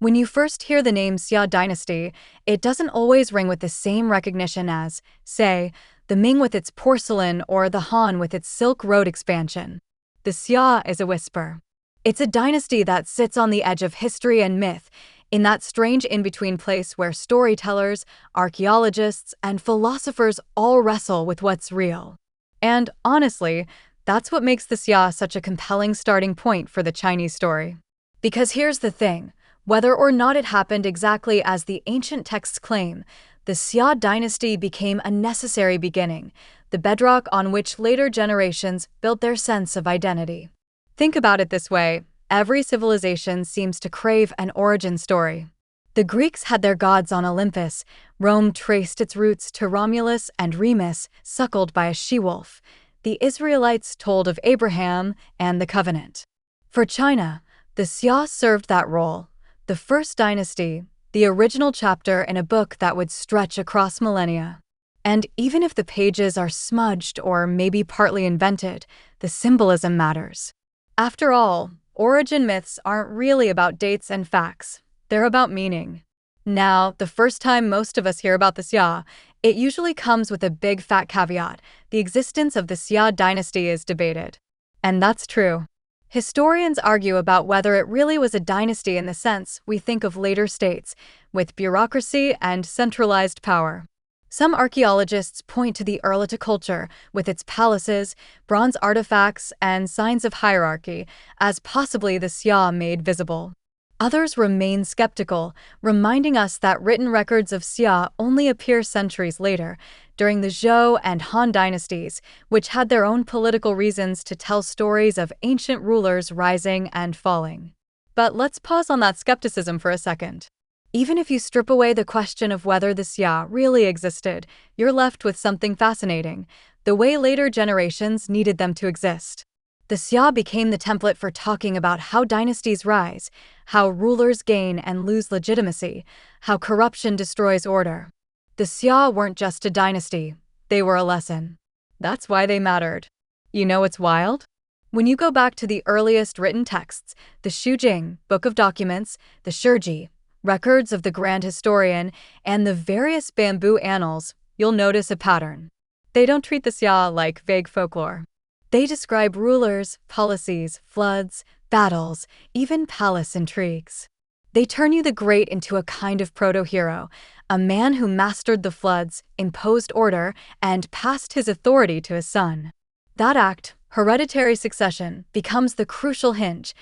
When you first hear the name Xia Dynasty, it doesn't always ring with the same recognition as, say, the Ming with its porcelain or the Han with its Silk Road expansion. The Xia is a whisper. It's a dynasty that sits on the edge of history and myth, in that strange in-between place where storytellers, archaeologists, and philosophers all wrestle with what's real. And honestly, that's what makes the Xia such a compelling starting point for the Chinese story. Because here's the thing, whether or not it happened exactly as the ancient texts claim, the Xia dynasty became a necessary beginning, the bedrock on which later generations built their sense of identity. Think about it this way, every civilization seems to crave an origin story. The Greeks had their gods on Olympus, Rome traced its roots to Romulus and Remus, suckled by a she-wolf. The Israelites told of Abraham and the covenant. For China, the Xia served that role, the first dynasty, the original chapter in a book that would stretch across millennia. And even if the pages are smudged or maybe partly invented, the symbolism matters. After all, origin myths aren't really about dates and facts, they're about meaning. Now, the first time most of us hear about the Xia, it usually comes with a big fat caveat: the existence of the Xia dynasty is debated. And that's true. Historians argue about whether it really was a dynasty in the sense we think of later states, with bureaucracy and centralized power. Some archaeologists point to the Urlita culture, with its palaces, bronze artifacts, and signs of hierarchy, as possibly the Xia made visible. Others remain skeptical, reminding us that written records of Xia only appear centuries later, during the Zhou and Han dynasties, which had their own political reasons to tell stories of ancient rulers rising and falling. But let's pause on that skepticism for a second. Even if you strip away the question of whether the Xia really existed, you're left with something fascinating: the way later generations needed them to exist. The Xia became the template for talking about how dynasties rise, how rulers gain and lose legitimacy, how corruption destroys order. The Xia weren't just a dynasty, they were a lesson. That's why they mattered. You know what's wild? When you go back to the earliest written texts, the Shujing, Book of Documents, the Shurji, records of the Grand Historian, and the various bamboo annals, you'll notice a pattern. They don't treat the Xia like vague folklore. They describe rulers, policies, floods, battles, even palace intrigues. They turn you the Great into a kind of proto-hero, a man who mastered the floods, imposed order, and passed his authority to his son. That act, hereditary succession, becomes the crucial hinge.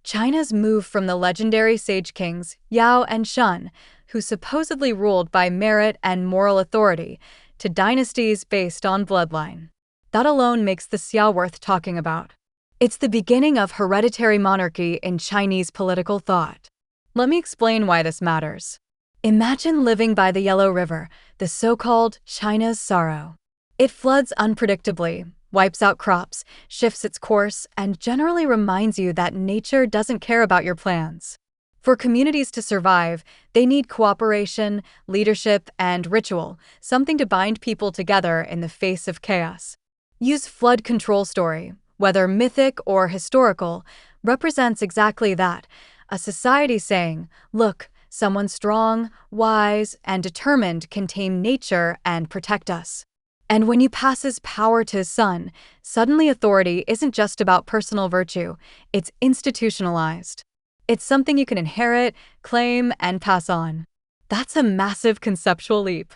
China's move from the legendary sage kings Yao and Shun, who supposedly ruled by merit and moral authority, to dynasties based on bloodline. That alone makes the Xia worth talking about. It's the beginning of hereditary monarchy in Chinese political thought. Let me explain why this matters. Imagine living by the Yellow River, the so-called China's sorrow. It floods unpredictably, wipes out crops, shifts its course, and generally reminds you that nature doesn't care about your plans. For communities to survive, they need cooperation, leadership, and ritual, something to bind people together in the face of chaos. Yu's flood control story, whether mythic or historical, represents exactly that: a society saying, look, someone strong, wise, and determined can tame nature and protect us. And when he passes power to his son, suddenly authority isn't just about personal virtue, it's institutionalized. It's something you can inherit, claim, and pass on. That's a massive conceptual leap.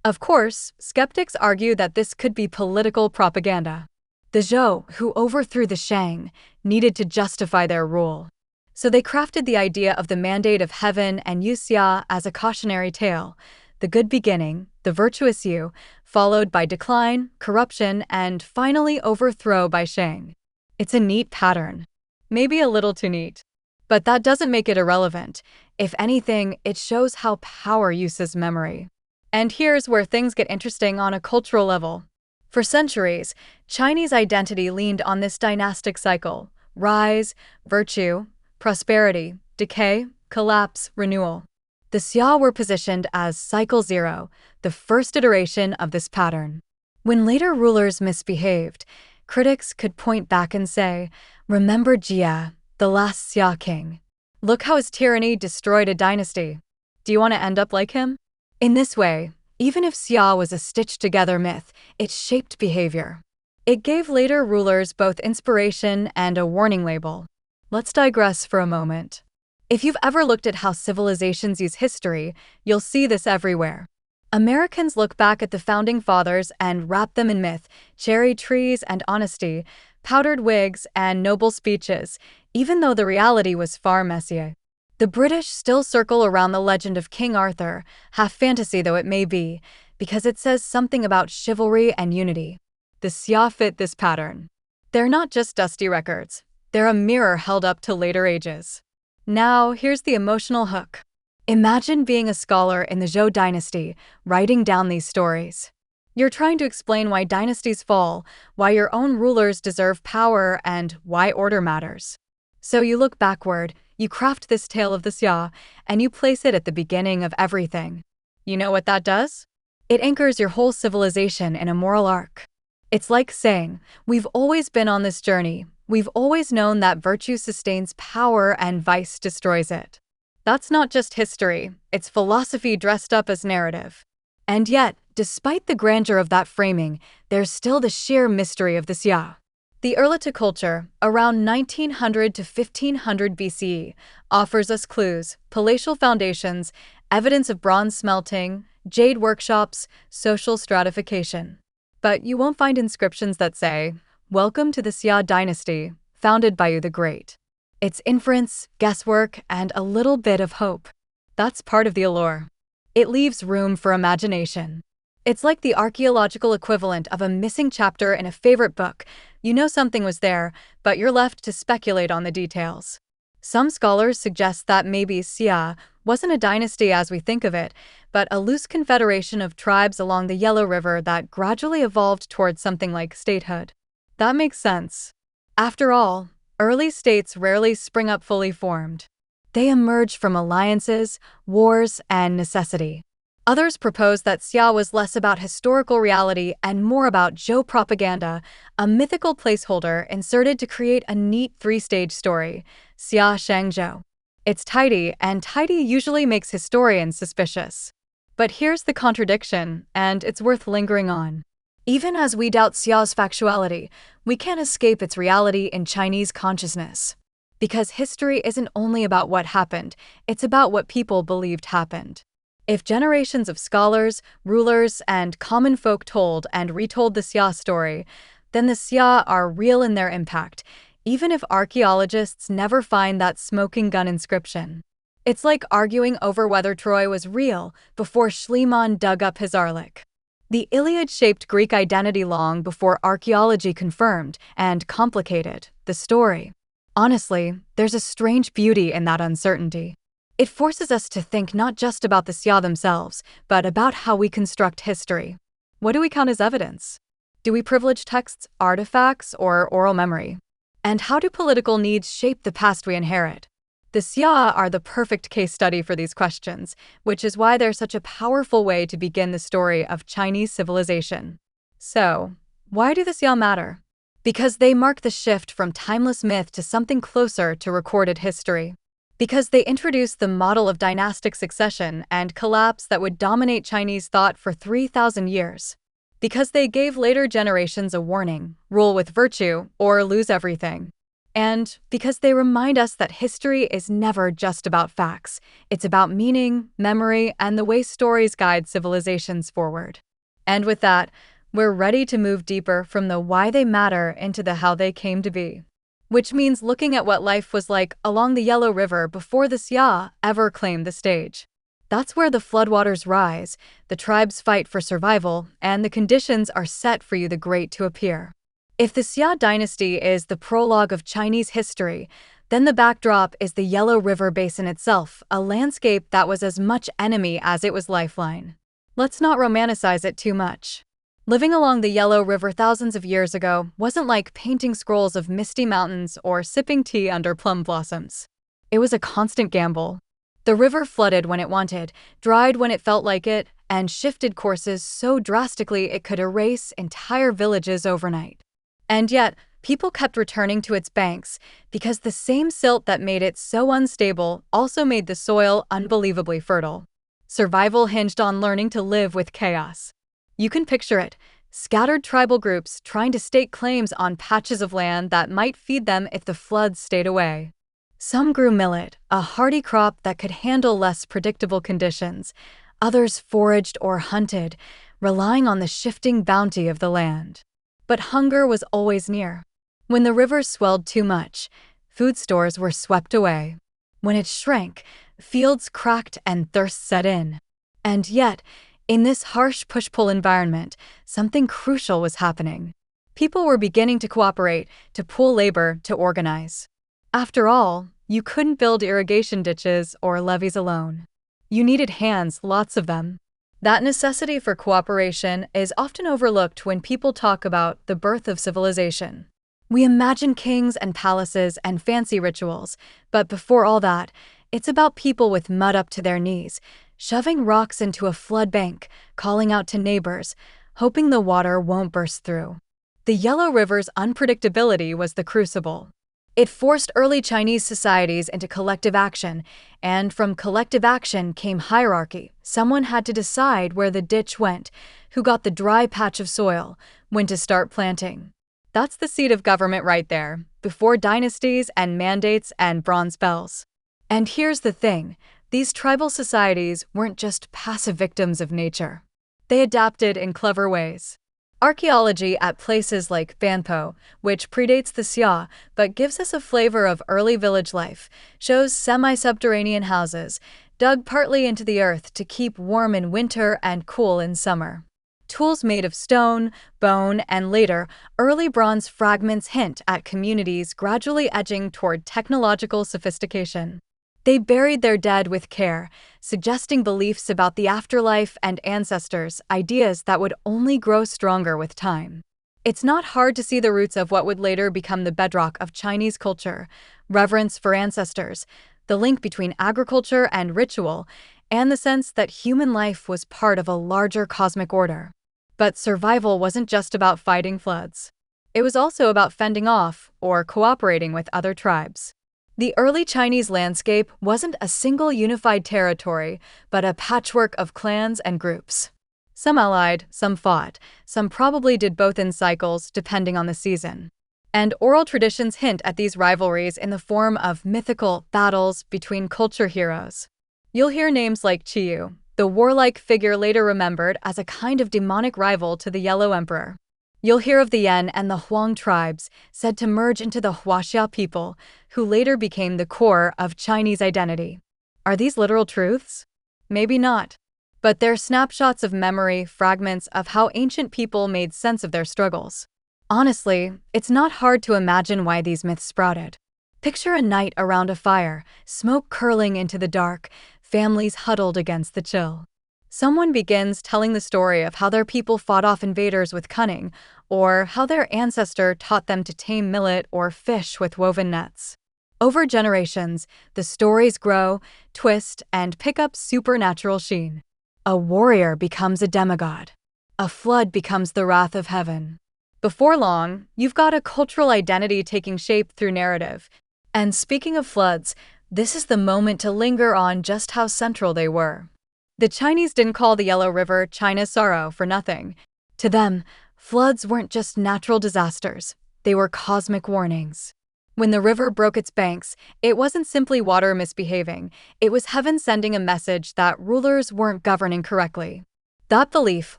Of course, skeptics argue that this could be political propaganda. The Zhou, who overthrew the Shang, needed to justify their rule. So they crafted the idea of the mandate of heaven and Yu Xia as a cautionary tale: the good beginning, the virtuous Yu, followed by decline, corruption, and finally overthrow by Shang. It's a neat pattern. Maybe a little too neat. But that doesn't make it irrelevant. If anything, it shows how power uses memory. And here's where things get interesting on a cultural level. For centuries, Chinese identity leaned on this dynastic cycle: rise, virtue, prosperity, decay, collapse, renewal. The Xia were positioned as cycle zero, the first iteration of this pattern. When later rulers misbehaved, critics could point back and say, remember Jia, the last Xia king. Look how his tyranny destroyed a dynasty. Do you want to end up like him? In this way, even if Xia was a stitched-together myth, it shaped behavior. It gave later rulers both inspiration and a warning label. Let's digress for a moment. If you've ever looked at how civilizations use history, you'll see this everywhere. Americans look back at the founding fathers and wrap them in myth, cherry trees and honesty, powdered wigs and noble speeches, even though the reality was far messier. The British still circle around the legend of King Arthur, half fantasy though it may be, because it says something about chivalry and unity. The Xia fit this pattern. They're not just dusty records, they're a mirror held up to later ages. Now, here's the emotional hook. Imagine being a scholar in the Xia Dynasty, writing down these stories. You're trying to explain why dynasties fall, why your own rulers deserve power, and why order matters. So you look backward, you craft this tale of the Xia, and you place it at the beginning of everything. You know what that does? It anchors your whole civilization in a moral arc. It's like saying, we've always been on this journey, we've always known that virtue sustains power and vice destroys it. That's not just history, it's philosophy dressed up as narrative. And yet, despite the grandeur of that framing, there's still the sheer mystery of the Xia. The Erlita culture, around 1900 to 1500 BCE, offers us clues, palatial foundations, evidence of bronze smelting, jade workshops, social stratification. But you won't find inscriptions that say, "Welcome to the Xia Dynasty, founded by you the Great." It's inference, guesswork, and a little bit of hope. That's part of the allure. It leaves room for imagination. It's like the archaeological equivalent of a missing chapter in a favorite book. You know something was there, but you're left to speculate on the details. Some scholars suggest that maybe Xia wasn't a dynasty as we think of it, but a loose confederation of tribes along the Yellow River that gradually evolved towards something like statehood. That makes sense. After all, early states rarely spring up fully formed. They emerge from alliances, wars, and necessity. Others propose that Xia was less about historical reality and more about Zhou propaganda, a mythical placeholder inserted to create a neat three-stage story, Xia Shangzhou. It's tidy, and tidy usually makes historians suspicious. But here's the contradiction, and it's worth lingering on. Even as we doubt Xia's factuality, we can't escape its reality in Chinese consciousness. Because history isn't only about what happened, it's about what people believed happened. If generations of scholars, rulers, and common folk told and retold the Xia story, then the Xia are real in their impact, even if archaeologists never find that smoking gun inscription. It's like arguing over whether Troy was real before Schliemann dug up his Arlik. The Iliad shaped Greek identity long before archaeology confirmed and complicated the story. Honestly, there's a strange beauty in that uncertainty. It forces us to think not just about the Xia themselves, but about how we construct history. What do we count as evidence? Do we privilege texts, artifacts, or oral memory? And how do political needs shape the past we inherit? The Xia are the perfect case study for these questions, which is why they're such a powerful way to begin the story of Chinese civilization. So, why do the Xia matter? Because they mark the shift from timeless myth to something closer to recorded history. Because they introduced the model of dynastic succession and collapse that would dominate Chinese thought for 3,000 years. Because they gave later generations a warning, rule with virtue or lose everything. And because they remind us that history is never just about facts, it's about meaning, memory, and the way stories guide civilizations forward. And with that, we're ready to move deeper from the why they matter into the how they came to be. Which means looking at what life was like along the Yellow River before the Xia ever claimed the stage. That's where the floodwaters rise, the tribes fight for survival, and the conditions are set for you the Great to appear. If the Xia Dynasty is the prologue of Chinese history, then the backdrop is the Yellow River Basin itself, a landscape that was as much enemy as it was lifeline. Let's not romanticize it too much. Living along the Yellow River thousands of years ago wasn't like painting scrolls of misty mountains or sipping tea under plum blossoms. It was a constant gamble. The river flooded when it wanted, dried when it felt like it, and shifted courses so drastically it could erase entire villages overnight. And yet, People kept returning to its banks because the same silt that made it so unstable also made the soil unbelievably fertile. Survival hinged on learning to live with chaos. You can picture it: scattered tribal groups trying to stake claims on patches of land that might feed them if the floods stayed away. Some grew millet, a hardy crop that could handle less predictable conditions. Others foraged or hunted, relying on the shifting bounty of the land. But hunger was always near. When the rivers swelled too much, food stores were swept away. When it shrank, fields cracked and thirst set in. And yet, in this harsh push-pull environment, something crucial was happening. People were beginning to cooperate, to pool labor, to organize. After all, you couldn't build irrigation ditches or levees alone. You needed hands, lots of them. That necessity for cooperation is often overlooked when people talk about the birth of civilization. We imagine kings and palaces and fancy rituals, but before all that, it's about people with mud up to their knees, shoving rocks into a flood bank, calling out to neighbors, hoping the water won't burst through. The Yellow River's unpredictability was the crucible. It forced early Chinese societies into collective action, and from collective action came hierarchy. Someone had to decide where the ditch went, who got the dry patch of soil, when to start planting. That's the seat of government right there, before dynasties and mandates and bronze bells. And here's the thing: these tribal societies weren't just passive victims of nature. They adapted in clever ways. Archaeology at places like Banpo, which predates the Xia but gives us a flavor of early village life, shows semi-subterranean houses, dug partly into the earth to keep warm in winter and cool in summer. Tools made of stone, bone, and later, early bronze fragments hint at communities gradually edging toward technological sophistication. They buried their dead with care, suggesting beliefs about the afterlife and ancestors, ideas that would only grow stronger with time. It's not hard to see the roots of what would later become the bedrock of Chinese culture: reverence for ancestors, the link between agriculture and ritual, and the sense that human life was part of a larger cosmic order. But survival wasn't just about fighting floods. It was also about fending off or cooperating with other tribes. The early Chinese landscape wasn't a single unified territory, but a patchwork of clans and groups. Some allied, some fought, some probably did both in cycles, depending on the season. And oral traditions hint at these rivalries in the form of mythical battles between culture heroes. You'll hear names like Qiyu, the warlike figure later remembered as a kind of demonic rival to the Yellow Emperor. You'll hear of the Yan and the Huang tribes, said to merge into the Huaxia people, who later became the core of Chinese identity. Are these literal truths? Maybe not. But they're snapshots of memory, fragments of how ancient people made sense of their struggles. Honestly, it's not hard to imagine why these myths sprouted. Picture a night around a fire, smoke curling into the dark, families huddled against the chill. Someone begins telling the story of how their people fought off invaders with cunning, or how their ancestor taught them to tame millet or fish with woven nets. Over generations, the stories grow, twist, and pick up supernatural sheen. A warrior becomes a demigod. A flood becomes the wrath of heaven. Before long, you've got a cultural identity taking shape through narrative. And speaking of floods, this is the moment to linger on just how central they were. The Chinese didn't call the Yellow River China's sorrow for nothing. To them, floods weren't just natural disasters, they were cosmic warnings. When the river broke its banks, it wasn't simply water misbehaving, it was heaven sending a message that rulers weren't governing correctly. That belief,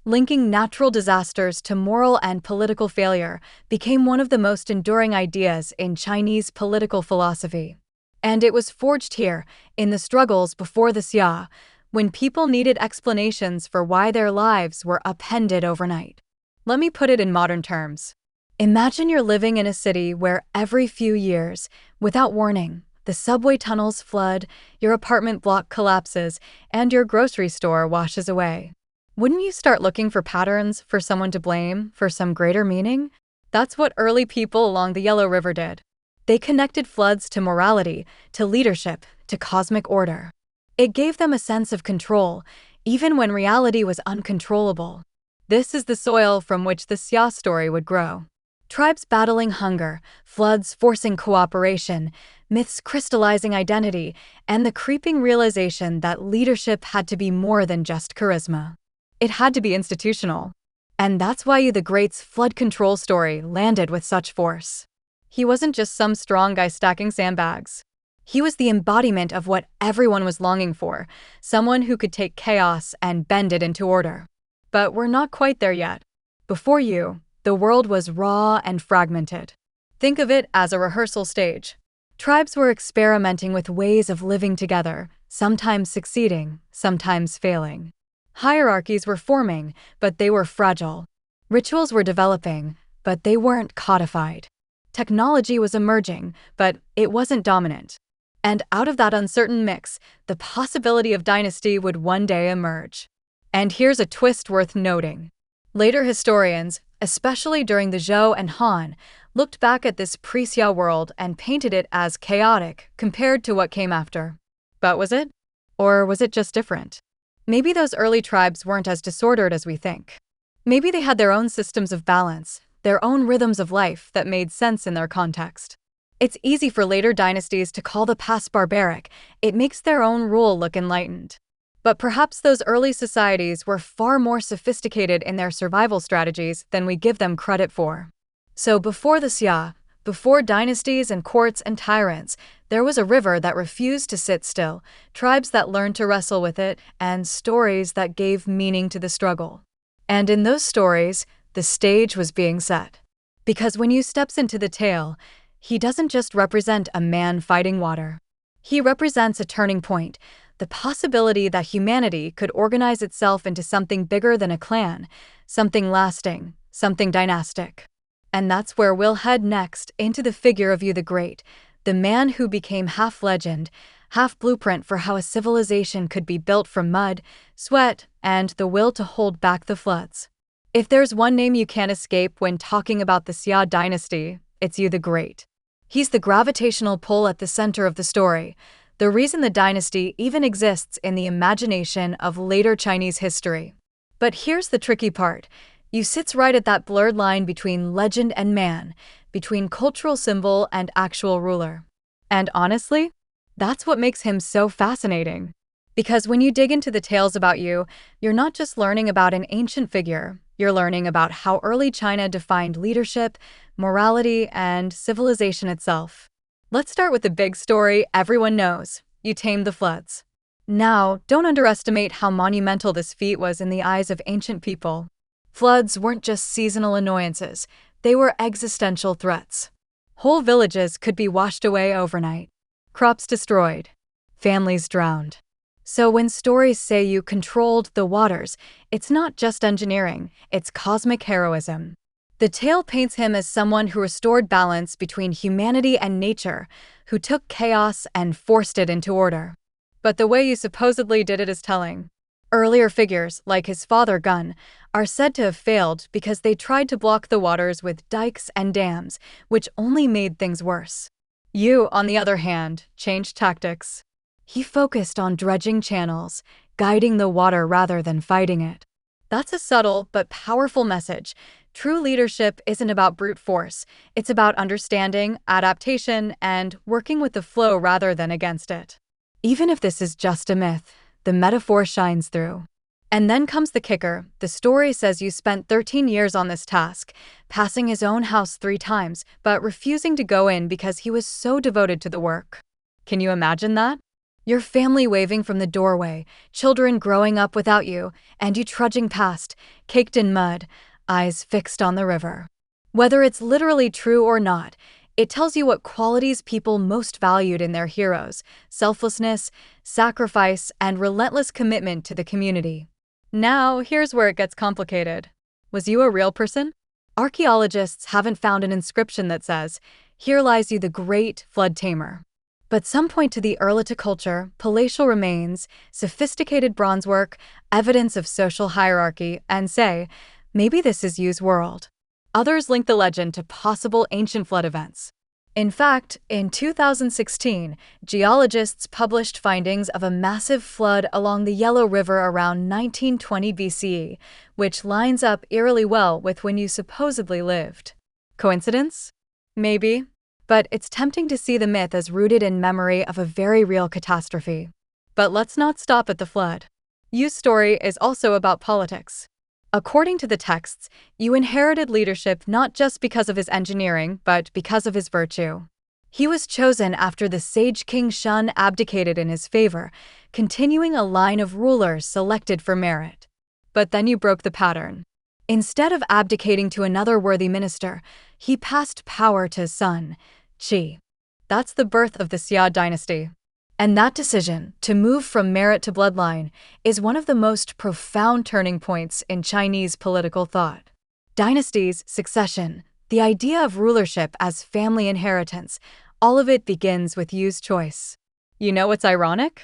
linking natural disasters to moral and political failure, became one of the most enduring ideas in Chinese political philosophy. And it was forged here, in the struggles before the Xia, when people needed explanations for why their lives were upended overnight. Let me put it in modern terms. Imagine you're living in a city where every few years, without warning, the subway tunnels flood, your apartment block collapses, and your grocery store washes away. Wouldn't you start looking for patterns, for someone to blame, for some greater meaning? That's what early people along the Yellow River did. They connected floods to morality, to leadership, to cosmic order. It gave them a sense of control, even when reality was uncontrollable. This is the soil from which the Xia story would grow. Tribes battling hunger, floods forcing cooperation, myths crystallizing identity, and the creeping realization that leadership had to be more than just charisma. It had to be institutional. And that's why the Great's flood control story landed with such force. He wasn't just some strong guy stacking sandbags. He was the embodiment of what everyone was longing for, someone who could take chaos and bend it into order. But we're not quite there yet. Before you, the world was raw and fragmented. Think of it as a rehearsal stage. Tribes were experimenting with ways of living together, sometimes succeeding, sometimes failing. Hierarchies were forming, but they were fragile. Rituals were developing, but they weren't codified. Technology was emerging, but it wasn't dominant. And out of that uncertain mix, the possibility of dynasty would one day emerge. And here's a twist worth noting. Later historians, especially during the Zhou and Han, looked back at this pre-Xia world and painted it as chaotic compared to what came after. But was it? Or was it just different? Maybe those early tribes weren't as disordered as we think. Maybe they had their own systems of balance, their own rhythms of life that made sense in their context. It's easy for later dynasties to call the past barbaric. It makes their own rule look enlightened. But perhaps those early societies were far more sophisticated in their survival strategies than we give them credit for. So before the Xia, before dynasties and courts and tyrants, there was a river that refused to sit still, tribes that learned to wrestle with it, and stories that gave meaning to the struggle. And in those stories, the stage was being set. Because when you steps into the tale, he doesn't just represent a man fighting water. He represents a turning point, the possibility that humanity could organize itself into something bigger than a clan, something lasting, something dynastic. And that's where we'll head next, into the figure of Yu the Great, the man who became half legend, half blueprint for how a civilization could be built from mud, sweat, and the will to hold back the floods. If there's one name you can't escape when talking about the Xia dynasty, it's Yu the Great. He's the gravitational pull at the center of the story, the reason the dynasty even exists in the imagination of later Chinese history. But here's the tricky part. Yu sits right at that blurred line between legend and man, between cultural symbol and actual ruler. And honestly, that's what makes him so fascinating. Because when you dig into the tales about Yu, you're not just learning about an ancient figure, you're learning about how early China defined leadership, morality, and civilization itself. Let's start with the big story everyone knows. Yu tamed the floods. Now, don't underestimate how monumental this feat was in the eyes of ancient people. Floods weren't just seasonal annoyances, they were existential threats. Whole villages could be washed away overnight, crops destroyed, families drowned. So when stories say Yu controlled the waters, it's not just engineering, it's cosmic heroism. The tale paints him as someone who restored balance between humanity and nature, who took chaos and forced it into order. But the way Yu supposedly did it is telling. Earlier figures, like his father Gun, are said to have failed because they tried to block the waters with dikes and dams, which only made things worse. Yu, on the other hand, changed tactics. He focused on dredging channels, guiding the water rather than fighting it. That's a subtle but powerful message. True leadership isn't about brute force. It's about understanding, adaptation, and working with the flow rather than against it. Even if this is just a myth, the metaphor shines through. And then comes the kicker. The story says Yu spent 13 years on this task, passing his own house 3 times, but refusing to go in because he was so devoted to the work. Can you imagine that? Your family waving from the doorway, children growing up without you, and you trudging past, caked in mud, eyes fixed on the river. Whether it's literally true or not, it tells you what qualities people most valued in their heroes: selflessness, sacrifice, and relentless commitment to the community. Now, here's where it gets complicated. Was Yu a real person? Archaeologists haven't found an inscription that says, "Here lies Yu the Great Flood Tamer." But some point to the Erlita culture, palatial remains, sophisticated bronzework, evidence of social hierarchy, and say, maybe this is Yu's world. Others link the legend to possible ancient flood events. In fact, in 2016, geologists published findings of a massive flood along the Yellow River around 1920 BCE, which lines up eerily well with when Yu supposedly lived. Coincidence? Maybe. But it's tempting to see the myth as rooted in memory of a very real catastrophe. But let's not stop at the flood. Yu's story is also about politics. According to the texts, Yu inherited leadership not just because of his engineering, but because of his virtue. He was chosen after the sage king Shun abdicated in his favor, continuing a line of rulers selected for merit. But then you broke the pattern. Instead of abdicating to another worthy minister, he passed power to his son, Qi. That's the birth of the Xia Dynasty. And that decision, to move from merit to bloodline, is one of the most profound turning points in Chinese political thought. Dynasties, succession, the idea of rulership as family inheritance, all of it begins with Yu's choice. You know what's ironic?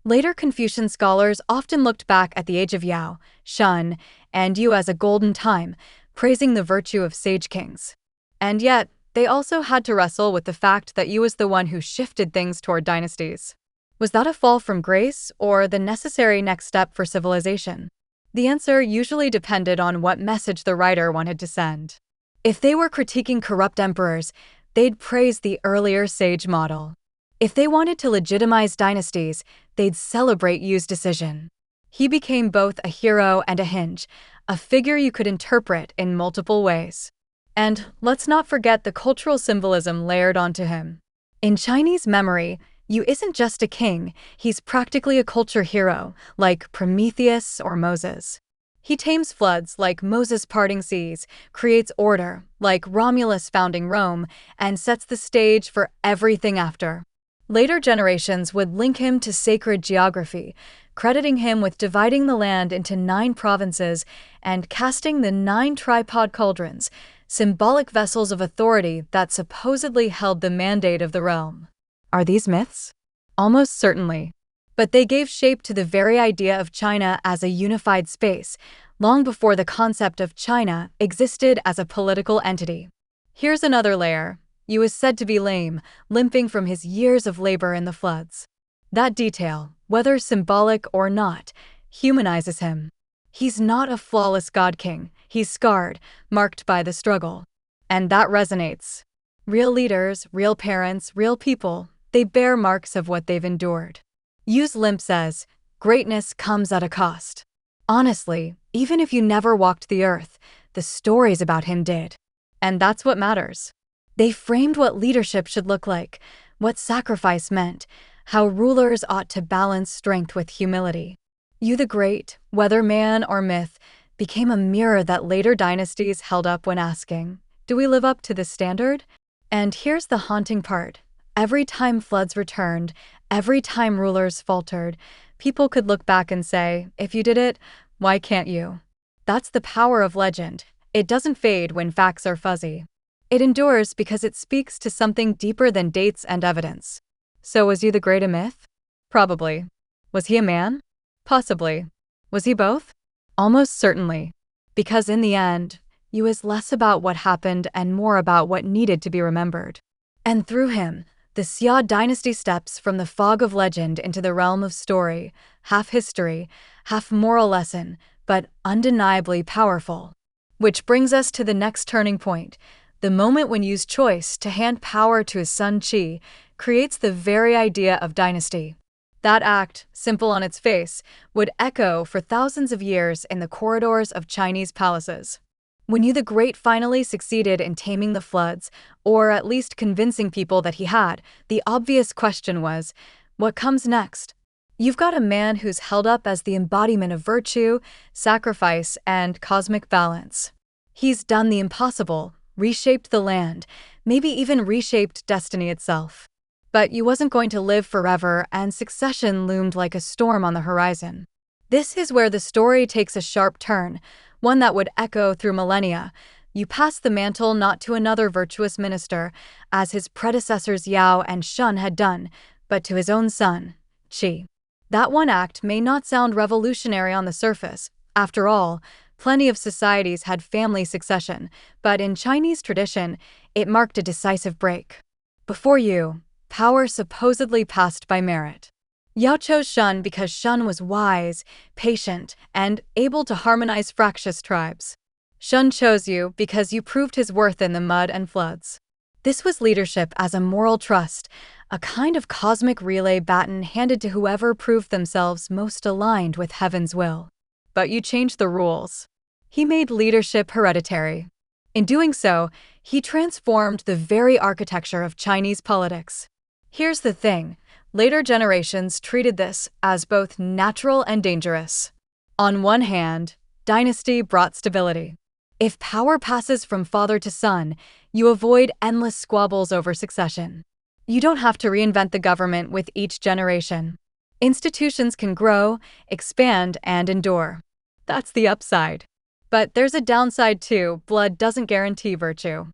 Later Confucian scholars often looked back at the age of Yao, Shun, and Yu as a golden time, praising the virtue of sage kings. And yet, they also had to wrestle with the fact that Yu was the one who shifted things toward dynasties. Was that a fall from grace, or the necessary next step for civilization? The answer usually depended on what message the writer wanted to send. If they were critiquing corrupt emperors, they'd praise the earlier sage model. If they wanted to legitimize dynasties, they'd celebrate Yu's decision. He became both a hero and a hinge, a figure you could interpret in multiple ways. And let's not forget the cultural symbolism layered onto him. In Chinese memory, Yu isn't just a king, he's practically a culture hero, like Prometheus or Moses. He tames floods, like Moses parting seas, creates order, like Romulus founding Rome, and sets the stage for everything after. Later generations would link him to sacred geography, crediting him with dividing the land into 9 provinces and casting the 9 tripod cauldrons, symbolic vessels of authority that supposedly held the mandate of the realm. Are these myths? Almost certainly. But they gave shape to the very idea of China as a unified space, long before the concept of China existed as a political entity. Here's another layer. Yu is said to be lame, limping from his years of labor in the floods. That detail, whether symbolic or not, humanizes him. He's not a flawless god king, he's scarred, marked by the struggle. And that resonates. Real leaders, real parents, real people, they bear marks of what they've endured. Yu's limp says, greatness comes at a cost. Honestly, even if you never walked the earth, the stories about him did. And that's what matters. They framed what leadership should look like, what sacrifice meant, how rulers ought to balance strength with humility. Yu the Great, whether man or myth, became a mirror that later dynasties held up when asking, do we live up to this standard? And here's the haunting part. Every time floods returned, every time rulers faltered, people could look back and say, if you did it, why can't you? That's the power of legend. It doesn't fade when facts are fuzzy. It endures because it speaks to something deeper than dates and evidence. So was Yu the Great a myth? Probably. Was he a man? Possibly. Was he both? Almost certainly. Because in the end, Yu is less about what happened and more about what needed to be remembered. And through him, the Xia dynasty steps from the fog of legend into the realm of story, half history, half moral lesson, but undeniably powerful. Which brings us to the next turning point, the moment when Yu's choice to hand power to his son Qi creates the very idea of dynasty. That act, simple on its face, would echo for thousands of years in the corridors of Chinese palaces. When Yu the Great finally succeeded in taming the floods, or at least convincing people that he had, the obvious question was, what comes next? You've got a man who's held up as the embodiment of virtue, sacrifice, and cosmic balance. He's done the impossible, reshaped the land, maybe even reshaped destiny itself. But Yu wasn't going to live forever, and succession loomed like a storm on the horizon. This is where the story takes a sharp turn, one that would echo through millennia. Yu passed the mantle not to another virtuous minister, as his predecessors Yao and Shun had done, but to his own son, Qi. That one act may not sound revolutionary on the surface. After all, plenty of societies had family succession, but in Chinese tradition, it marked a decisive break. Before Yu, power supposedly passed by merit. Yao chose Shun because Shun was wise, patient, and able to harmonize fractious tribes. Shun chose you because you proved his worth in the mud and floods. This was leadership as a moral trust, a kind of cosmic relay baton handed to whoever proved themselves most aligned with heaven's will. But you changed the rules. He made leadership hereditary. In doing so, he transformed the very architecture of Chinese politics. Here's the thing, later generations treated this as both natural and dangerous. On one hand, dynasty brought stability. If power passes from father to son, you avoid endless squabbles over succession. You don't have to reinvent the government with each generation. Institutions can grow, expand, and endure. That's the upside. But there's a downside too. Blood doesn't guarantee virtue.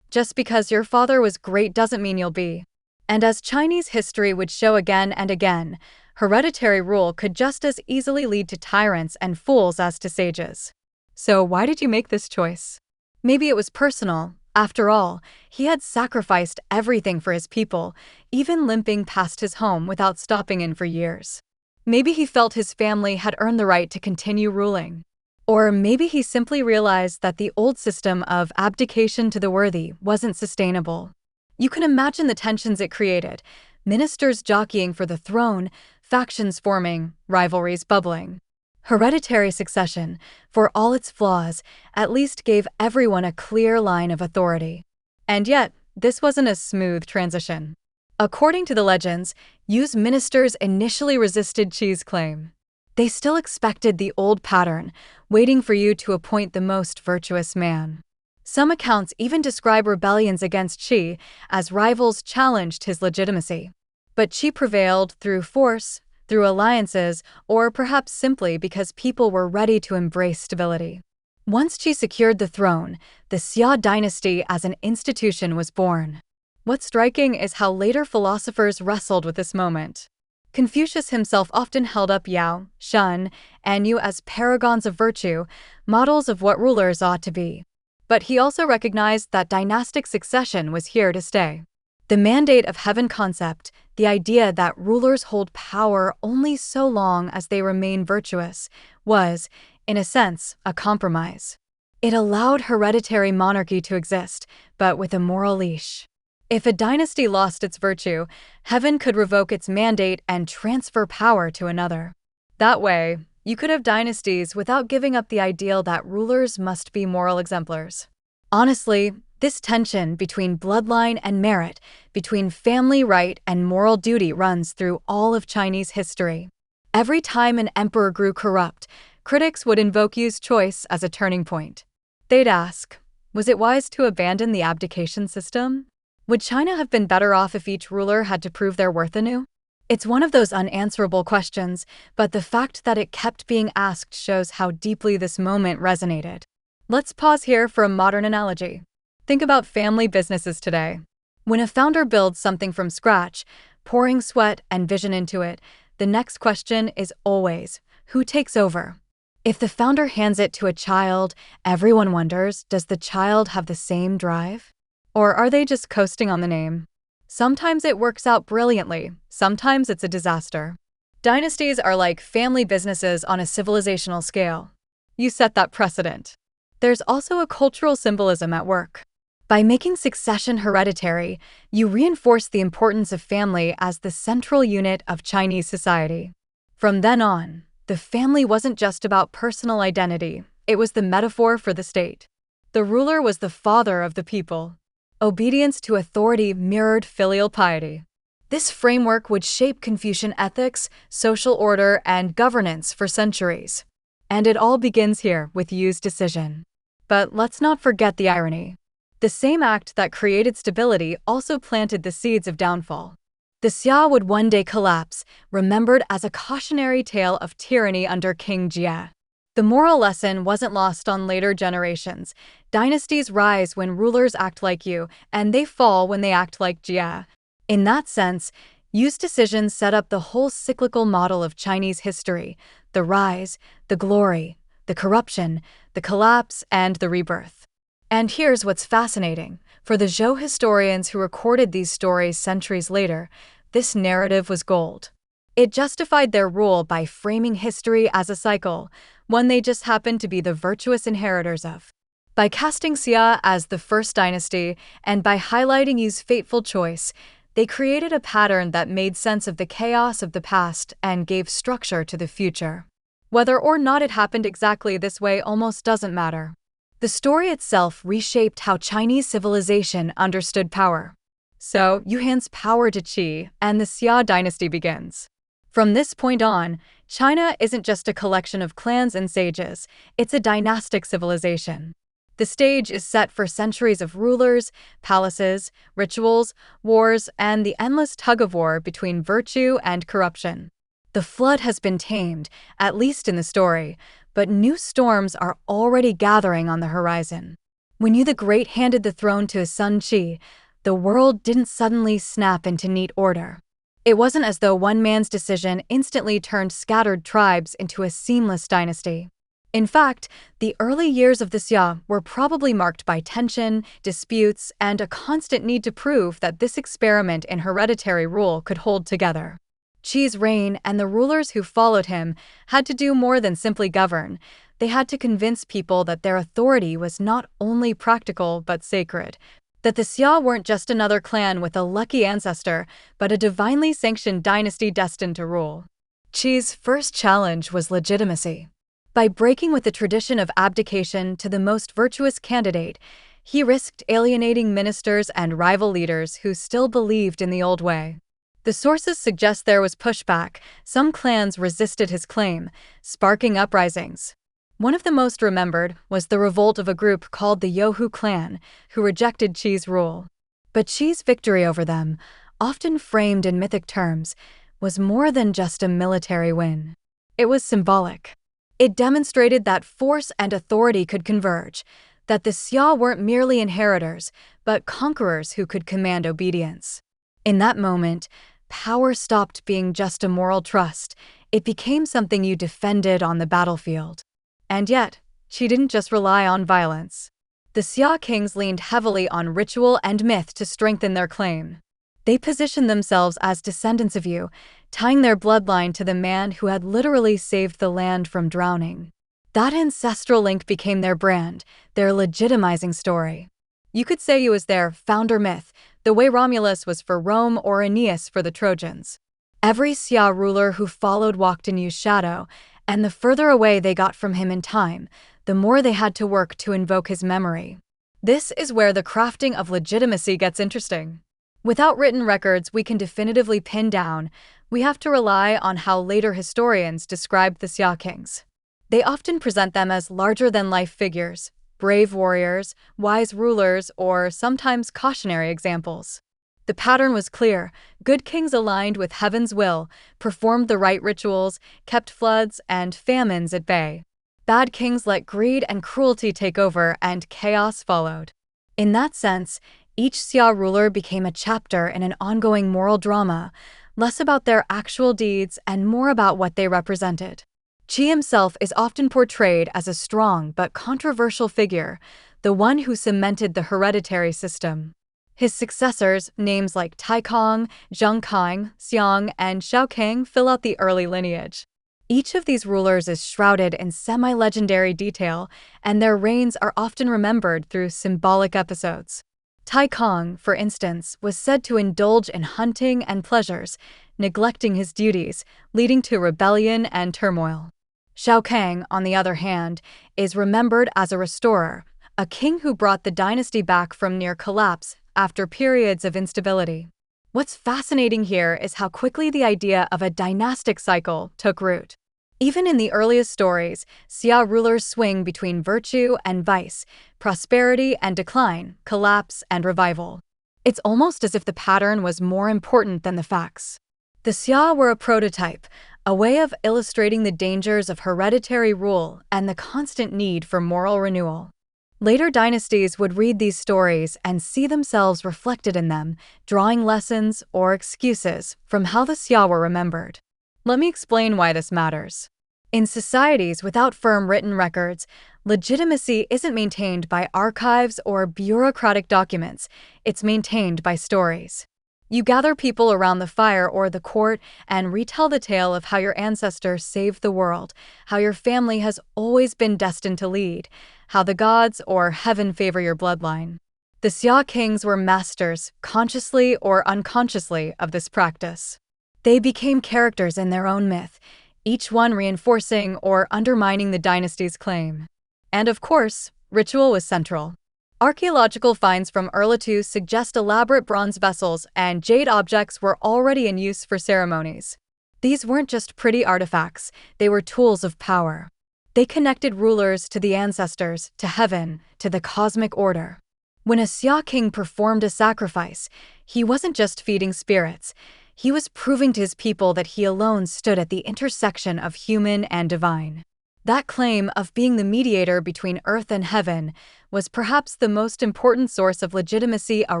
Just because your father was great doesn't mean you'll be. And as Chinese history would show again and again, hereditary rule could just as easily lead to tyrants and fools as to sages. So why did you make this choice? Maybe it was personal. After all, he had sacrificed everything for his people, even limping past his home without stopping in for years. Maybe he felt his family had earned the right to continue ruling. Or maybe he simply realized that the old system of abdication to the worthy wasn't sustainable. You can imagine the tensions it created, ministers jockeying for the throne, factions forming, rivalries bubbling. Hereditary succession, for all its flaws, at least gave everyone a clear line of authority. And yet, this wasn't a smooth transition. According to the legends, Yu's ministers initially resisted Qi's claim. They still expected the old pattern, waiting for Yu to appoint the most virtuous man. Some accounts even describe rebellions against Qi as rivals challenged his legitimacy. But Qi prevailed through force, through alliances, or perhaps simply because people were ready to embrace stability. Once Qi secured the throne, the Xia Dynasty as an institution was born. What's striking is how later philosophers wrestled with this moment. Confucius himself often held up Yao, Shun, and Yu as paragons of virtue, models of what rulers ought to be. But he also recognized that dynastic succession was here to stay. The mandate of heaven concept, the idea that rulers hold power only so long as they remain virtuous, was, in a sense, a compromise. It allowed hereditary monarchy to exist, but with a moral leash. If a dynasty lost its virtue, heaven could revoke its mandate and transfer power to another. That way, you could have dynasties without giving up the ideal that rulers must be moral exemplars. Honestly, this tension between bloodline and merit, between family right and moral duty runs through all of Chinese history. Every time an emperor grew corrupt, critics would invoke Yu's choice as a turning point. They'd ask, was it wise to abandon the abdication system? Would China have been better off if each ruler had to prove their worth anew? It's one of those unanswerable questions, but the fact that it kept being asked shows how deeply this moment resonated. Let's pause here for a modern analogy. Think about family businesses today. When a founder builds something from scratch, pouring sweat and vision into it, the next question is always, who takes over? If the founder hands it to a child, everyone wonders, does the child have the same drive? Or are they just coasting on the name? Sometimes it works out brilliantly, sometimes it's a disaster. Dynasties are like family businesses on a civilizational scale. You set that precedent. There's also a cultural symbolism at work. By making succession hereditary, you reinforce the importance of family as the central unit of Chinese society. From then on, the family wasn't just about personal identity, it was the metaphor for the state. The ruler was the father of the people. Obedience to authority mirrored filial piety. This framework would shape Confucian ethics, social order, and governance for centuries. And it all begins here with Yu's decision. But let's not forget the irony. The same act that created stability also planted the seeds of downfall. The Xia would one day collapse, remembered as a cautionary tale of tyranny under King Jia. The moral lesson wasn't lost on later generations. Dynasties rise when rulers act like Yu, and they fall when they act like Jia. In that sense, Yu's decisions set up the whole cyclical model of Chinese history: the rise, the glory, the corruption, the collapse, and the rebirth. And here's what's fascinating. For the Zhou historians who recorded these stories centuries later, this narrative was gold. It justified their rule by framing history as a cycle, one they just happened to be the virtuous inheritors of. By casting Xia as the first dynasty and by highlighting Yu's fateful choice, they created a pattern that made sense of the chaos of the past and gave structure to the future. Whether or not it happened exactly this way almost doesn't matter. The story itself reshaped how Chinese civilization understood power. So, Yu hands power to Qi, and the Xia dynasty begins. From this point on, China isn't just a collection of clans and sages, it's a dynastic civilization. The stage is set for centuries of rulers, palaces, rituals, wars, and the endless tug-of-war between virtue and corruption. The flood has been tamed, at least in the story, but new storms are already gathering on the horizon. When Yu the Great handed the throne to his son Qi, the world didn't suddenly snap into neat order. It wasn't as though one man's decision instantly turned scattered tribes into a seamless dynasty. In fact, the early years of the Xia were probably marked by tension, disputes, and a constant need to prove that this experiment in hereditary rule could hold together. Qi's reign and the rulers who followed him had to do more than simply govern. They had to convince people that their authority was not only practical but sacred, that the Xia weren't just another clan with a lucky ancestor, but a divinely sanctioned dynasty destined to rule. Qi's first challenge was legitimacy. By breaking with the tradition of abdication to the most virtuous candidate, he risked alienating ministers and rival leaders who still believed in the old way. The sources suggest there was pushback. Some clans resisted his claim, sparking uprisings. One of the most remembered was the revolt of a group called the Youhu clan, who rejected Qi's rule. But Qi's victory over them, often framed in mythic terms, was more than just a military win. It was symbolic. It demonstrated that force and authority could converge, that the Xia weren't merely inheritors, but conquerors who could command obedience. In that moment, power stopped being just a moral trust. It became something you defended on the battlefield. And yet, Qi didn't just rely on violence. The Xia kings leaned heavily on ritual and myth to strengthen their claim. They positioned themselves as descendants of Yu, tying their bloodline to the man who had literally saved the land from drowning. That ancestral link became their brand, their legitimizing story. You could say Yu was their founder myth, the way Romulus was for Rome or Aeneas for the Trojans. Every Xia ruler who followed walked in Yu's shadow, and the further away they got from him in time, the more they had to work to invoke his memory. This is where the crafting of legitimacy gets interesting. Without written records we can definitively pin down, we have to rely on how later historians described the Xia kings. They often present them as larger-than-life figures, brave warriors, wise rulers, or sometimes cautionary examples. The pattern was clear. Good kings aligned with heaven's will, performed the right rituals, kept floods and famines at bay. Bad kings let greed and cruelty take over, and chaos followed. In that sense, each Xia ruler became a chapter in an ongoing moral drama, less about their actual deeds and more about what they represented. Qi himself is often portrayed as a strong but controversial figure, the one who cemented the hereditary system. His successors, names like Taikang, Zhengkang, Xiang, and Shaokang, fill out the early lineage. Each of these rulers is shrouded in semi-legendary detail, and their reigns are often remembered through symbolic episodes. Taikang, for instance, was said to indulge in hunting and pleasures, neglecting his duties, leading to rebellion and turmoil. Shaokang, on the other hand, is remembered as a restorer, a king who brought the dynasty back from near collapse after periods of instability. What's fascinating here is how quickly the idea of a dynastic cycle took root. Even in the earliest stories, Xia rulers swing between virtue and vice, prosperity and decline, collapse and revival. It's almost as if the pattern was more important than the facts. The Xia were a prototype, a way of illustrating the dangers of hereditary rule and the constant need for moral renewal. Later dynasties would read these stories and see themselves reflected in them, drawing lessons or excuses from how the Xia were remembered. Let me explain why this matters. In societies without firm written records, legitimacy isn't maintained by archives or bureaucratic documents, it's maintained by stories. You gather people around the fire or the court and retell the tale of how your ancestor saved the world, how your family has always been destined to lead, how the gods or heaven favor your bloodline. The Xia kings were masters, consciously or unconsciously, of this practice. They became characters in their own myth, each one reinforcing or undermining the dynasty's claim. And of course, ritual was central. Archaeological finds from Urlitu suggest elaborate bronze vessels and jade objects were already in use for ceremonies. These weren't just pretty artifacts, they were tools of power. They connected rulers to the ancestors, to heaven, to the cosmic order. When a Xia king performed a sacrifice, he wasn't just feeding spirits, he was proving to his people that he alone stood at the intersection of human and divine. That claim of being the mediator between earth and heaven was perhaps the most important source of legitimacy a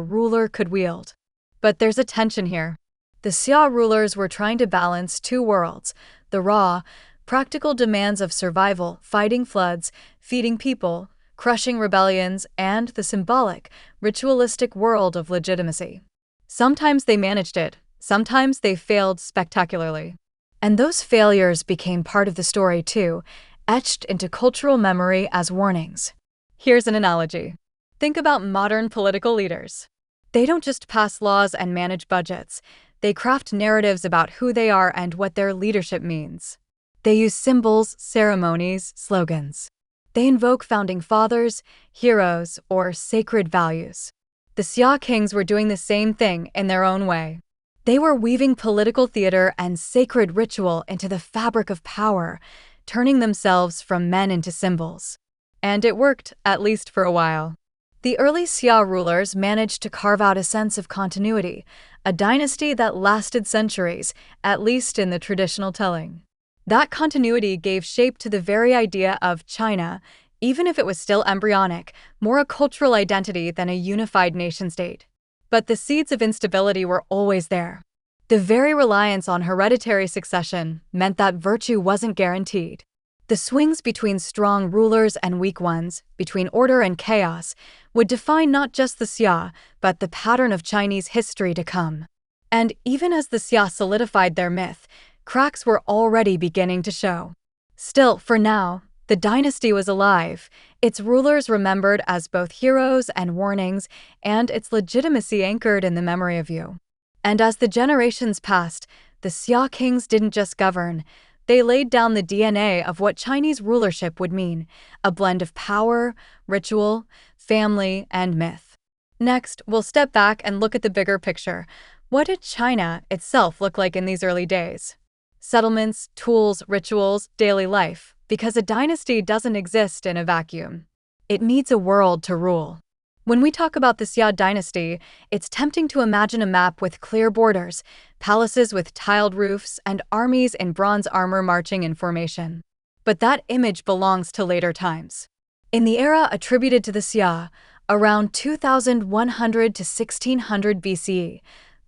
ruler could wield. But there's a tension here. The Xia rulers were trying to balance two worlds: the raw, practical demands of survival, fighting floods, feeding people, crushing rebellions, and the symbolic, ritualistic world of legitimacy. Sometimes they managed it, sometimes they failed spectacularly. And those failures became part of the story too, etched into cultural memory as warnings. Here's an analogy. Think about modern political leaders. They don't just pass laws and manage budgets. They craft narratives about who they are and what their leadership means. They use symbols, ceremonies, slogans. They invoke founding fathers, heroes, or sacred values. The Xia kings were doing the same thing in their own way. They were weaving political theater and sacred ritual into the fabric of power, turning themselves from men into symbols. And it worked, at least for a while. The early Xia rulers managed to carve out a sense of continuity, a dynasty that lasted centuries, at least in the traditional telling. That continuity gave shape to the very idea of China, even if it was still embryonic, more a cultural identity than a unified nation-state. But the seeds of instability were always there. The very reliance on hereditary succession meant that virtue wasn't guaranteed. The swings between strong rulers and weak ones, between order and chaos, would define not just the Xia, but the pattern of Chinese history to come. And even as the Xia solidified their myth, cracks were already beginning to show. Still, for now, the dynasty was alive, its rulers remembered as both heroes and warnings, and its legitimacy anchored in the memory of you. And as the generations passed, the Xia kings didn't just govern. They laid down the DNA of what Chinese rulership would mean, a blend of power, ritual, family, and myth. Next, we'll step back and look at the bigger picture. What did China itself look like in these early days? Settlements, tools, rituals, daily life, because a dynasty doesn't exist in a vacuum. It needs a world to rule. When we talk about the Xia dynasty, it's tempting to imagine a map with clear borders, palaces with tiled roofs, and armies in bronze armor marching in formation. But that image belongs to later times. In the era attributed to the Xia, around 2100 to 1600 BCE,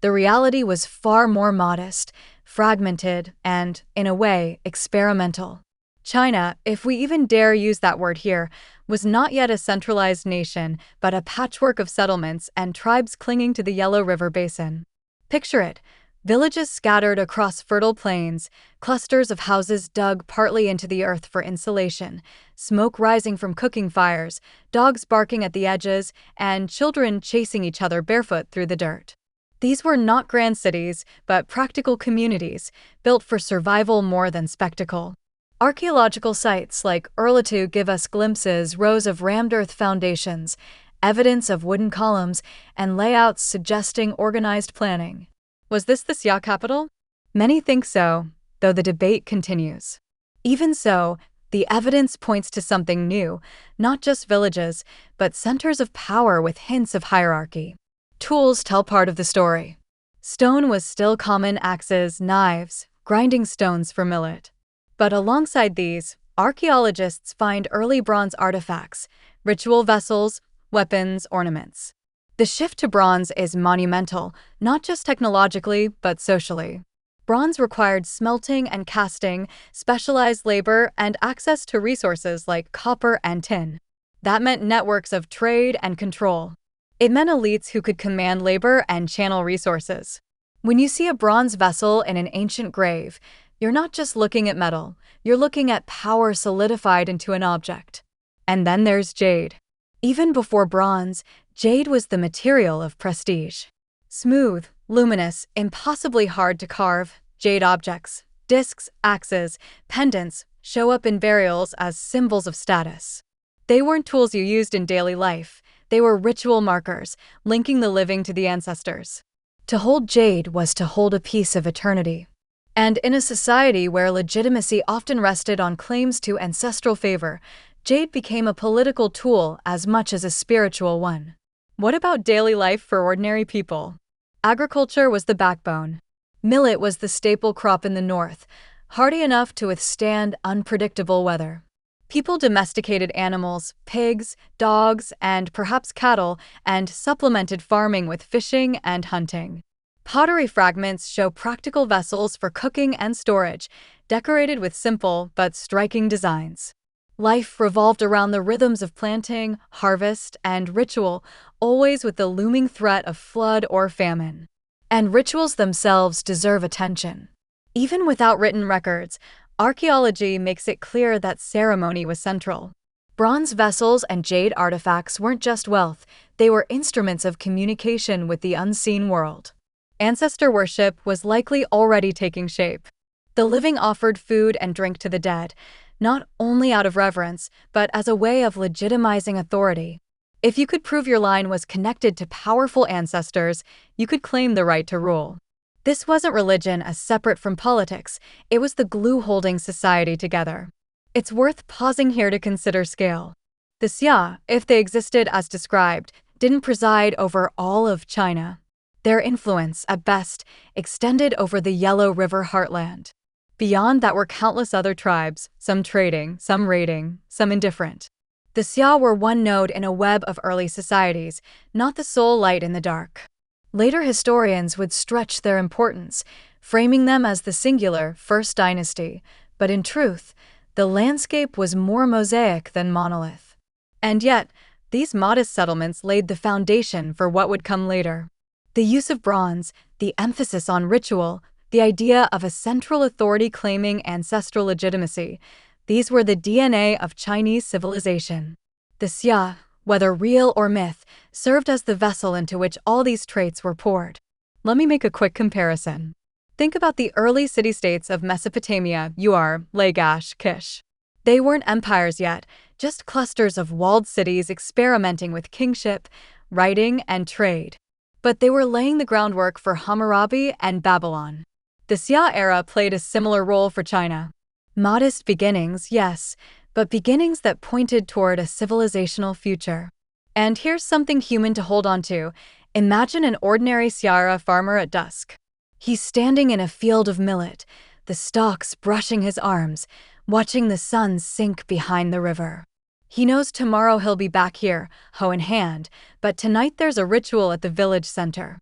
the reality was far more modest, fragmented, and, in a way, experimental. China, if we even dare use that word here, was not yet a centralized nation, but a patchwork of settlements and tribes clinging to the Yellow River basin. Picture it: villages scattered across fertile plains, clusters of houses dug partly into the earth for insulation, smoke rising from cooking fires, dogs barking at the edges, and children chasing each other barefoot through the dirt. These were not grand cities, but practical communities, built for survival more than spectacle. Archaeological sites like Urlitu give us glimpses, rows of rammed earth foundations, evidence of wooden columns, and layouts suggesting organized planning. Was this the Xia capital? Many think so, though the debate continues. Even so, the evidence points to something new, not just villages, but centers of power with hints of hierarchy. Tools tell part of the story. Stone was still common: axes, knives, grinding stones for millet. But alongside these, archaeologists find early bronze artifacts, ritual vessels, weapons, ornaments. The shift to bronze is monumental, not just technologically, but socially. Bronze required smelting and casting, specialized labor, and access to resources like copper and tin. That meant networks of trade and control. It meant elites who could command labor and channel resources. When you see a bronze vessel in an ancient grave, you're not just looking at metal, you're looking at power solidified into an object. And then there's jade. Even before bronze, jade was the material of prestige. Smooth, luminous, impossibly hard to carve, jade objects, discs, axes, pendants, show up in burials as symbols of status. They weren't tools you used in daily life, they were ritual markers, linking the living to the ancestors. To hold jade was to hold a piece of eternity. And in a society where legitimacy often rested on claims to ancestral favor, jade became a political tool as much as a spiritual one. What about daily life for ordinary people? Agriculture was the backbone. Millet was the staple crop in the north, hardy enough to withstand unpredictable weather. People domesticated animals, pigs, dogs, and perhaps cattle, and supplemented farming with fishing and hunting. Pottery fragments show practical vessels for cooking and storage, decorated with simple but striking designs. Life revolved around the rhythms of planting, harvest, and ritual, always with the looming threat of flood or famine. And rituals themselves deserve attention. Even without written records, archaeology makes it clear that ceremony was central. Bronze vessels and jade artifacts weren't just wealth, they were instruments of communication with the unseen world. Ancestor worship was likely already taking shape. The living offered food and drink to the dead, not only out of reverence, but as a way of legitimizing authority. If you could prove your line was connected to powerful ancestors, you could claim the right to rule. This wasn't religion as separate from politics, it was the glue holding society together. It's worth pausing here to consider scale. The Xia, if they existed as described, didn't preside over all of China. Their influence, at best, extended over the Yellow River heartland. Beyond that were countless other tribes, some trading, some raiding, some indifferent. The Xia were one node in a web of early societies, not the sole light in the dark. Later historians would stretch their importance, framing them as the singular First Dynasty, but in truth, the landscape was more mosaic than monolith. And yet, these modest settlements laid the foundation for what would come later. The use of bronze, the emphasis on ritual, the idea of a central authority claiming ancestral legitimacy, these were the DNA of Chinese civilization. The Xia, whether real or myth, served as the vessel into which all these traits were poured. Let me make a quick comparison. Think about the early city-states of Mesopotamia, Ur, Lagash, Kish. They weren't empires yet, just clusters of walled cities experimenting with kingship, writing, and trade. But they were laying the groundwork for Hammurabi and Babylon. The Xia era played a similar role for China. Modest beginnings, yes, but beginnings that pointed toward a civilizational future. And here's something human to hold on to. Imagine an ordinary Xia farmer at dusk. He's standing in a field of millet, the stalks brushing his arms, watching the sun sink behind the river. He knows tomorrow he'll be back here, hoe in hand, but tonight there's a ritual at the village center.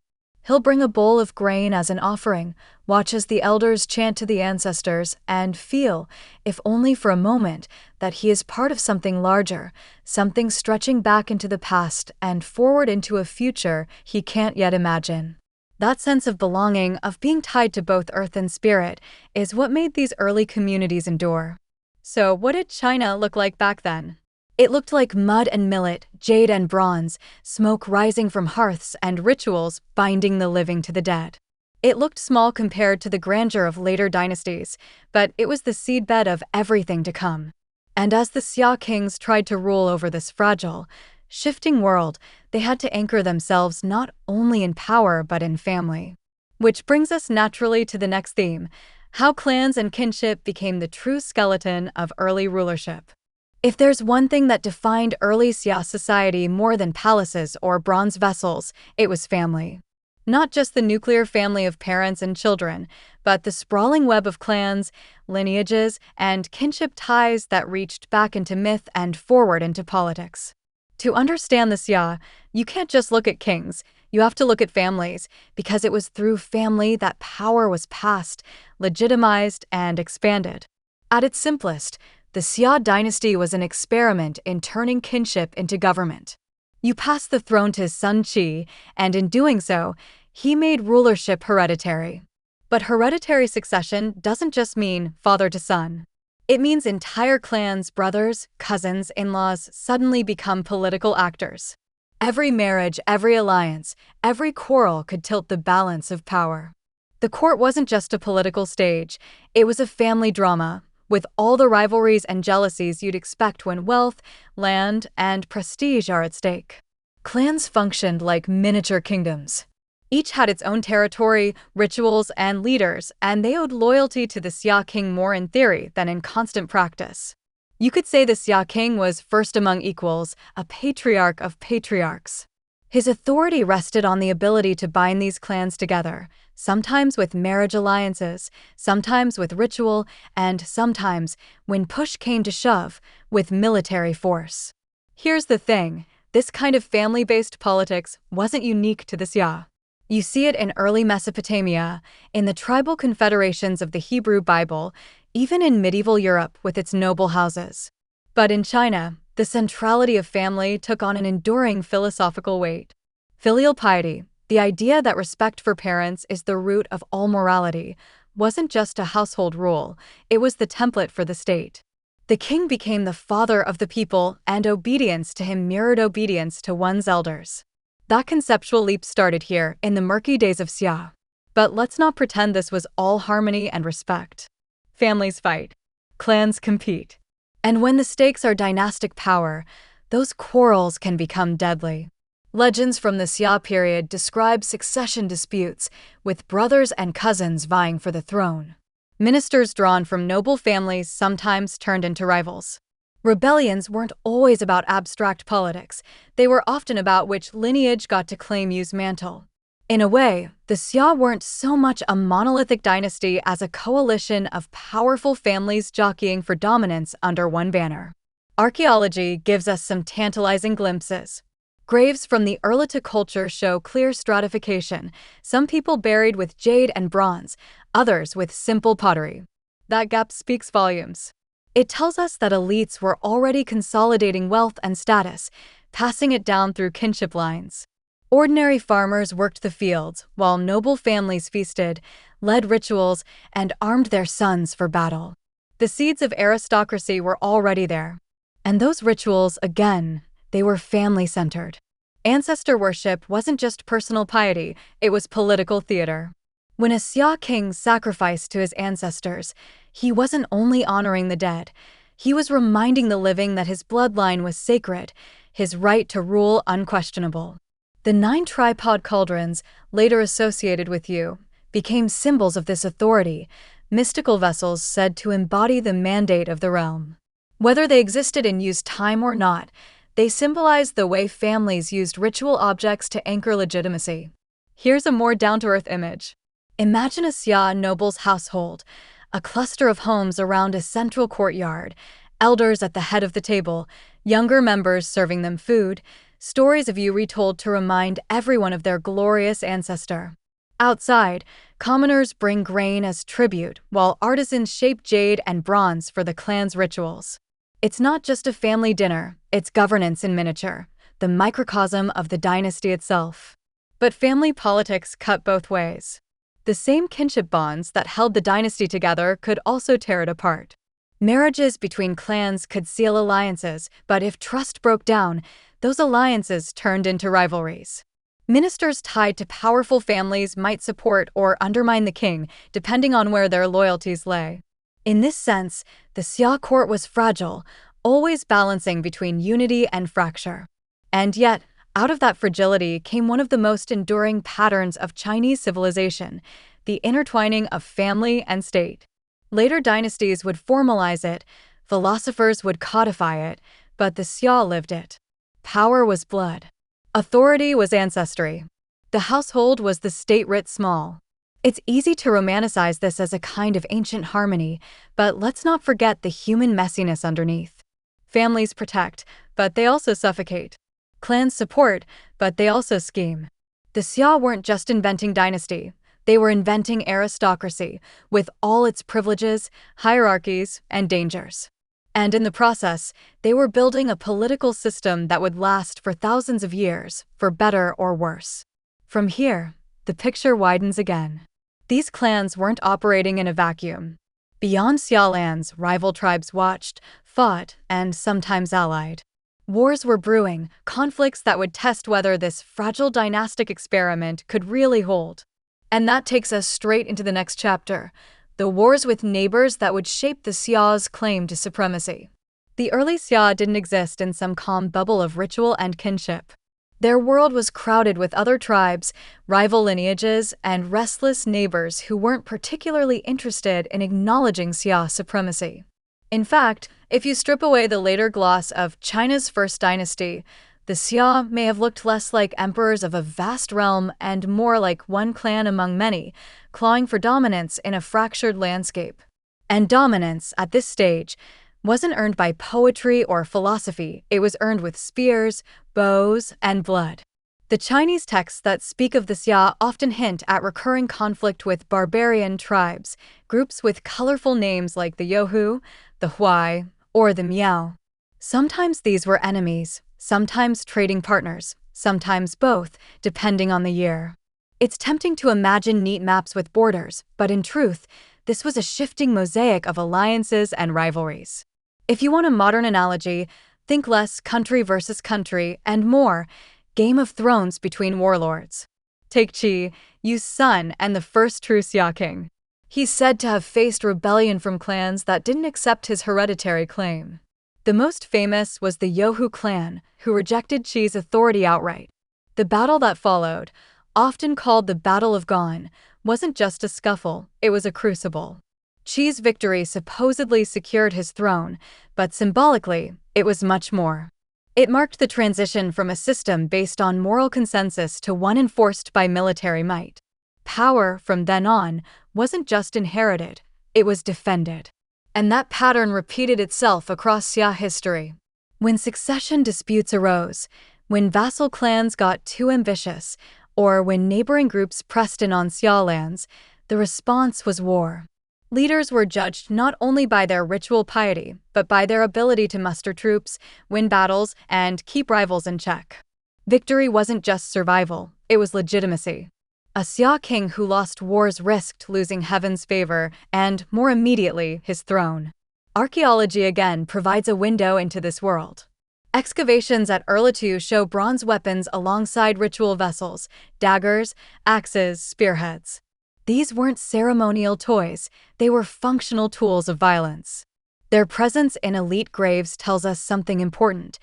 He'll bring a bowl of grain as an offering, watch as the elders chant to the ancestors, and feel, if only for a moment, that he is part of something larger, something stretching back into the past and forward into a future he can't yet imagine. That sense of belonging, of being tied to both earth and spirit, is what made these early communities endure. So, what did China look like back then? It looked like mud and millet, jade and bronze, smoke rising from hearths, and rituals binding the living to the dead. It looked small compared to the grandeur of later dynasties, but it was the seedbed of everything to come. And as the Xia kings tried to rule over this fragile, shifting world, they had to anchor themselves not only in power but in family. Which brings us naturally to the next theme, how clans and kinship became the true skeleton of early rulership. If there's one thing that defined early Xia society more than palaces or bronze vessels, it was family. Not just the nuclear family of parents and children, but the sprawling web of clans, lineages, and kinship ties that reached back into myth and forward into politics. To understand the Xia, you can't just look at kings, you have to look at families, because it was through family that power was passed, legitimized, and expanded. At its simplest, the Xia dynasty was an experiment in turning kinship into government. You passed the throne to his son Qi, and in doing so, he made rulership hereditary. But hereditary succession doesn't just mean father to son. It means entire clans, brothers, cousins, in-laws suddenly become political actors. Every marriage, every alliance, every quarrel could tilt the balance of power. The court wasn't just a political stage, it was a family drama, with all the rivalries and jealousies you'd expect when wealth, land, and prestige are at stake. Clans functioned like miniature kingdoms. Each had its own territory, rituals, and leaders, and they owed loyalty to the Xia king more in theory than in constant practice. You could say the Xia king was first among equals, a patriarch of patriarchs. His authority rested on the ability to bind these clans together, sometimes with marriage alliances, sometimes with ritual, and sometimes, when push came to shove, with military force. Here's the thing, this kind of family-based politics wasn't unique to the Xia. You see it in early Mesopotamia, in the tribal confederations of the Hebrew Bible, even in medieval Europe with its noble houses. But in China, the centrality of family took on an enduring philosophical weight. Filial piety, the idea that respect for parents is the root of all morality, wasn't just a household rule, it was the template for the state. The king became the father of the people, and obedience to him mirrored obedience to one's elders. That conceptual leap started here, in the murky days of Xia. But let's not pretend this was all harmony and respect. Families fight. Clans compete. And when the stakes are dynastic power, those quarrels can become deadly. Legends from the Xia period describe succession disputes, with brothers and cousins vying for the throne. Ministers drawn from noble families sometimes turned into rivals. Rebellions weren't always about abstract politics, they were often about which lineage got to claim Yu's mantle. In a way, the Xia weren't so much a monolithic dynasty as a coalition of powerful families jockeying for dominance under one banner. Archaeology gives us some tantalizing glimpses. Graves from the Urlita culture show clear stratification, some people buried with jade and bronze, others with simple pottery. That gap speaks volumes. It tells us that elites were already consolidating wealth and status, passing it down through kinship lines. Ordinary farmers worked the fields, while noble families feasted, led rituals, and armed their sons for battle. The seeds of aristocracy were already there. And those rituals, again, they were family-centered. Ancestor worship wasn't just personal piety, it was political theater. When a Xia king sacrificed to his ancestors, he wasn't only honoring the dead, he was reminding the living that his bloodline was sacred, his right to rule unquestionable. The 9 tripod cauldrons, later associated with Yu, became symbols of this authority, mystical vessels said to embody the mandate of the realm. Whether they existed in Yu's time or not, they symbolized the way families used ritual objects to anchor legitimacy. Here's a more down-to-earth image. Imagine a Xia noble's household, a cluster of homes around a central courtyard, elders at the head of the table, younger members serving them food, stories of Yu retold to remind everyone of their glorious ancestor. Outside, commoners bring grain as tribute, while artisans shape jade and bronze for the clan's rituals. It's not just a family dinner, it's governance in miniature, the microcosm of the dynasty itself. But family politics cut both ways. The same kinship bonds that held the dynasty together could also tear it apart. Marriages between clans could seal alliances, but if trust broke down, those alliances turned into rivalries. Ministers tied to powerful families might support or undermine the king, depending on where their loyalties lay. In this sense, the Xia court was fragile, always balancing between unity and fracture. And yet, out of that fragility came one of the most enduring patterns of Chinese civilization, the intertwining of family and state. Later dynasties would formalize it, philosophers would codify it, but the Xia lived it. Power was blood. Authority was ancestry. The household was the state writ small. It's easy to romanticize this as a kind of ancient harmony, but let's not forget the human messiness underneath. Families protect, but they also suffocate. Clans support, but they also scheme. The Xia weren't just inventing dynasty, they were inventing aristocracy, with all its privileges, hierarchies, and dangers. And in the process, they were building a political system that would last for thousands of years, for better or worse. From here, the picture widens again. These clans weren't operating in a vacuum. Beyond Xia lands, rival tribes watched, fought, and sometimes allied. Wars were brewing, conflicts that would test whether this fragile dynastic experiment could really hold. And that takes us straight into the next chapter, the wars with neighbors that would shape the Xia's claim to supremacy. The early Xia didn't exist in some calm bubble of ritual and kinship. Their world was crowded with other tribes, rival lineages, and restless neighbors who weren't particularly interested in acknowledging Xia supremacy. In fact, if you strip away the later gloss of China's first dynasty, the Xia may have looked less like emperors of a vast realm and more like one clan among many, clawing for dominance in a fractured landscape. And dominance, at this stage, wasn't earned by poetry or philosophy, it was earned with spears, bows, and blood. The Chinese texts that speak of the Xia often hint at recurring conflict with barbarian tribes, groups with colorful names like the Yohu, the Huai, or the Miao. Sometimes these were enemies, sometimes trading partners, sometimes both, depending on the year. It's tempting to imagine neat maps with borders, but in truth, this was a shifting mosaic of alliances and rivalries. If you want a modern analogy, think less country versus country and more Game of Thrones between warlords. Take Qi, Yu's son and the first true Xia king. He's said to have faced rebellion from clans that didn't accept his hereditary claim. The most famous was the Yohu clan, who rejected Qi's authority outright. The battle that followed, often called the Battle of Gone, wasn't just a scuffle, it was a crucible. Qi's victory supposedly secured his throne, but symbolically, it was much more. It marked the transition from a system based on moral consensus to one enforced by military might. Power, from then on, wasn't just inherited, it was defended. And that pattern repeated itself across Xia history. When succession disputes arose, when vassal clans got too ambitious, or when neighboring groups pressed in on Xia lands, the response was war. Leaders were judged not only by their ritual piety, but by their ability to muster troops, win battles, and keep rivals in check. Victory wasn't just survival, it was legitimacy. A Xia king who lost wars risked losing heaven's favor and, more immediately, his throne. Archaeology again provides a window into this world. Excavations at Erlitou show bronze weapons alongside ritual vessels, daggers, axes, spearheads. These weren't ceremonial toys, they were functional tools of violence. Their presence in elite graves tells us something important.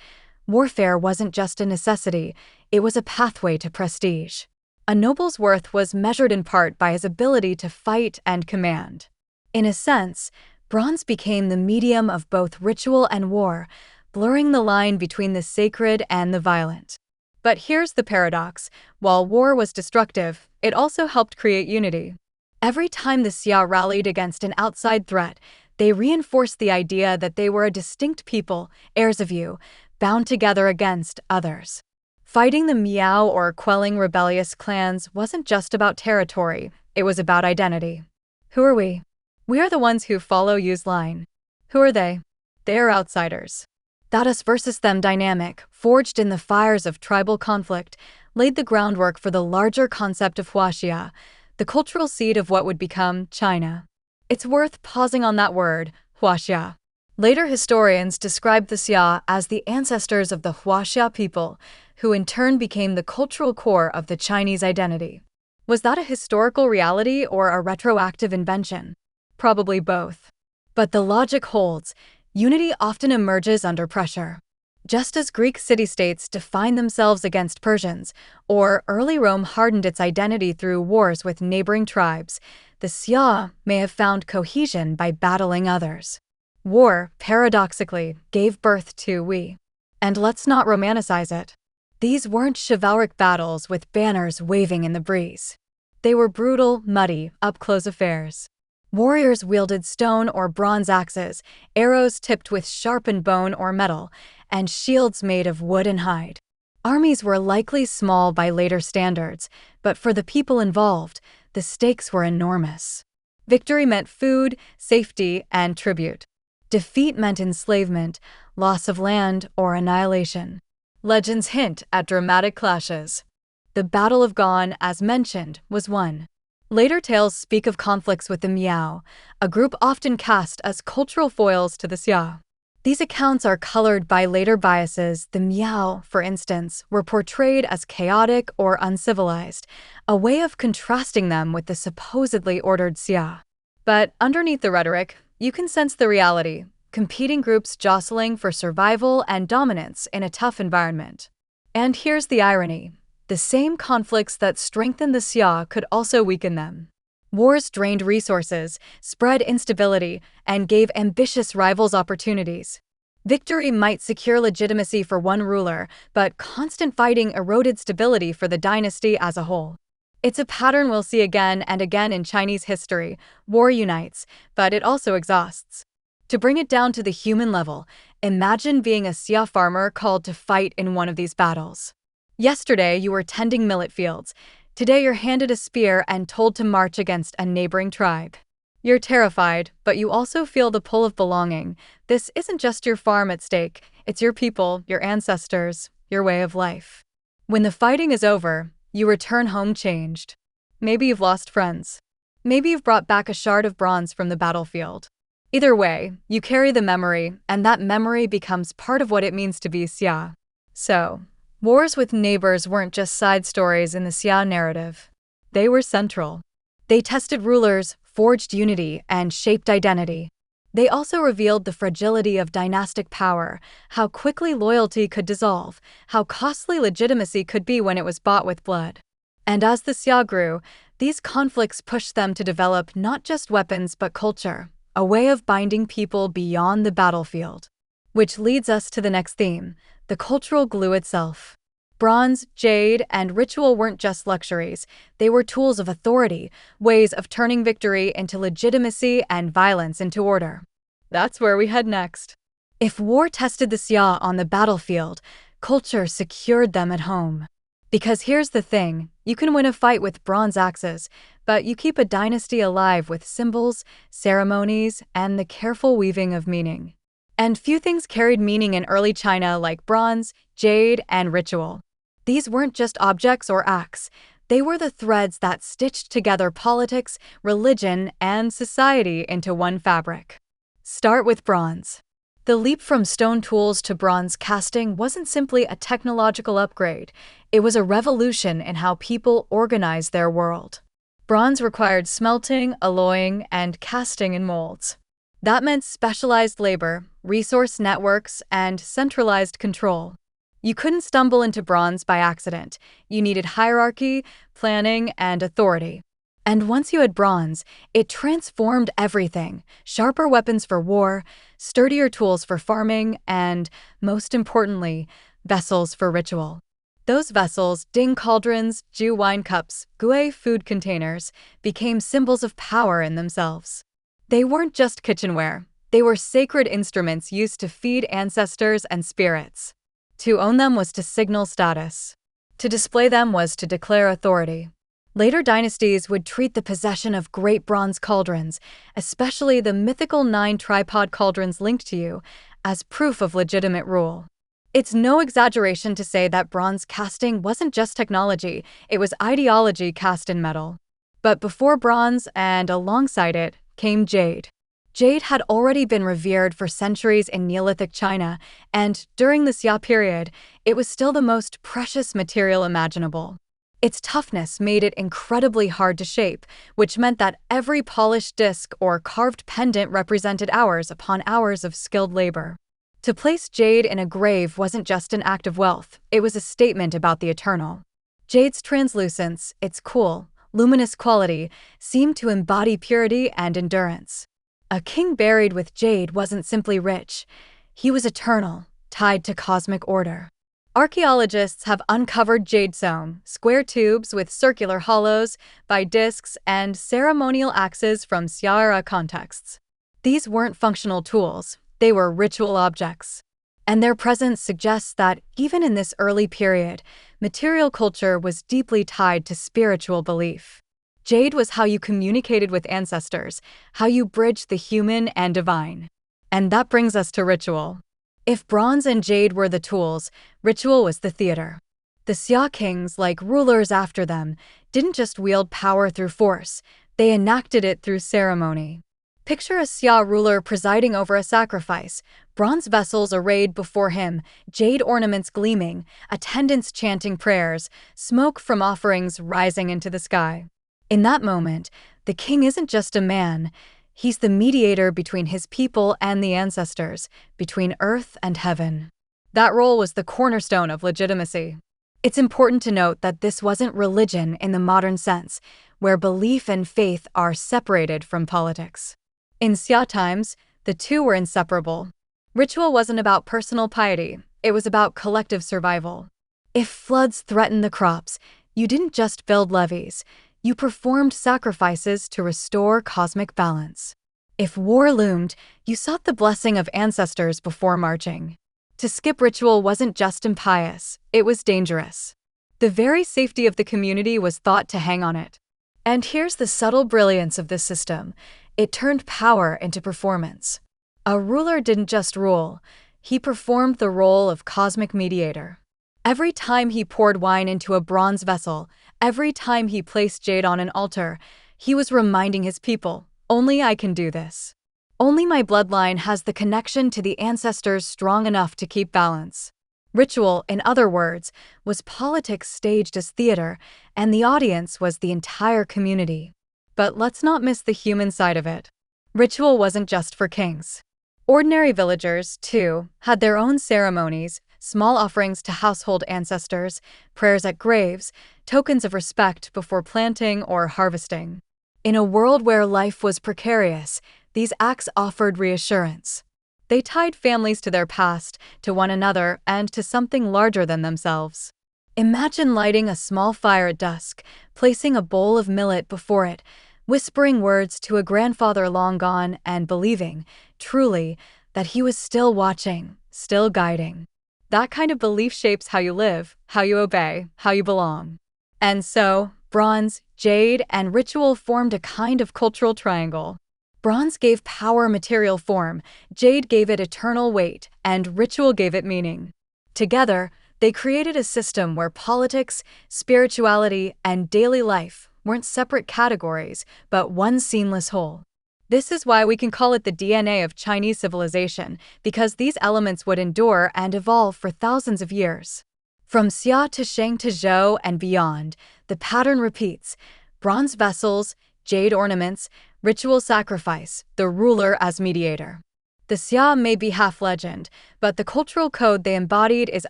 Warfare wasn't just a necessity, it was a pathway to prestige. A noble's worth was measured in part by his ability to fight and command. In a sense, bronze became the medium of both ritual and war, blurring the line between the sacred and the violent. But here's the paradox. While war was destructive, it also helped create unity. Every time the Xia rallied against an outside threat, they reinforced the idea that they were a distinct people, heirs of Yu, bound together against others. Fighting the Miao or quelling rebellious clans wasn't just about territory, it was about identity. Who are we? We are the ones who follow Yu's line. Who are they? They are outsiders. That us versus them dynamic, forged in the fires of tribal conflict, laid the groundwork for the larger concept of Huaxia, the cultural seed of what would become China. It's worth pausing on that word, Huaxia. Later historians described the Xia as the ancestors of the Huaxia people, who in turn became the cultural core of the Chinese identity. Was that a historical reality or a retroactive invention? Probably both. But the logic holds. Unity often emerges under pressure. Just as Greek city-states defined themselves against Persians, or early Rome hardened its identity through wars with neighboring tribes, the Xia may have found cohesion by battling others. War, paradoxically, gave birth to we. And let's not romanticize it. These weren't chivalric battles with banners waving in the breeze. They were brutal, muddy, up-close affairs. Warriors wielded stone or bronze axes, arrows tipped with sharpened bone or metal, and shields made of wood and hide. Armies were likely small by later standards, but for the people involved, the stakes were enormous. Victory meant food, safety, and tribute. Defeat meant enslavement, loss of land, or annihilation. Legends hint at dramatic clashes. The Battle of Gone, as mentioned, was one. Later tales speak of conflicts with the Miao, a group often cast as cultural foils to the Xia. These accounts are colored by later biases. The Miao, for instance, were portrayed as chaotic or uncivilized, a way of contrasting them with the supposedly ordered Xia. But underneath the rhetoric, you can sense the reality: competing groups jostling for survival and dominance in a tough environment. And here's the irony: the same conflicts that strengthened the Xia could also weaken them. Wars drained resources, spread instability, and gave ambitious rivals opportunities. Victory might secure legitimacy for one ruler, but constant fighting eroded stability for the dynasty as a whole. It's a pattern we'll see again and again in Chinese history. War unites, but it also exhausts. To bring it down to the human level, imagine being a Xia farmer called to fight in one of these battles. Yesterday, you were tending millet fields. Today, you're handed a spear and told to march against a neighboring tribe. You're terrified, but you also feel the pull of belonging. This isn't just your farm at stake, it's your people, your ancestors, your way of life. When the fighting is over, you return home changed. Maybe you've lost friends. Maybe you've brought back a shard of bronze from the battlefield. Either way, you carry the memory, and that memory becomes part of what it means to be Xia. So, wars with neighbors weren't just side stories in the Xia narrative. They were central. They tested rulers, forged unity, and shaped identity. They also revealed the fragility of dynastic power, how quickly loyalty could dissolve, how costly legitimacy could be when it was bought with blood. And as the Xia grew, these conflicts pushed them to develop not just weapons but culture, a way of binding people beyond the battlefield. Which leads us to the next theme: the cultural glue itself. Bronze, jade, and ritual weren't just luxuries, they were tools of authority, ways of turning victory into legitimacy and violence into order. That's where we head next. If war tested the Xia on the battlefield, culture secured them at home. Because here's the thing: you can win a fight with bronze axes, but you keep a dynasty alive with symbols, ceremonies, and the careful weaving of meaning. And few things carried meaning in early China like bronze, jade, and ritual. These weren't just objects or acts, they were the threads that stitched together politics, religion, and society into one fabric. Start with bronze. The leap from stone tools to bronze casting wasn't simply a technological upgrade, it was a revolution in how people organized their world. Bronze required smelting, alloying, and casting in molds. That meant specialized labor, resource networks, and centralized control. You couldn't stumble into bronze by accident. You needed hierarchy, planning, and authority. And once you had bronze, it transformed everything: sharper weapons for war, sturdier tools for farming, and, most importantly, vessels for ritual. Those vessels, ding cauldrons, ju wine cups, gui food containers, became symbols of power in themselves. They weren't just kitchenware, they were sacred instruments used to feed ancestors and spirits. To own them was to signal status. To display them was to declare authority. Later dynasties would treat the possession of great bronze cauldrons, especially the mythical 9 tripod cauldrons linked to you, as proof of legitimate rule. It's no exaggeration to say that bronze casting wasn't just technology, it was ideology cast in metal. But before bronze, and alongside it, came jade. Jade had already been revered for centuries in Neolithic China, and during the Xia period, it was still the most precious material imaginable. Its toughness made it incredibly hard to shape, which meant that every polished disc or carved pendant represented hours upon hours of skilled labor. To place jade in a grave wasn't just an act of wealth, it was a statement about the eternal. Jade's translucence, its cool, luminous quality, seemed to embody purity and endurance. A king buried with jade wasn't simply rich, he was eternal, tied to cosmic order. Archaeologists have uncovered jade-sewn, square tubes with circular hollows, by discs, and ceremonial axes from Xia-era contexts. These weren't functional tools, they were ritual objects. And their presence suggests that, even in this early period, material culture was deeply tied to spiritual belief. Jade was how you communicated with ancestors, how you bridged the human and divine. And that brings us to ritual. If bronze and jade were the tools, ritual was the theater. The Xia kings, like rulers after them, didn't just wield power through force, they enacted it through ceremony. Picture a Xia ruler presiding over a sacrifice, bronze vessels arrayed before him, jade ornaments gleaming, attendants chanting prayers, smoke from offerings rising into the sky. In that moment, the king isn't just a man, he's the mediator between his people and the ancestors, between earth and heaven. That role was the cornerstone of legitimacy. It's important to note that this wasn't religion in the modern sense, where belief and faith are separated from politics. In Xia times, the two were inseparable. Ritual wasn't about personal piety, it was about collective survival. If floods threatened the crops, you didn't just build levees, you performed sacrifices to restore cosmic balance. If war loomed, you sought the blessing of ancestors before marching. To skip ritual wasn't just impious, it was dangerous. The very safety of the community was thought to hang on it. And here's the subtle brilliance of this system. It turned power into performance. A ruler didn't just rule, he performed the role of cosmic mediator. Every time he poured wine into a bronze vessel, every time he placed jade on an altar, he was reminding his people, only I can do this. Only my bloodline has the connection to the ancestors strong enough to keep balance. Ritual, in other words, was politics staged as theater, and the audience was the entire community. But let's not miss the human side of it. Ritual wasn't just for kings. Ordinary villagers, too, had their own ceremonies, small offerings to household ancestors, prayers at graves, tokens of respect before planting or harvesting. In a world where life was precarious, these acts offered reassurance. They tied families to their past, to one another, and to something larger than themselves. Imagine lighting a small fire at dusk, placing a bowl of millet before it, whispering words to a grandfather long gone, and believing, truly, that he was still watching, still guiding. That kind of belief shapes how you live, how you obey, how you belong. And so, bronze, jade, and ritual formed a kind of cultural triangle. Bronze gave power material form, jade gave it eternal weight, and ritual gave it meaning. Together, they created a system where politics, spirituality, and daily life weren't separate categories, but one seamless whole. This is why we can call it the DNA of Chinese civilization, because these elements would endure and evolve for thousands of years. From Xia to Shang to Zhou and beyond, the pattern repeats: bronze vessels, jade ornaments, ritual sacrifice, the ruler as mediator. The Xia may be half legend, but the cultural code they embodied is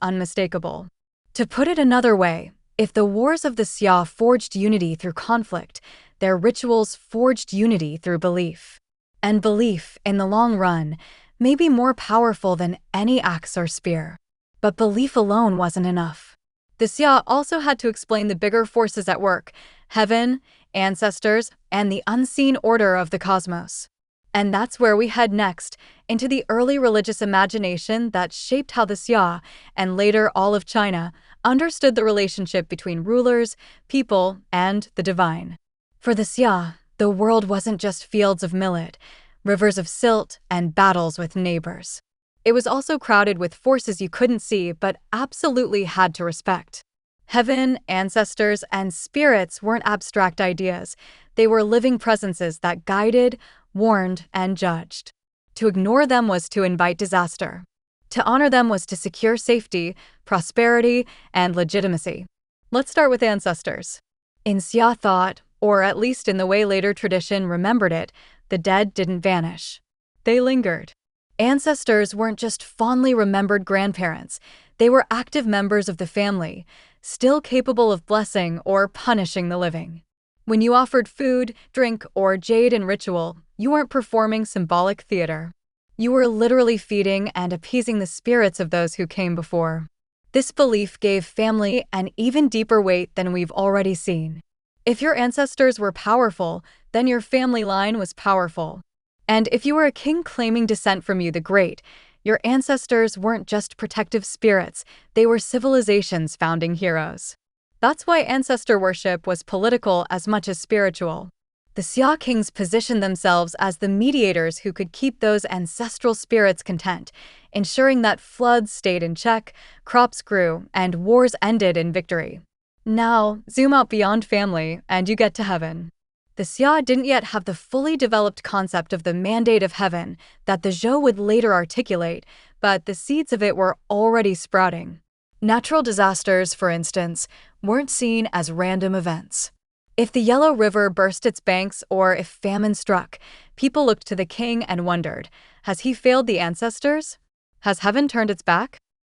unmistakable. To put it another way, if the wars of the Xia forged unity through conflict, their rituals forged unity through belief. And belief, in the long run, may be more powerful than any axe or spear. But belief alone wasn't enough. The Xia also had to explain the bigger forces at work: heaven, ancestors, and the unseen order of the cosmos. And that's where we head next, into the early religious imagination that shaped how the Xia, and later all of China, understood the relationship between rulers, people, and the divine. For the Xia, the world wasn't just fields of millet, rivers of silt, and battles with neighbors. It was also crowded with forces you couldn't see but absolutely had to respect. Heaven, ancestors, and spirits weren't abstract ideas. They were living presences that guided, warned, and judged. To ignore them was to invite disaster. To honor them was to secure safety, prosperity, and legitimacy. Let's start with ancestors. In Xia thought, or at least in the way later tradition remembered it, the dead didn't vanish. They lingered. Ancestors weren't just fondly remembered grandparents, they were active members of the family, still capable of blessing or punishing the living. When you offered food, drink, or jade in ritual, you weren't performing symbolic theater. You were literally feeding and appeasing the spirits of those who came before. This belief gave family an even deeper weight than we've already seen. If your ancestors were powerful, then your family line was powerful. And if you were a king claiming descent from you the Great, your ancestors weren't just protective spirits, they were civilization's founding heroes. That's why ancestor worship was political as much as spiritual. The Xia kings positioned themselves as the mediators who could keep those ancestral spirits content, ensuring that floods stayed in check, crops grew, and wars ended in victory. Now, zoom out beyond family, and you get to heaven. The Xia didn't yet have the fully developed concept of the mandate of heaven that the Zhou would later articulate, but the seeds of it were already sprouting. Natural disasters, for instance, weren't seen as random events. If the Yellow River burst its banks or if famine struck, people looked to the king and wondered, has he failed the ancestors? Has heaven turned its back?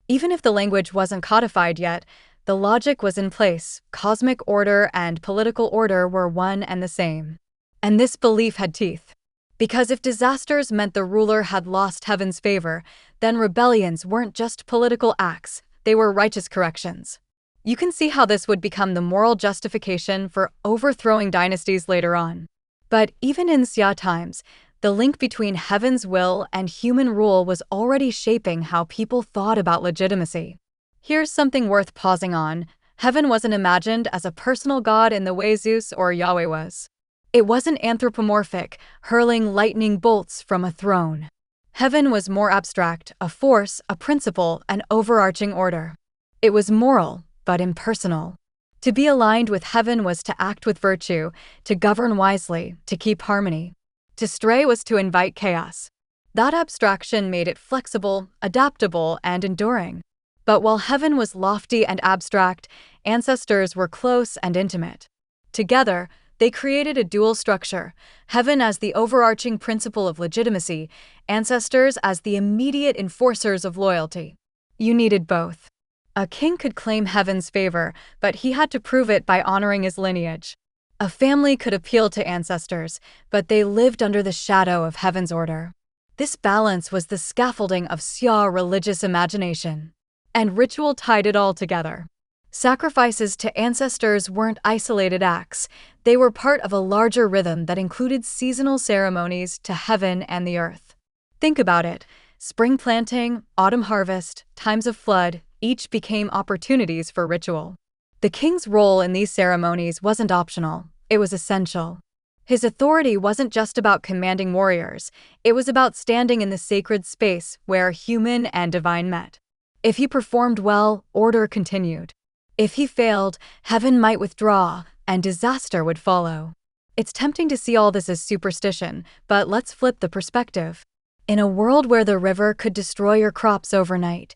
Even if the language wasn't codified yet, the logic was in place. Cosmic order and political order were one and the same. And this belief had teeth. Because if disasters meant the ruler had lost heaven's favor, then rebellions weren't just political acts, they were righteous corrections. You can see how this would become the moral justification for overthrowing dynasties later on. But even in Xia times, the link between heaven's will and human rule was already shaping how people thought about legitimacy. Here's something worth pausing on. Heaven wasn't imagined as a personal god in the way Zeus or Yahweh was. It wasn't anthropomorphic, hurling lightning bolts from a throne. Heaven was more abstract, a force, a principle, an overarching order. It was moral, but impersonal. To be aligned with heaven was to act with virtue, to govern wisely, to keep harmony. To stray was to invite chaos. That abstraction made it flexible, adaptable, and enduring. But while heaven was lofty and abstract, ancestors were close and intimate. Together, they created a dual structure, heaven as the overarching principle of legitimacy, ancestors as the immediate enforcers of loyalty. You needed both. A king could claim heaven's favor, but he had to prove it by honoring his lineage. A family could appeal to ancestors, but they lived under the shadow of heaven's order. This balance was the scaffolding of Xia religious imagination. And ritual tied it all together. Sacrifices to ancestors weren't isolated acts, they were part of a larger rhythm that included seasonal ceremonies to heaven and the earth. Think about it. Spring planting, autumn harvest, times of flood, each became opportunities for ritual. The king's role in these ceremonies wasn't optional, it was essential. His authority wasn't just about commanding warriors, it was about standing in the sacred space where human and divine met. If he performed well, order continued. If he failed, heaven might withdraw, and disaster would follow. It's tempting to see all this as superstition, but let's flip the perspective. In a world where the river could destroy your crops overnight,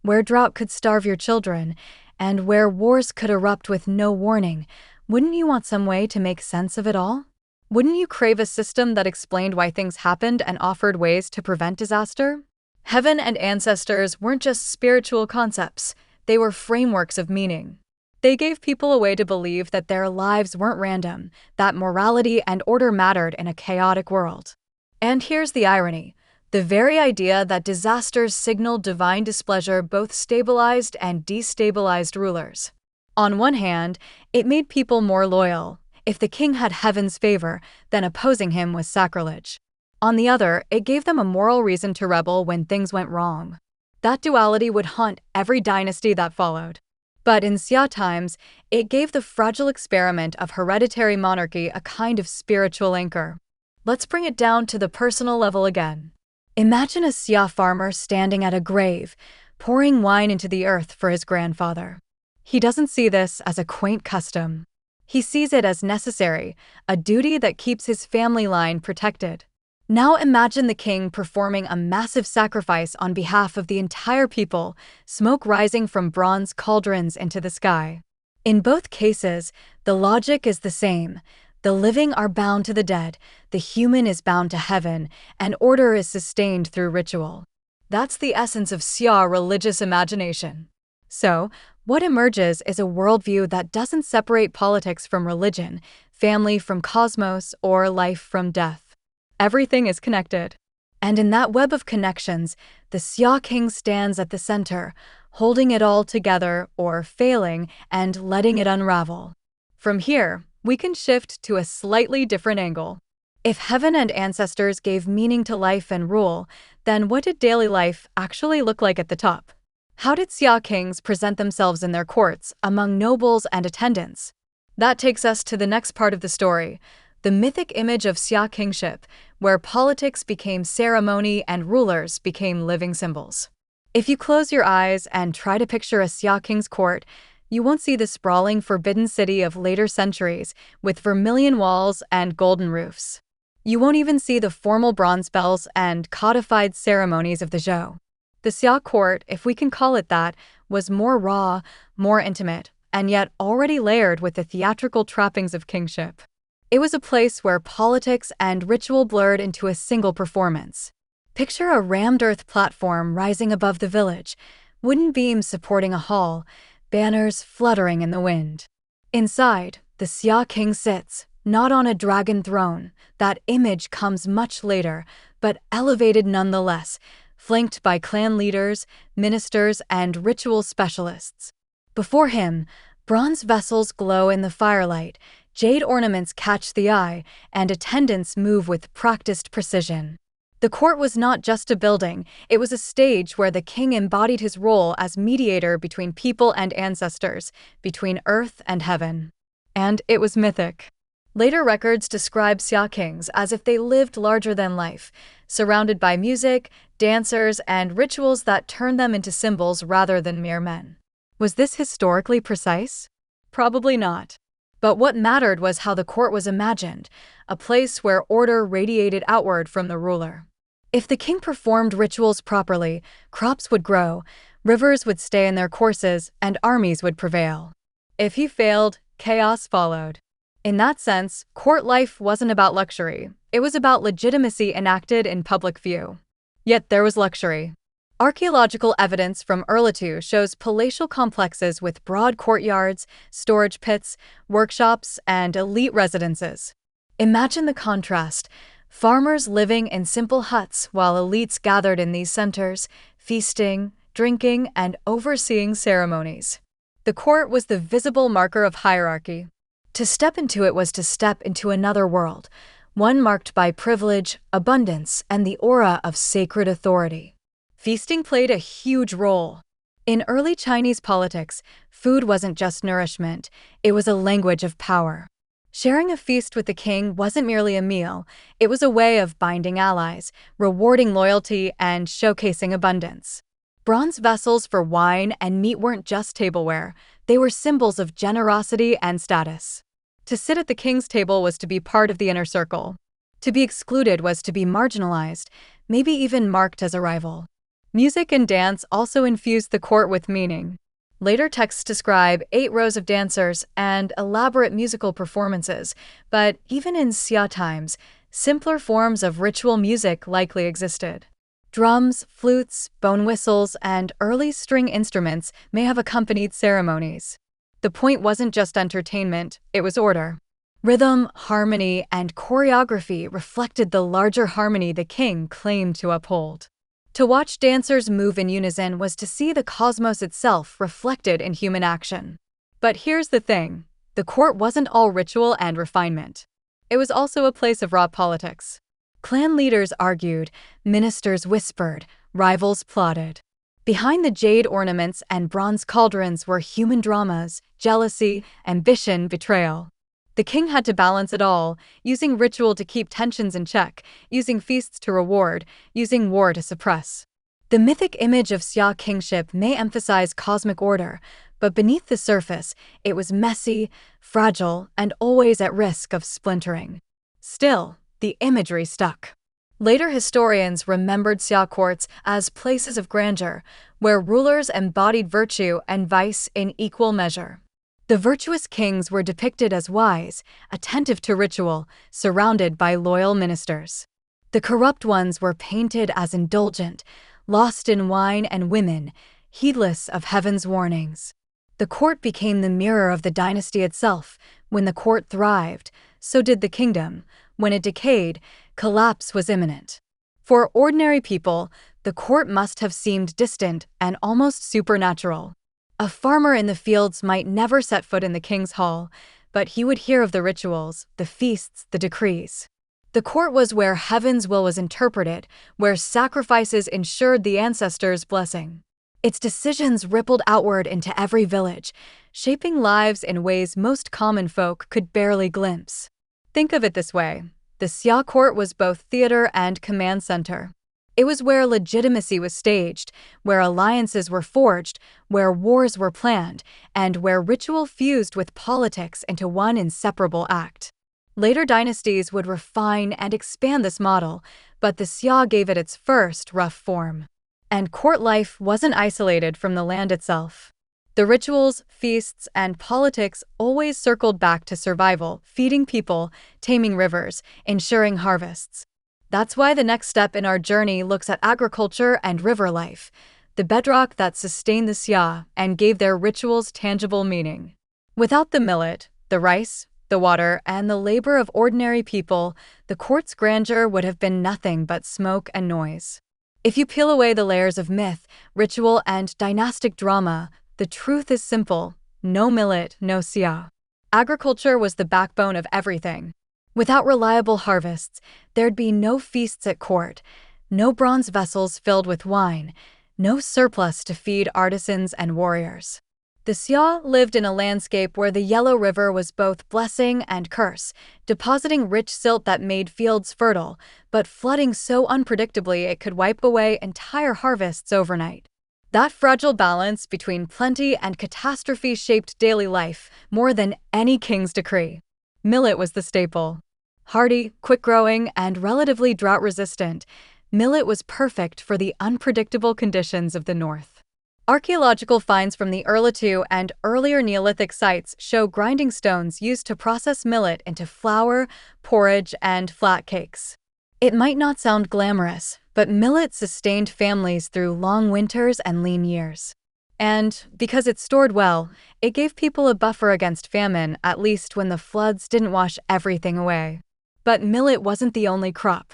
where drought could starve your children, and where wars could erupt with no warning, wouldn't you want some way to make sense of it all? Wouldn't you crave a system that explained why things happened and offered ways to prevent disaster? Heaven and ancestors weren't just spiritual concepts, they were frameworks of meaning. They gave people a way to believe that their lives weren't random, that morality and order mattered in a chaotic world. And here's the irony. The very idea that disasters signaled divine displeasure both stabilized and destabilized rulers. On one hand, it made people more loyal. If the king had heaven's favor, then opposing him was sacrilege. On the other, it gave them a moral reason to rebel when things went wrong. That duality would haunt every dynasty that followed. But in Xia times, it gave the fragile experiment of hereditary monarchy a kind of spiritual anchor. Let's bring it down to the personal level again. Imagine a Xia farmer standing at a grave, pouring wine into the earth for his grandfather. He doesn't see this as a quaint custom. He sees it as necessary, a duty that keeps his family line protected. Now imagine the king performing a massive sacrifice on behalf of the entire people, smoke rising from bronze cauldrons into the sky. In both cases, the logic is the same. The living are bound to the dead, the human is bound to heaven, and order is sustained through ritual. That's the essence of Xia religious imagination. So, what emerges is a worldview that doesn't separate politics from religion, family from cosmos, or life from death. Everything is connected. And in that web of connections, the Xia king stands at the center, holding it all together or failing and letting it unravel. From here, we can shift to a slightly different angle. If heaven and ancestors gave meaning to life and rule, then what did daily life actually look like at the top? How did Xia kings present themselves in their courts, among nobles and attendants? That takes us to the next part of the story, the mythic image of Xia kingship, where politics became ceremony and rulers became living symbols. If you close your eyes and try to picture a Xia king's court, you won't see the sprawling, forbidden city of later centuries with vermilion walls and golden roofs. You won't even see the formal bronze bells and codified ceremonies of the Zhou. The Xia court, if we can call it that, was more raw, more intimate, and yet already layered with the theatrical trappings of kingship. It was a place where politics and ritual blurred into a single performance. Picture a rammed earth platform rising above the village, wooden beams supporting a hall, banners fluttering in the wind. Inside, the Xia king sits, not on a dragon throne. That image comes much later, but elevated nonetheless, flanked by clan leaders, ministers, and ritual specialists. Before him, bronze vessels glow in the firelight, jade ornaments catch the eye, and attendants move with practiced precision. The court was not just a building, it was a stage where the king embodied his role as mediator between people and ancestors, between earth and heaven. And it was mythic. Later records describe Xia kings as if they lived larger than life, surrounded by music, dancers, and rituals that turned them into symbols rather than mere men. Was this historically precise? Probably not. But what mattered was how the court was imagined, a place where order radiated outward from the ruler. If the king performed rituals properly, crops would grow, rivers would stay in their courses, and armies would prevail. If he failed, chaos followed. In that sense, court life wasn't about luxury. It was about legitimacy enacted in public view. Yet there was luxury. Archaeological evidence from Erlitou shows palatial complexes with broad courtyards, storage pits, workshops, and elite residences. Imagine the contrast. Farmers living in simple huts while elites gathered in these centers, feasting, drinking, and overseeing ceremonies. The court was the visible marker of hierarchy. To step into it was to step into another world, one marked by privilege, abundance, and the aura of sacred authority. Feasting played a huge role. In early Chinese politics, food wasn't just nourishment, it was a language of power. Sharing a feast with the king wasn't merely a meal, it was a way of binding allies, rewarding loyalty, and showcasing abundance. Bronze vessels for wine and meat weren't just tableware, they were symbols of generosity and status. To sit at the king's table was to be part of the inner circle. To be excluded was to be marginalized, maybe even marked as a rival. Music and dance also infused the court with meaning. Later texts describe 8 rows of dancers and elaborate musical performances, but even in Xia times, simpler forms of ritual music likely existed. Drums, flutes, bone whistles, and early string instruments may have accompanied ceremonies. The point wasn't just entertainment, it was order. Rhythm, harmony, and choreography reflected the larger harmony the king claimed to uphold. To watch dancers move in unison was to see the cosmos itself reflected in human action. But here's the thing, the court wasn't all ritual and refinement. It was also a place of raw politics. Clan leaders argued, ministers whispered, rivals plotted. Behind the jade ornaments and bronze cauldrons were human dramas, jealousy, ambition, betrayal. The king had to balance it all, using ritual to keep tensions in check, using feasts to reward, using war to suppress. The mythic image of Xia kingship may emphasize cosmic order, but beneath the surface, it was messy, fragile, and always at risk of splintering. Still, the imagery stuck. Later historians remembered Xia courts as places of grandeur, where rulers embodied virtue and vice in equal measure. The virtuous kings were depicted as wise, attentive to ritual, surrounded by loyal ministers. The corrupt ones were painted as indulgent, lost in wine and women, heedless of heaven's warnings. The court became the mirror of the dynasty itself. When the court thrived, so did the kingdom. When it decayed, collapse was imminent. For ordinary people, the court must have seemed distant and almost supernatural. A farmer in the fields might never set foot in the king's hall, but he would hear of the rituals, the feasts, the decrees. The court was where heaven's will was interpreted, where sacrifices ensured the ancestors' blessing. Its decisions rippled outward into every village, shaping lives in ways most common folk could barely glimpse. Think of it this way. The Xia court was both theater and command center. It was where legitimacy was staged, where alliances were forged, where wars were planned, and where ritual fused with politics into one inseparable act. Later dynasties would refine and expand this model, but the Xia gave it its first rough form. And court life wasn't isolated from the land itself. The rituals, feasts, and politics always circled back to survival, feeding people, taming rivers, ensuring harvests. That's why the next step in our journey looks at agriculture and river life, the bedrock that sustained the Xia and gave their rituals tangible meaning. Without the millet, the rice, the water, and the labor of ordinary people, the court's grandeur would have been nothing but smoke and noise. If you peel away the layers of myth, ritual, and dynastic drama, the truth is simple: no millet, no Xia. Agriculture was the backbone of everything. Without reliable harvests, there'd be no feasts at court, no bronze vessels filled with wine, no surplus to feed artisans and warriors. The Xia lived in a landscape where the Yellow River was both blessing and curse, depositing rich silt that made fields fertile, but flooding so unpredictably it could wipe away entire harvests overnight. That fragile balance between plenty and catastrophe shaped daily life more than any king's decree. Millet was the staple. Hardy, quick-growing, and relatively drought-resistant, millet was perfect for the unpredictable conditions of the north. Archaeological finds from the Erlitou and earlier Neolithic sites show grinding stones used to process millet into flour, porridge, and flat cakes. It might not sound glamorous, but millet sustained families through long winters and lean years. And because it stored well, it gave people a buffer against famine, at least when the floods didn't wash everything away. But millet wasn't the only crop.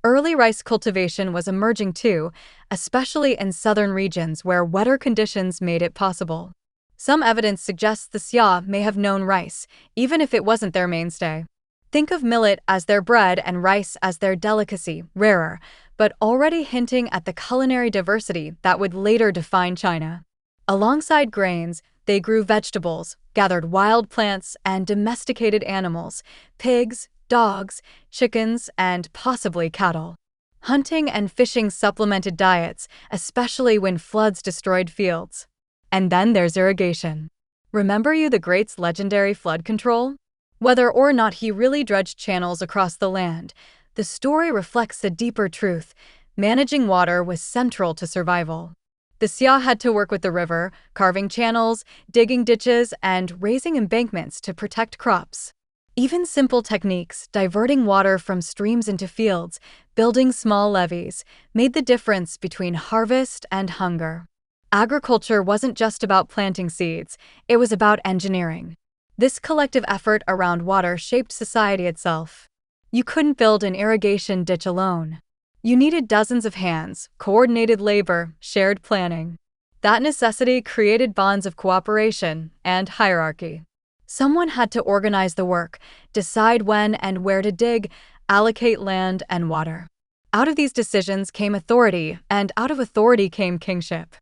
Early rice cultivation was emerging too, especially in southern regions where wetter conditions made it possible. Some evidence suggests the Xia may have known rice, even if it wasn't their mainstay. Think of millet as their bread and rice as their delicacy, rarer, but already hinting at the culinary diversity that would later define China. Alongside grains, they grew vegetables, gathered wild plants, and domesticated animals: pigs, dogs, chickens, and possibly cattle. Hunting and fishing supplemented diets, especially when floods destroyed fields. And then there's irrigation. Remember Yu the Great's legendary flood control? Whether or not he really dredged channels across the land, the story reflects a deeper truth: managing water was central to survival. The Xia had to work with the river, carving channels, digging ditches, and raising embankments to protect crops. Even simple techniques, diverting water from streams into fields, building small levees, made the difference between harvest and hunger. Agriculture wasn't just about planting seeds, it was about engineering. This collective effort around water shaped society itself. You couldn't build an irrigation ditch alone. You needed dozens of hands, coordinated labor, shared planning. That necessity created bonds of cooperation and hierarchy. Someone had to organize the work, decide when and where to dig, allocate land and water. Out of these decisions came authority, and out of authority came kingship.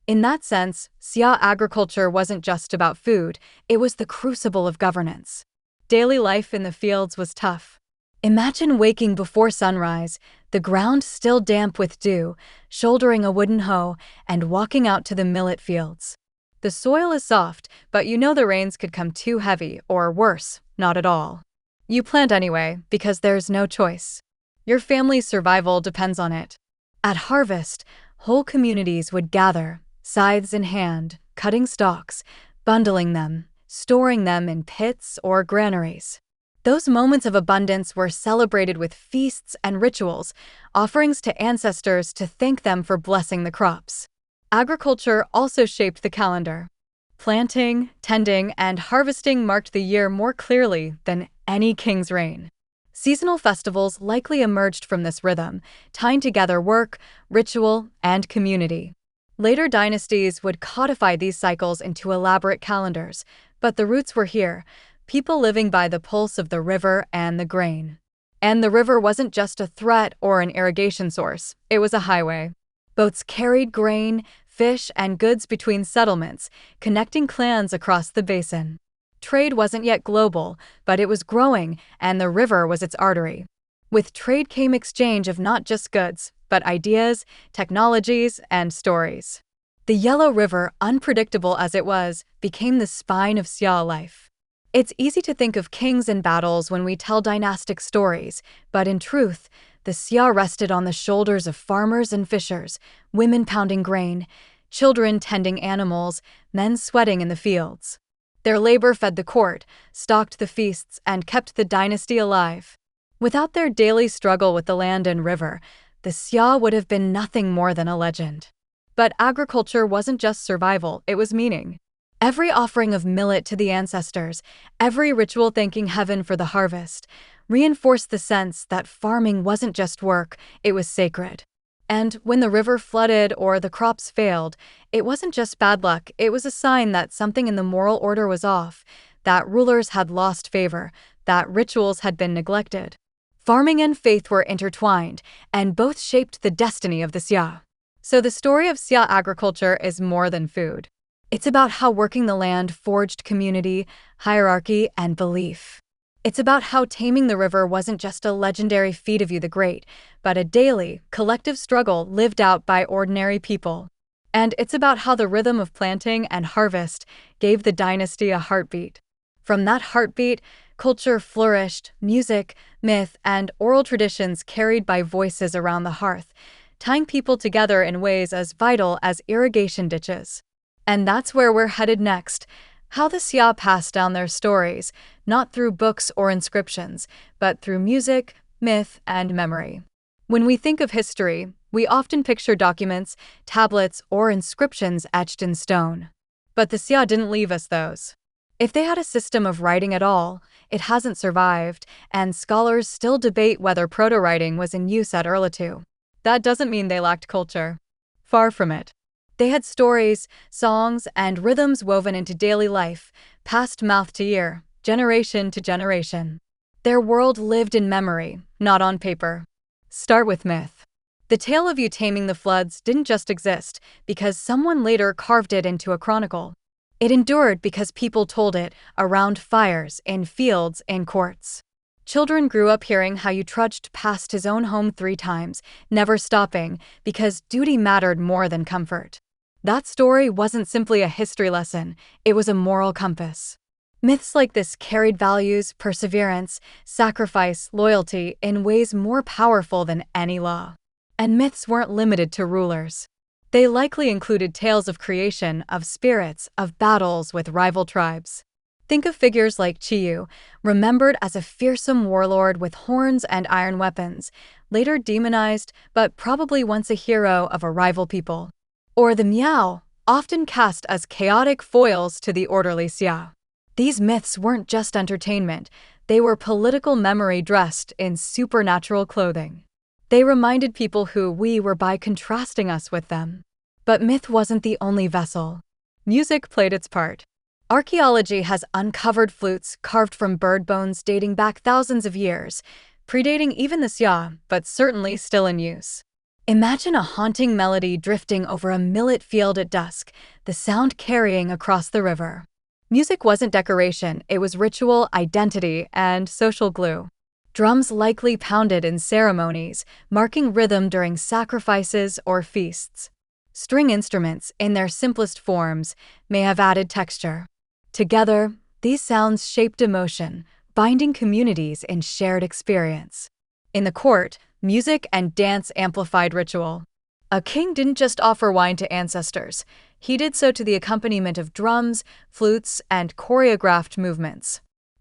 In that sense, Xia agriculture wasn't just about food, it was the crucible of governance. Daily life in the fields was tough. Imagine waking before sunrise, the ground still damp with dew, shouldering a wooden hoe, and walking out to the millet fields. The soil is soft, but you know the rains could come too heavy, or worse, not at all. You plant anyway, because there's no choice. Your family's survival depends on it. At harvest, whole communities would gather, scythes in hand, cutting stalks, bundling them, storing them in pits or granaries. Those moments of abundance were celebrated with feasts and rituals, offerings to ancestors to thank them for blessing the crops. Agriculture also shaped the calendar. Planting, tending, and harvesting marked the year more clearly than any king's reign. Seasonal festivals likely emerged from this rhythm, tying together work, ritual, and community. Later dynasties would codify these cycles into elaborate calendars, but the roots were here, people living by the pulse of the river and the grain. And the river wasn't just a threat or an irrigation source, it was a highway. Boats carried grain, fish, and goods between settlements, connecting clans across the basin. trade wasn't yet global, but it was growing, and the river was its artery. With trade came exchange of not just goods, but ideas, technologies, and stories. The Yellow River, unpredictable as it was, became the spine of Xia life. It's easy to think of kings and battles when we tell dynastic stories, but in truth, the Xia rested on the shoulders of farmers and fishers, women pounding grain, children tending animals, men sweating in the fields. Their labor fed the court, stocked the feasts, and kept the dynasty alive. Without their daily struggle with the land and river, the Xia would have been nothing more than a legend. But agriculture wasn't just survival, it was meaning. Every offering of millet to the ancestors, every ritual thanking heaven for the harvest, reinforced the sense that farming wasn't just work, it was sacred. And when the river flooded or the crops failed, it wasn't just bad luck, it was a sign that something in the moral order was off, that rulers had lost favor, that rituals had been neglected. Farming and faith were intertwined, and both shaped the destiny of the Xia. So the story of Xia agriculture is more than food. It's about how working the land forged community, hierarchy, and belief. It's about how taming the river wasn't just a legendary feat of Yu the Great, but a daily, collective struggle lived out by ordinary people. And it's about how the rhythm of planting and harvest gave the dynasty a heartbeat. From that heartbeat, culture flourished, music, myth, and oral traditions carried by voices around the hearth, tying people together in ways as vital as irrigation ditches. And that's where we're headed next. How the Xia passed down their stories, not through books or inscriptions, but through music, myth, and memory. When we think of history, we often picture documents, tablets, or inscriptions etched in stone. But the Xia didn't leave us those. If they had a system of writing at all, it hasn't survived, and scholars still debate whether proto-writing was in use at Erlitou. That doesn't mean they lacked culture. Far from it. They had stories, songs, and rhythms woven into daily life, passed mouth to ear, generation to generation. Their world lived in memory, not on paper. Start with myth. The tale of Yu taming the floods didn't just exist because someone later carved it into a chronicle. It endured because people told it around fires, in fields, in courts. Children grew up hearing how Yu trudged past his own home 3 times, never stopping, because duty mattered more than comfort. That story wasn't simply a history lesson, it was a moral compass. Myths like this carried values, perseverance, sacrifice, loyalty in ways more powerful than any law. And myths weren't limited to rulers. They likely included tales of creation, of spirits, of battles with rival tribes. Think of figures like Qiyu, remembered as a fearsome warlord with horns and iron weapons, later demonized but probably once a hero of a rival people. Or the Miao, often cast as chaotic foils to the orderly Xia. These myths weren't just entertainment, they were political memory dressed in supernatural clothing. They reminded people who we were by contrasting us with them. But myth wasn't the only vessel. Music played its part. Archaeology has uncovered flutes carved from bird bones dating back thousands of years, predating even the Xia, but certainly still in use. Imagine a haunting melody drifting over a millet field at dusk, the sound carrying across the river. Music wasn't decoration, it was ritual, identity, and social glue. Drums likely pounded in ceremonies, marking rhythm during sacrifices or feasts. String instruments, in their simplest forms, may have added texture. Together, these sounds shaped emotion, binding communities in shared experience. In the court, music and dance amplified ritual. A king didn't just offer wine to ancestors, he did so to the accompaniment of drums, flutes, and choreographed movements.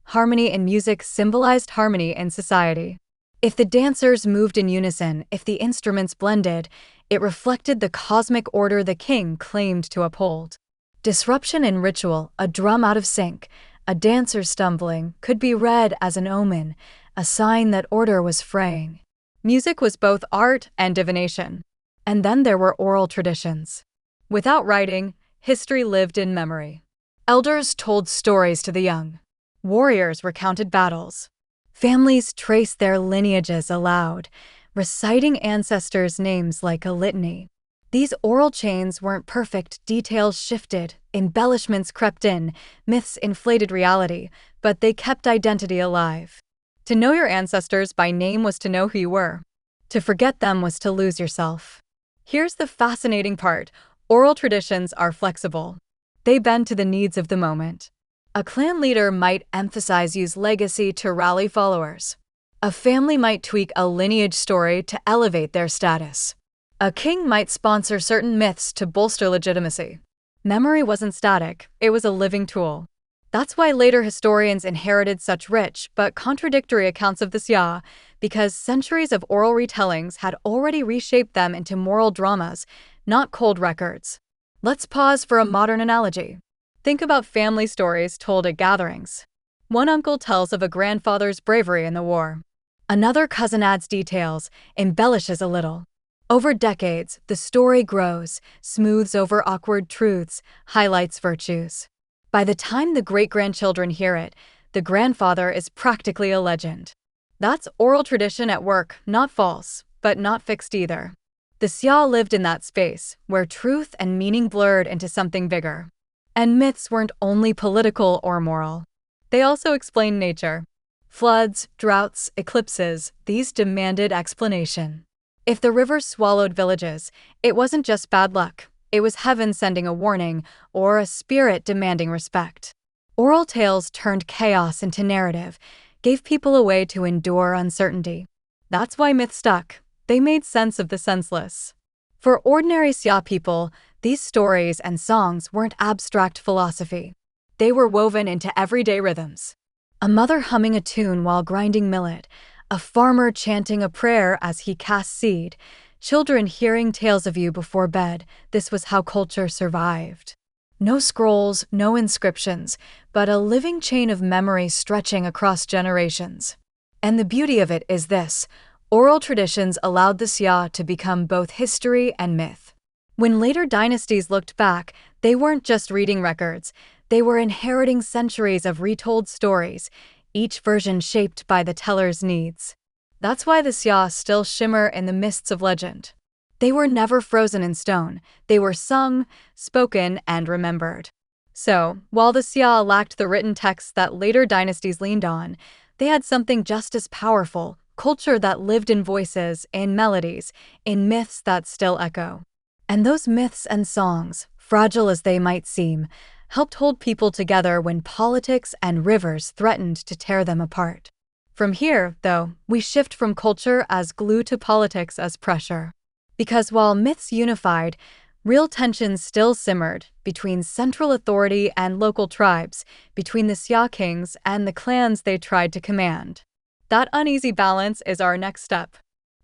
Harmony in music symbolized harmony in society. If the dancers moved in unison, if the instruments blended, it reflected the cosmic order the king claimed to uphold. Disruption in ritual, a drum out of sync, a dancer stumbling, could be read as an omen, a sign that order was fraying. Music was both art and divination. And then there were oral traditions. Without writing, history lived in memory. Elders told stories to the young. Warriors recounted battles. Families traced their lineages aloud, reciting ancestors' names like a litany. These oral chains weren't perfect, details shifted, embellishments crept in, myths inflated reality, but they kept identity alive. To know your ancestors by name was to know who you were. To forget them was to lose yourself. Here's the fascinating part: oral traditions are flexible. They bend to the needs of the moment. A clan leader might use legacy to rally followers. A family might tweak a lineage story to elevate their status. A king might sponsor certain myths to bolster legitimacy. Memory wasn't static, it was a living tool. That's why later historians inherited such rich but contradictory accounts of the Xia, because centuries of oral retellings had already reshaped them into moral dramas, not cold records. Let's pause for a modern analogy. Think about family stories told at gatherings. One uncle tells of a grandfather's bravery in the war. Another cousin adds details, embellishes a little. Over decades, the story grows, smooths over awkward truths, highlights virtues. By the time the great-grandchildren hear it, the grandfather is practically a legend. That's oral tradition at work, not false, but not fixed either. The Xia lived in that space, where truth and meaning blurred into something bigger. And myths weren't only political or moral. They also explained nature. Floods, droughts, eclipses, these demanded explanation. If the river swallowed villages, it wasn't just bad luck. It was heaven sending a warning, or a spirit demanding respect. Oral tales turned chaos into narrative, gave people a way to endure uncertainty. That's why myths stuck. They made sense of the senseless. For ordinary Xia people, these stories and songs weren't abstract philosophy. They were woven into everyday rhythms. A mother humming a tune while grinding millet, a farmer chanting a prayer as he casts seed, children hearing tales of you before bed. This was how culture survived. No scrolls, no inscriptions, but a living chain of memory stretching across generations. And the beauty of it is this: oral traditions allowed the Xia to become both history and myth. When later dynasties looked back, they weren't just reading records, they were inheriting centuries of retold stories, each version shaped by the teller's needs. That's why the Xia still shimmer in the mists of legend. They were never frozen in stone, they were sung, spoken, and remembered. So, while the Xia lacked the written texts that later dynasties leaned on, they had something just as powerful: culture that lived in voices, in melodies, in myths that still echo. And those myths and songs, fragile as they might seem, helped hold people together when politics and rivers threatened to tear them apart. From here, though, we shift from culture as glue to politics as pressure. Because while myths unified, real tensions still simmered between central authority and local tribes, between the Xia kings and the clans they tried to command. That uneasy balance is our next step.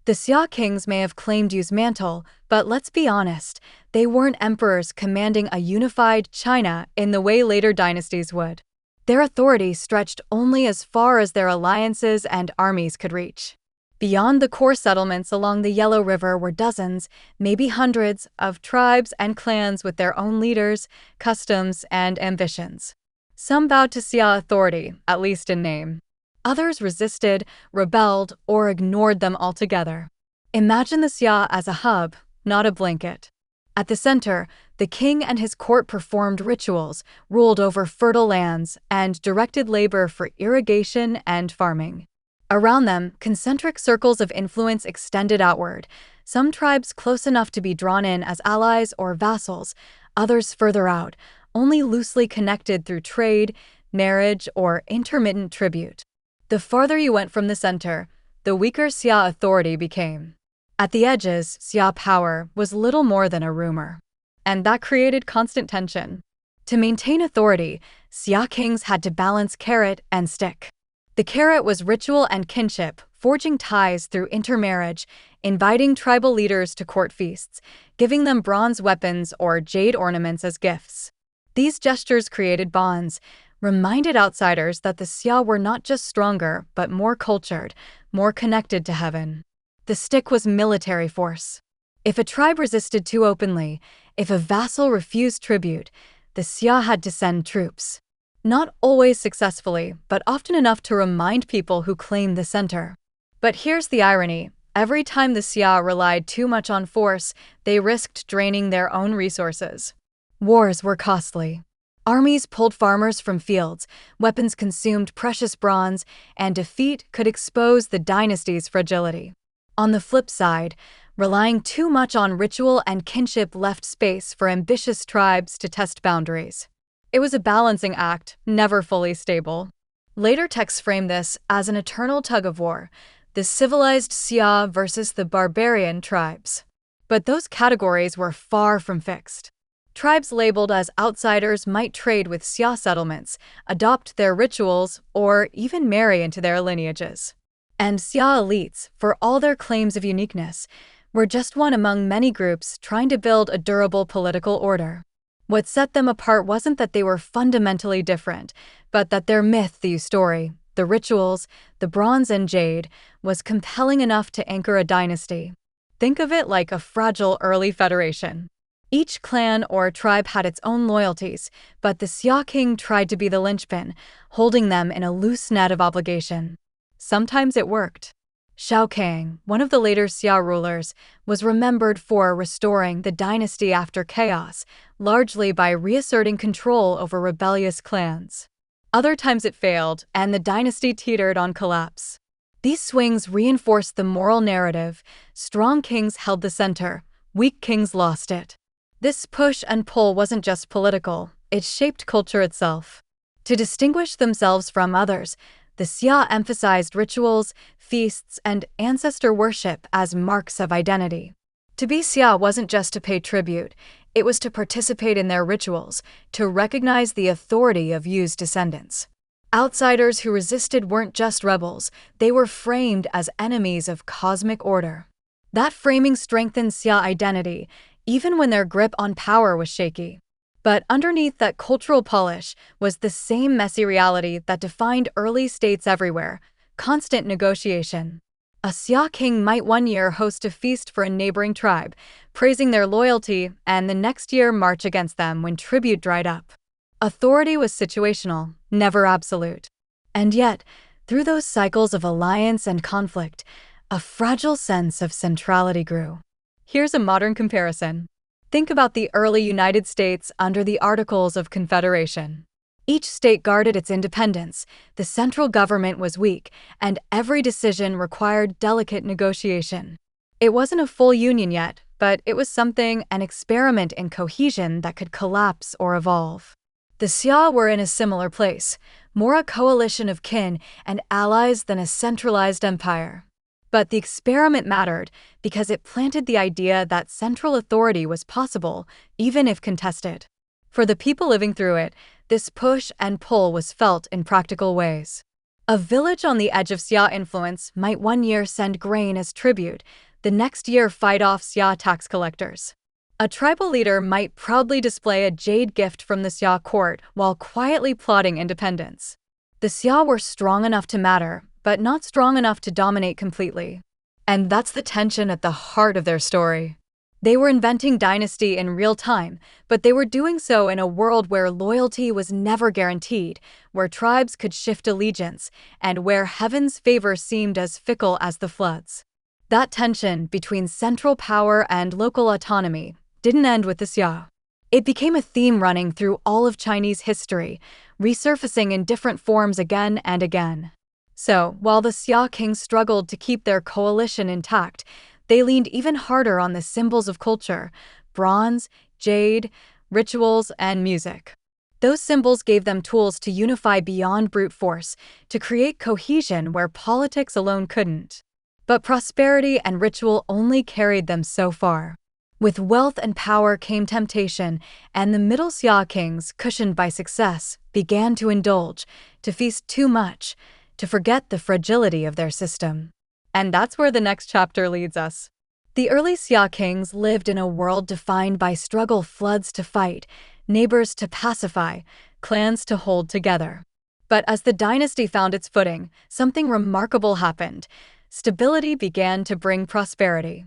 The Xia kings may have claimed Yu's mantle, but let's be honest, they weren't emperors commanding a unified China in the way later dynasties would. Their authority stretched only as far as their alliances and armies could reach. Beyond the core settlements along the Yellow River were dozens, maybe hundreds, of tribes and clans with their own leaders, customs, and ambitions. Some bowed to Xia authority, at least in name. Others resisted, rebelled, or ignored them altogether. Imagine the Xia as a hub, not a blanket. At the center, the king and his court performed rituals, ruled over fertile lands, and directed labor for irrigation and farming. Around them, concentric circles of influence extended outward, some tribes close enough to be drawn in as allies or vassals, others further out, only loosely connected through trade, marriage, or intermittent tribute. The farther you went from the center, the weaker Xia authority became. At the edges, Xia power was little more than a rumor. And that created constant tension. To maintain authority, Xia kings had to balance carrot and stick. The carrot was ritual and kinship, forging ties through intermarriage, inviting tribal leaders to court feasts, giving them bronze weapons or jade ornaments as gifts. These gestures created bonds, reminded outsiders that the Xia were not just stronger, but more cultured, more connected to heaven. The stick was military force. If a tribe resisted too openly, if a vassal refused tribute, the Xia had to send troops. Not always successfully, but often enough to remind people who claimed the center. But here's the irony: Every time the Xia relied too much on force, they risked draining their own resources. Wars were costly. Armies pulled farmers from fields, weapons consumed precious bronze, and defeat could expose the dynasty's fragility. On the flip side, relying too much on ritual and kinship left space for ambitious tribes to test boundaries. It was a balancing act, never fully stable. Later texts frame this as an eternal tug-of-war, the civilized Xia versus the barbarian tribes. But those categories were far from fixed. Tribes labeled as outsiders might trade with Xia settlements, adopt their rituals, or even marry into their lineages. And Xia elites, for all their claims of uniqueness, were just one among many groups trying to build a durable political order. What set them apart wasn't that they were fundamentally different, but that their myth, the story, the rituals, the bronze and jade, was compelling enough to anchor a dynasty. Think of it like a fragile early federation. Each clan or tribe had its own loyalties, but the Xia king tried to be the linchpin, holding them in a loose net of obligation. Sometimes it worked. Shao Kang, one of the later Xia rulers, was remembered for restoring the dynasty after chaos, largely by reasserting control over rebellious clans. Other times it failed, and the dynasty teetered on collapse. These swings reinforced the moral narrative: strong kings held the center, weak kings lost it. This push and pull wasn't just political, it shaped culture itself. To distinguish themselves from others, the Xia emphasized rituals, feasts, and ancestor worship as marks of identity. To be Xia wasn't just to pay tribute, it was to participate in their rituals, to recognize the authority of Yu's descendants. Outsiders who resisted weren't just rebels, they were framed as enemies of cosmic order. That framing strengthened Xia identity, even when their grip on power was shaky. But underneath that cultural polish was the same messy reality that defined early states everywhere: constant negotiation. A Xia king might one year host a feast for a neighboring tribe, praising their loyalty, and the next year march against them when tribute dried up. Authority was situational, never absolute. And yet, through those cycles of alliance and conflict, a fragile sense of centrality grew. Here's a modern comparison. Think about the early United States under the Articles of Confederation. Each state guarded its independence, the central government was weak, and every decision required delicate negotiation. It wasn't a full union yet, but it was something, an experiment in cohesion that could collapse or evolve. The Xia were in a similar place, more a coalition of kin and allies than a centralized empire. But the experiment mattered because it planted the idea that central authority was possible, even if contested. For the people living through it, this push and pull was felt in practical ways. A village on the edge of Xia influence might one year send grain as tribute, the next year fight off Xia tax collectors. A tribal leader might proudly display a jade gift from the Xia court while quietly plotting independence. The Xia were strong enough to matter, but not strong enough to dominate completely. And that's the tension at the heart of their story. They were inventing dynasty in real time, but they were doing so in a world where loyalty was never guaranteed, where tribes could shift allegiance, and where heaven's favor seemed as fickle as the floods. That tension between central power and local autonomy didn't end with the Xia. It became a theme running through all of Chinese history, resurfacing in different forms again and again. So, while the Xia kings struggled to keep their coalition intact, they leaned even harder on the symbols of culture: bronze, jade, rituals, and music. Those symbols gave them tools to unify beyond brute force, to create cohesion where politics alone couldn't. But prosperity and ritual only carried them so far. With wealth and power came temptation, and the middle Xia kings, cushioned by success, began to indulge, to feast too much, to forget the fragility of their system. And that's where the next chapter leads us. The early Xia kings lived in a world defined by struggle, floods to fight, neighbors to pacify, clans to hold together. But as the dynasty found its footing, something remarkable happened. Stability began to bring prosperity.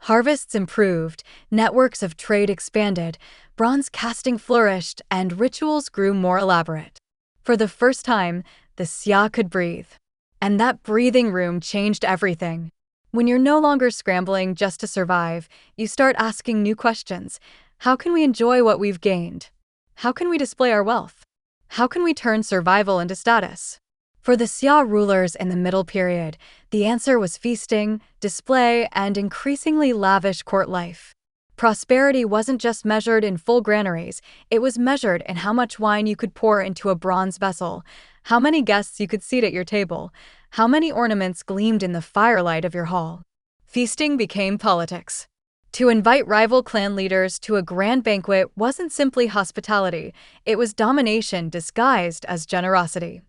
Harvests improved, networks of trade expanded, bronze casting flourished, and rituals grew more elaborate. For the first time, the Xia could breathe. And that breathing room changed everything. When you're no longer scrambling just to survive, you start asking new questions. How can we enjoy what we've gained? How can we display our wealth? How can we turn survival into status? For the Xia rulers in the Middle Period, the answer was feasting, display, and increasingly lavish court life. Prosperity wasn't just measured in full granaries, it was measured in how much wine you could pour into a bronze vessel, how many guests you could seat at your table, how many ornaments gleamed in the firelight of your hall. Feasting became politics. To invite rival clan leaders to a grand banquet wasn't simply hospitality, it was domination disguised as generosity.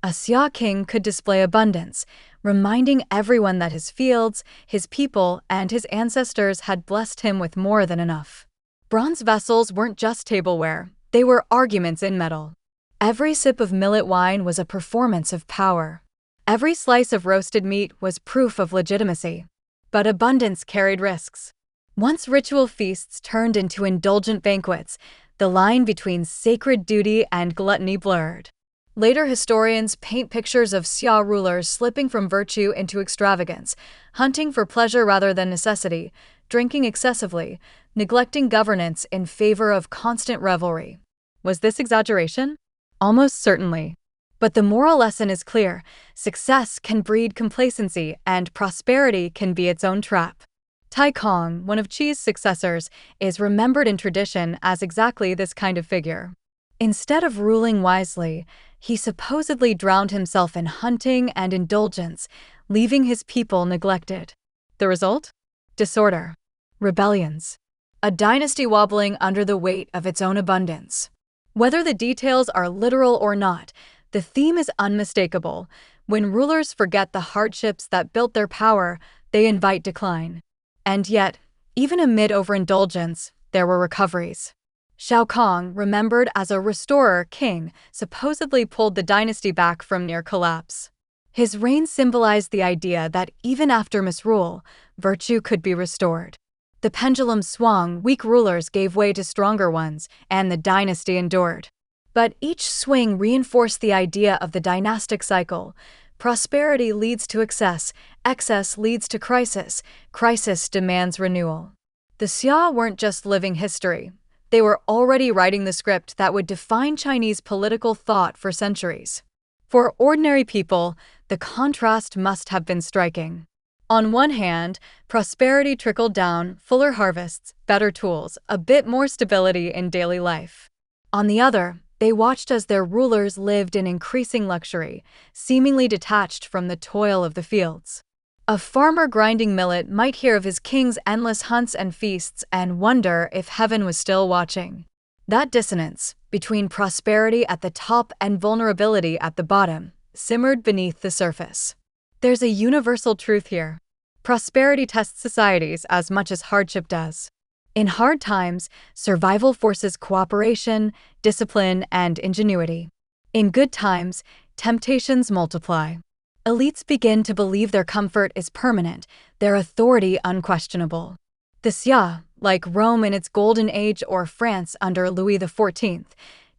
A Xia king could display abundance, reminding everyone that his fields, his people, and his ancestors had blessed him with more than enough. Bronze vessels weren't just tableware, they were arguments in metal. Every sip of millet wine was a performance of power. Every slice of roasted meat was proof of legitimacy. But abundance carried risks. Once ritual feasts turned into indulgent banquets, the line between sacred duty and gluttony blurred. Later historians paint pictures of Xia rulers slipping from virtue into extravagance, hunting for pleasure rather than necessity, drinking excessively, neglecting governance in favor of constant revelry. Was this exaggeration? Almost certainly. But the moral lesson is clear: success can breed complacency, and prosperity can be its own trap. Tai Kong, one of Qi's successors, is remembered in tradition as exactly this kind of figure. Instead of ruling wisely, he supposedly drowned himself in hunting and indulgence, leaving his people neglected. The result? Disorder. Rebellions. A dynasty wobbling under the weight of its own abundance. Whether the details are literal or not, the theme is unmistakable. When rulers forget the hardships that built their power, they invite decline. And yet, even amid overindulgence, there were recoveries. Shao Kong, remembered as a restorer king, supposedly pulled the dynasty back from near collapse. His reign symbolized the idea that even after misrule, virtue could be restored. The pendulum swung, weak rulers gave way to stronger ones, and the dynasty endured. But each swing reinforced the idea of the dynastic cycle. Prosperity leads to excess leads to crisis demands renewal. The Xia weren't just living history. They were already writing the script that would define Chinese political thought for centuries. For ordinary people, the contrast must have been striking. On one hand, prosperity trickled down, fuller harvests, better tools, a bit more stability in daily life. On the other, they watched as their rulers lived in increasing luxury, seemingly detached from the toil of the fields. A farmer grinding millet might hear of his king's endless hunts and feasts and wonder if heaven was still watching. That dissonance, between prosperity at the top and vulnerability at the bottom, simmered beneath the surface. There's a universal truth here. Prosperity tests societies as much as hardship does. In hard times, survival forces cooperation, discipline, and ingenuity. In good times, temptations multiply. Elites begin to believe their comfort is permanent, their authority unquestionable. The Xia, like Rome in its golden age or France under Louis XIV,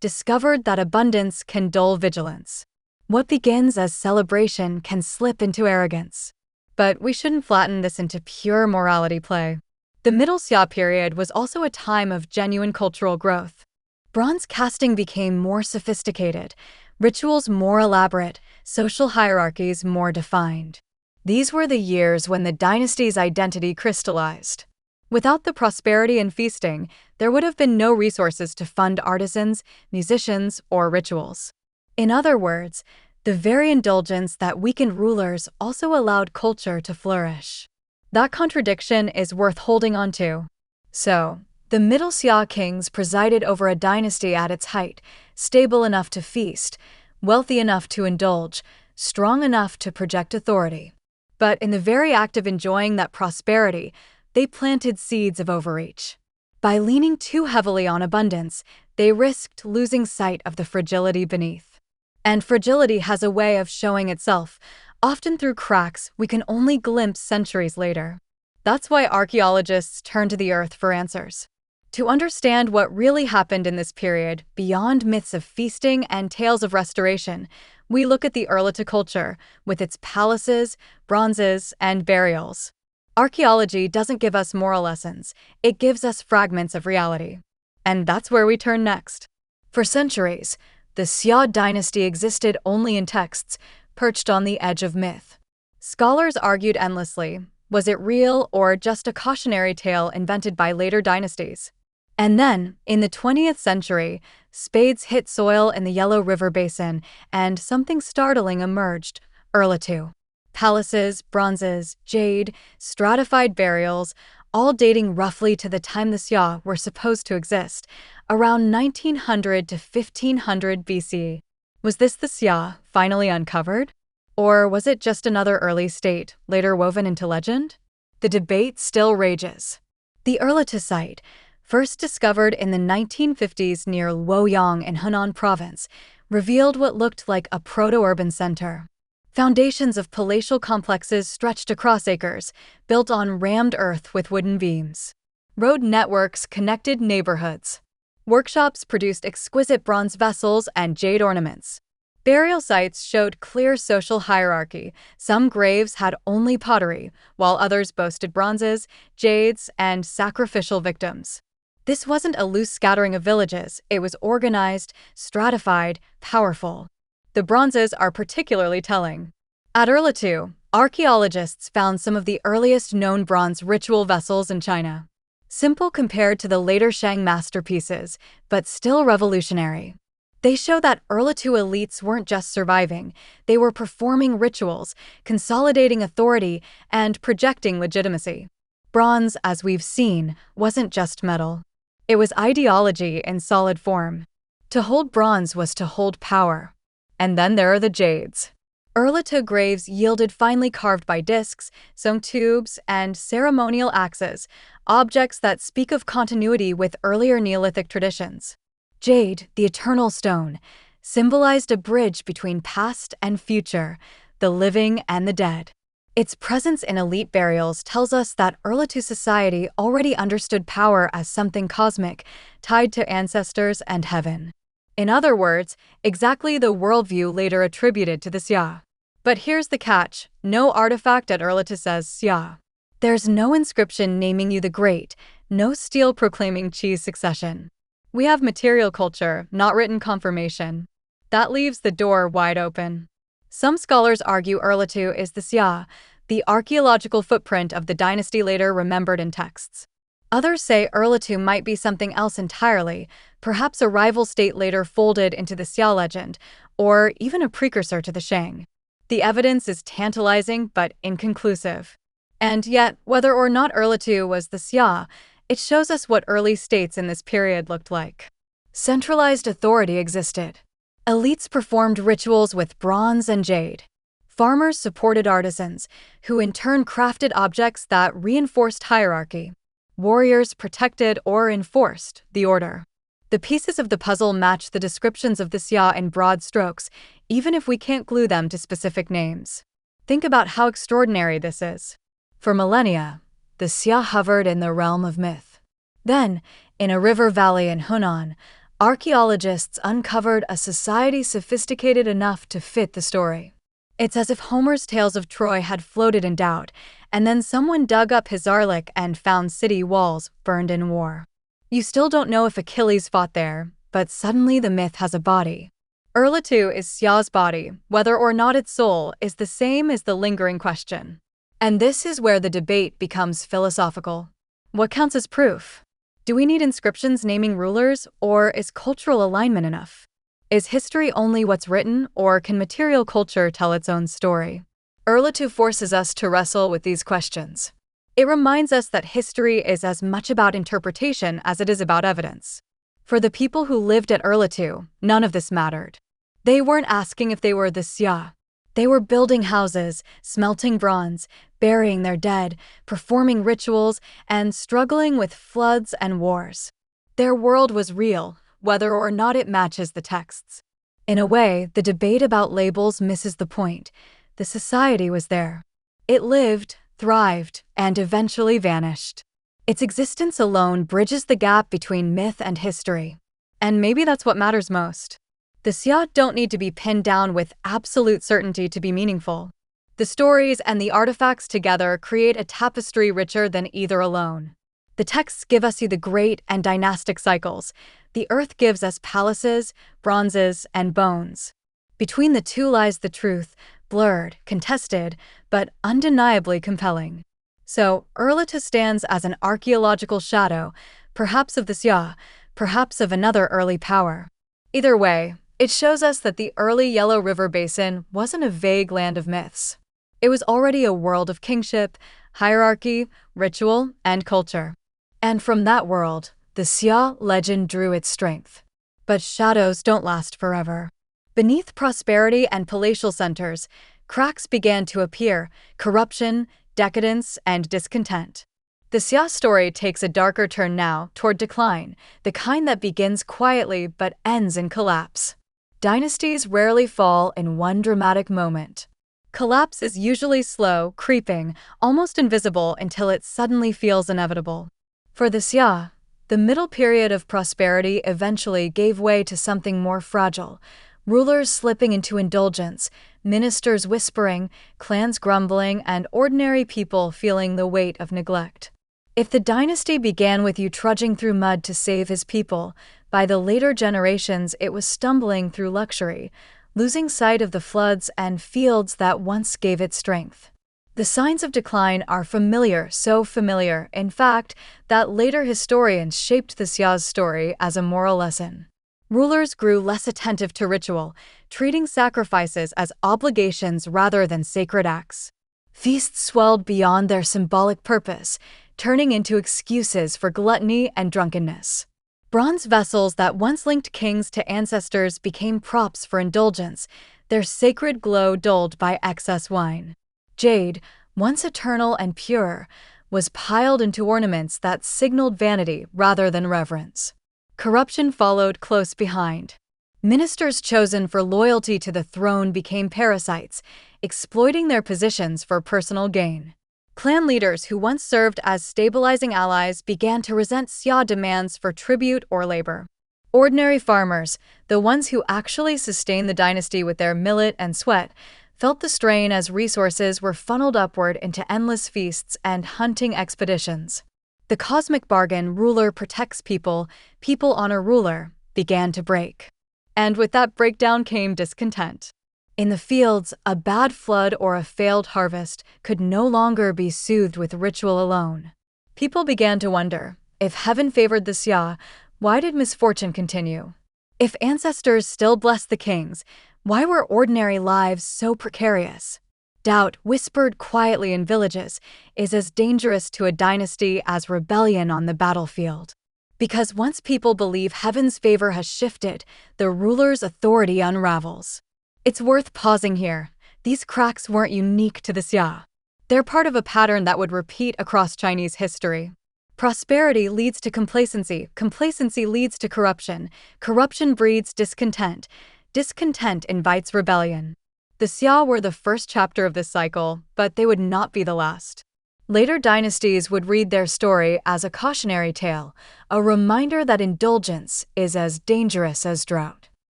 discovered that abundance can dull vigilance. What begins as celebration can slip into arrogance. But we shouldn't flatten this into pure morality play. The Middle Xia period was also a time of genuine cultural growth. Bronze casting became more sophisticated, rituals more elaborate, social hierarchies more defined. These were the years when the dynasty's identity crystallized. Without the prosperity and feasting, there would have been no resources to fund artisans, musicians, or rituals. In other words, the very indulgence that weakened rulers also allowed culture to flourish. That contradiction is worth holding on to. So, the Middle Xia kings presided over a dynasty at its height, stable enough to feast, wealthy enough to indulge, strong enough to project authority. But in the very act of enjoying that prosperity, they planted seeds of overreach. By leaning too heavily on abundance, they risked losing sight of the fragility beneath. And fragility has a way of showing itself, often through cracks we can only glimpse centuries later. That's why archaeologists turn to the earth for answers. To understand what really happened in this period, beyond myths of feasting and tales of restoration, we look at the Urlita culture, with its palaces, bronzes, and burials. Archaeology doesn't give us moral lessons, it gives us fragments of reality. And that's where we turn next. For centuries, the Xia Dynasty existed only in texts, perched on the edge of myth. Scholars argued endlessly, was it real or just a cautionary tale invented by later dynasties? And then, in the 20th century, spades hit soil in the Yellow River Basin, and something startling emerged: Erlitou. Palaces, bronzes, jade, stratified burials, all dating roughly to the time the Xia were supposed to exist, around 1900 to 1500 BC. Was this the Xia finally uncovered? Or was it just another early state, later woven into legend? The debate still rages. The Erlitou site, first discovered in the 1950s near Luoyang in Henan province, revealed what looked like a proto-urban center. Foundations of palatial complexes stretched across acres, built on rammed earth with wooden beams. Road networks connected neighborhoods. Workshops produced exquisite bronze vessels and jade ornaments. Burial sites showed clear social hierarchy. Some graves had only pottery, while others boasted bronzes, jades, and sacrificial victims. This wasn't a loose scattering of villages, it was organized, stratified, powerful. The bronzes are particularly telling. At Erlitou, archaeologists found some of the earliest known bronze ritual vessels in China. Simple compared to the later Shang masterpieces, but still revolutionary. They show that Erlitou elites weren't just surviving, they were performing rituals, consolidating authority, and projecting legitimacy. Bronze, as we've seen, wasn't just metal. It was ideology in solid form. To hold bronze was to hold power. And then there are the jades. Erlitou graves yielded finely carved by discs, sewn tubes, and ceremonial axes, objects that speak of continuity with earlier Neolithic traditions. Jade, the eternal stone, symbolized a bridge between past and future, the living and the dead. Its presence in elite burials tells us that Erlitou society already understood power as something cosmic, tied to ancestors and heaven. In other words, exactly the worldview later attributed to the Xia. But here's the catch: no artifact at Erlitou says Xia. There's no inscription naming you the great, no stele proclaiming Qi's succession. We have material culture, not written confirmation. That leaves the door wide open. Some scholars argue Erlitou is the Xia, the archaeological footprint of the dynasty later remembered in texts. Others say Erlitou might be something else entirely, perhaps a rival state later folded into the Xia legend, or even a precursor to the Shang. The evidence is tantalizing but inconclusive. And yet, whether or not Erlitou was the Xia, it shows us what early states in this period looked like. Centralized authority existed. Elites performed rituals with bronze and jade. Farmers supported artisans, who in turn crafted objects that reinforced hierarchy. Warriors protected or enforced the order. The pieces of the puzzle match the descriptions of the Xia in broad strokes, even if we can't glue them to specific names. Think about how extraordinary this is. For millennia, the Xia hovered in the realm of myth. Then, in a river valley in Henan, archaeologists uncovered a society sophisticated enough to fit the story. It's as if Homer's tales of Troy had floated in doubt, and then someone dug up his Zarlik and found city walls burned in war. You still don't know if Achilles fought there, but suddenly the myth has a body. Erlitou is Xia's body, whether or not its soul is the same as the lingering question. And this is where the debate becomes philosophical. What counts as proof? Do we need inscriptions naming rulers, or is cultural alignment enough? Is history only what's written, or can material culture tell its own story? Erlitou forces us to wrestle with these questions. It reminds us that history is as much about interpretation as it is about evidence. For the people who lived at Erlitou, none of this mattered. They weren't asking if they were the Xia. They were building houses, smelting bronze, burying their dead, performing rituals, and struggling with floods and wars. Their world was real, whether or not it matches the texts. In a way, the debate about labels misses the point. The society was there. It lived, thrived, and eventually vanished. Its existence alone bridges the gap between myth and history. And maybe that's what matters most. The Xia don't need to be pinned down with absolute certainty to be meaningful. The stories and the artifacts together create a tapestry richer than either alone. The texts give us the great and dynastic cycles. The earth gives us palaces, bronzes, and bones. Between the two lies the truth, blurred, contested, but undeniably compelling. So, Erlita stands as an archaeological shadow, perhaps of the Xia, perhaps of another early power. Either way, it shows us that the early Yellow River Basin wasn't a vague land of myths. It was already a world of kingship, hierarchy, ritual, and culture. And from that world, the Xia legend drew its strength. But shadows don't last forever. Beneath prosperity and palatial centers, cracks began to appear: corruption, decadence, and discontent. The Xia story takes a darker turn now, toward decline, the kind that begins quietly but ends in collapse. Dynasties rarely fall in one dramatic moment. Collapse is usually slow, creeping, almost invisible until it suddenly feels inevitable. For the Xia, the middle period of prosperity eventually gave way to something more fragile: rulers slipping into indulgence, ministers whispering, clans grumbling, and ordinary people feeling the weight of neglect. If the dynasty began with you trudging through mud to save his people, by the later generations it was stumbling through luxury, losing sight of the floods and fields that once gave it strength. The signs of decline are familiar, so familiar, in fact, that later historians shaped the Xia's story as a moral lesson. Rulers grew less attentive to ritual, treating sacrifices as obligations rather than sacred acts. Feasts swelled beyond their symbolic purpose, turning into excuses for gluttony and drunkenness. Bronze vessels that once linked kings to ancestors became props for indulgence, their sacred glow dulled by excess wine. Jade, once eternal and pure, was piled into ornaments that signaled vanity rather than reverence. Corruption followed close behind. Ministers chosen for loyalty to the throne became parasites, exploiting their positions for personal gain. Clan leaders who once served as stabilizing allies began to resent Xia demands for tribute or labor. Ordinary farmers, the ones who actually sustained the dynasty with their millet and sweat, felt the strain as resources were funneled upward into endless feasts and hunting expeditions. The cosmic bargain, ruler protects people, people honor ruler, began to break. And with that breakdown came discontent. In the fields, a bad flood or a failed harvest could no longer be soothed with ritual alone. People began to wonder, if heaven favored the Xia, why did misfortune continue? If ancestors still blessed the kings, why were ordinary lives so precarious? Doubt, whispered quietly in villages, is as dangerous to a dynasty as rebellion on the battlefield. Because once people believe heaven's favor has shifted, the ruler's authority unravels. It's worth pausing here. These cracks weren't unique to the Xia. They're part of a pattern that would repeat across Chinese history. Prosperity leads to complacency, complacency leads to corruption, corruption breeds discontent, discontent invites rebellion. The Xia were the first chapter of this cycle, but they would not be the last. Later dynasties would read their story as a cautionary tale, a reminder that indulgence is as dangerous as drought.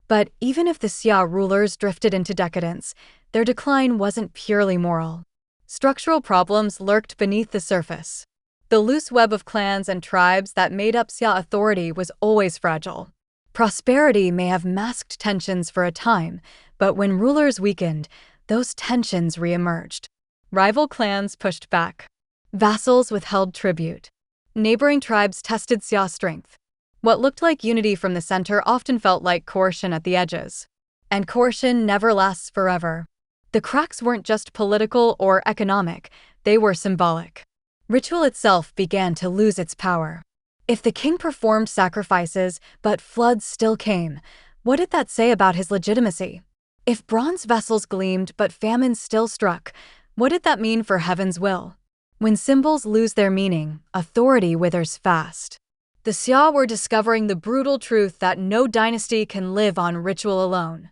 But even if the Xia rulers drifted into decadence, their decline wasn't purely moral. Structural problems lurked beneath the surface. The loose web of clans and tribes that made up Xia authority was always fragile. Prosperity may have masked tensions for a time, but when rulers weakened, those tensions re-emerged. Rival clans pushed back. Vassals withheld tribute. Neighboring tribes tested Xia's strength. What looked like unity from the center often felt like coercion at the edges. And coercion never lasts forever. The cracks weren't just political or economic, they were symbolic. Ritual itself began to lose its power. If the king performed sacrifices, but floods still came, what did that say about his legitimacy? If bronze vessels gleamed but famine still struck, what did that mean for heaven's will? When symbols lose their meaning, authority withers fast. The Xia were discovering the brutal truth that no dynasty can live on ritual alone.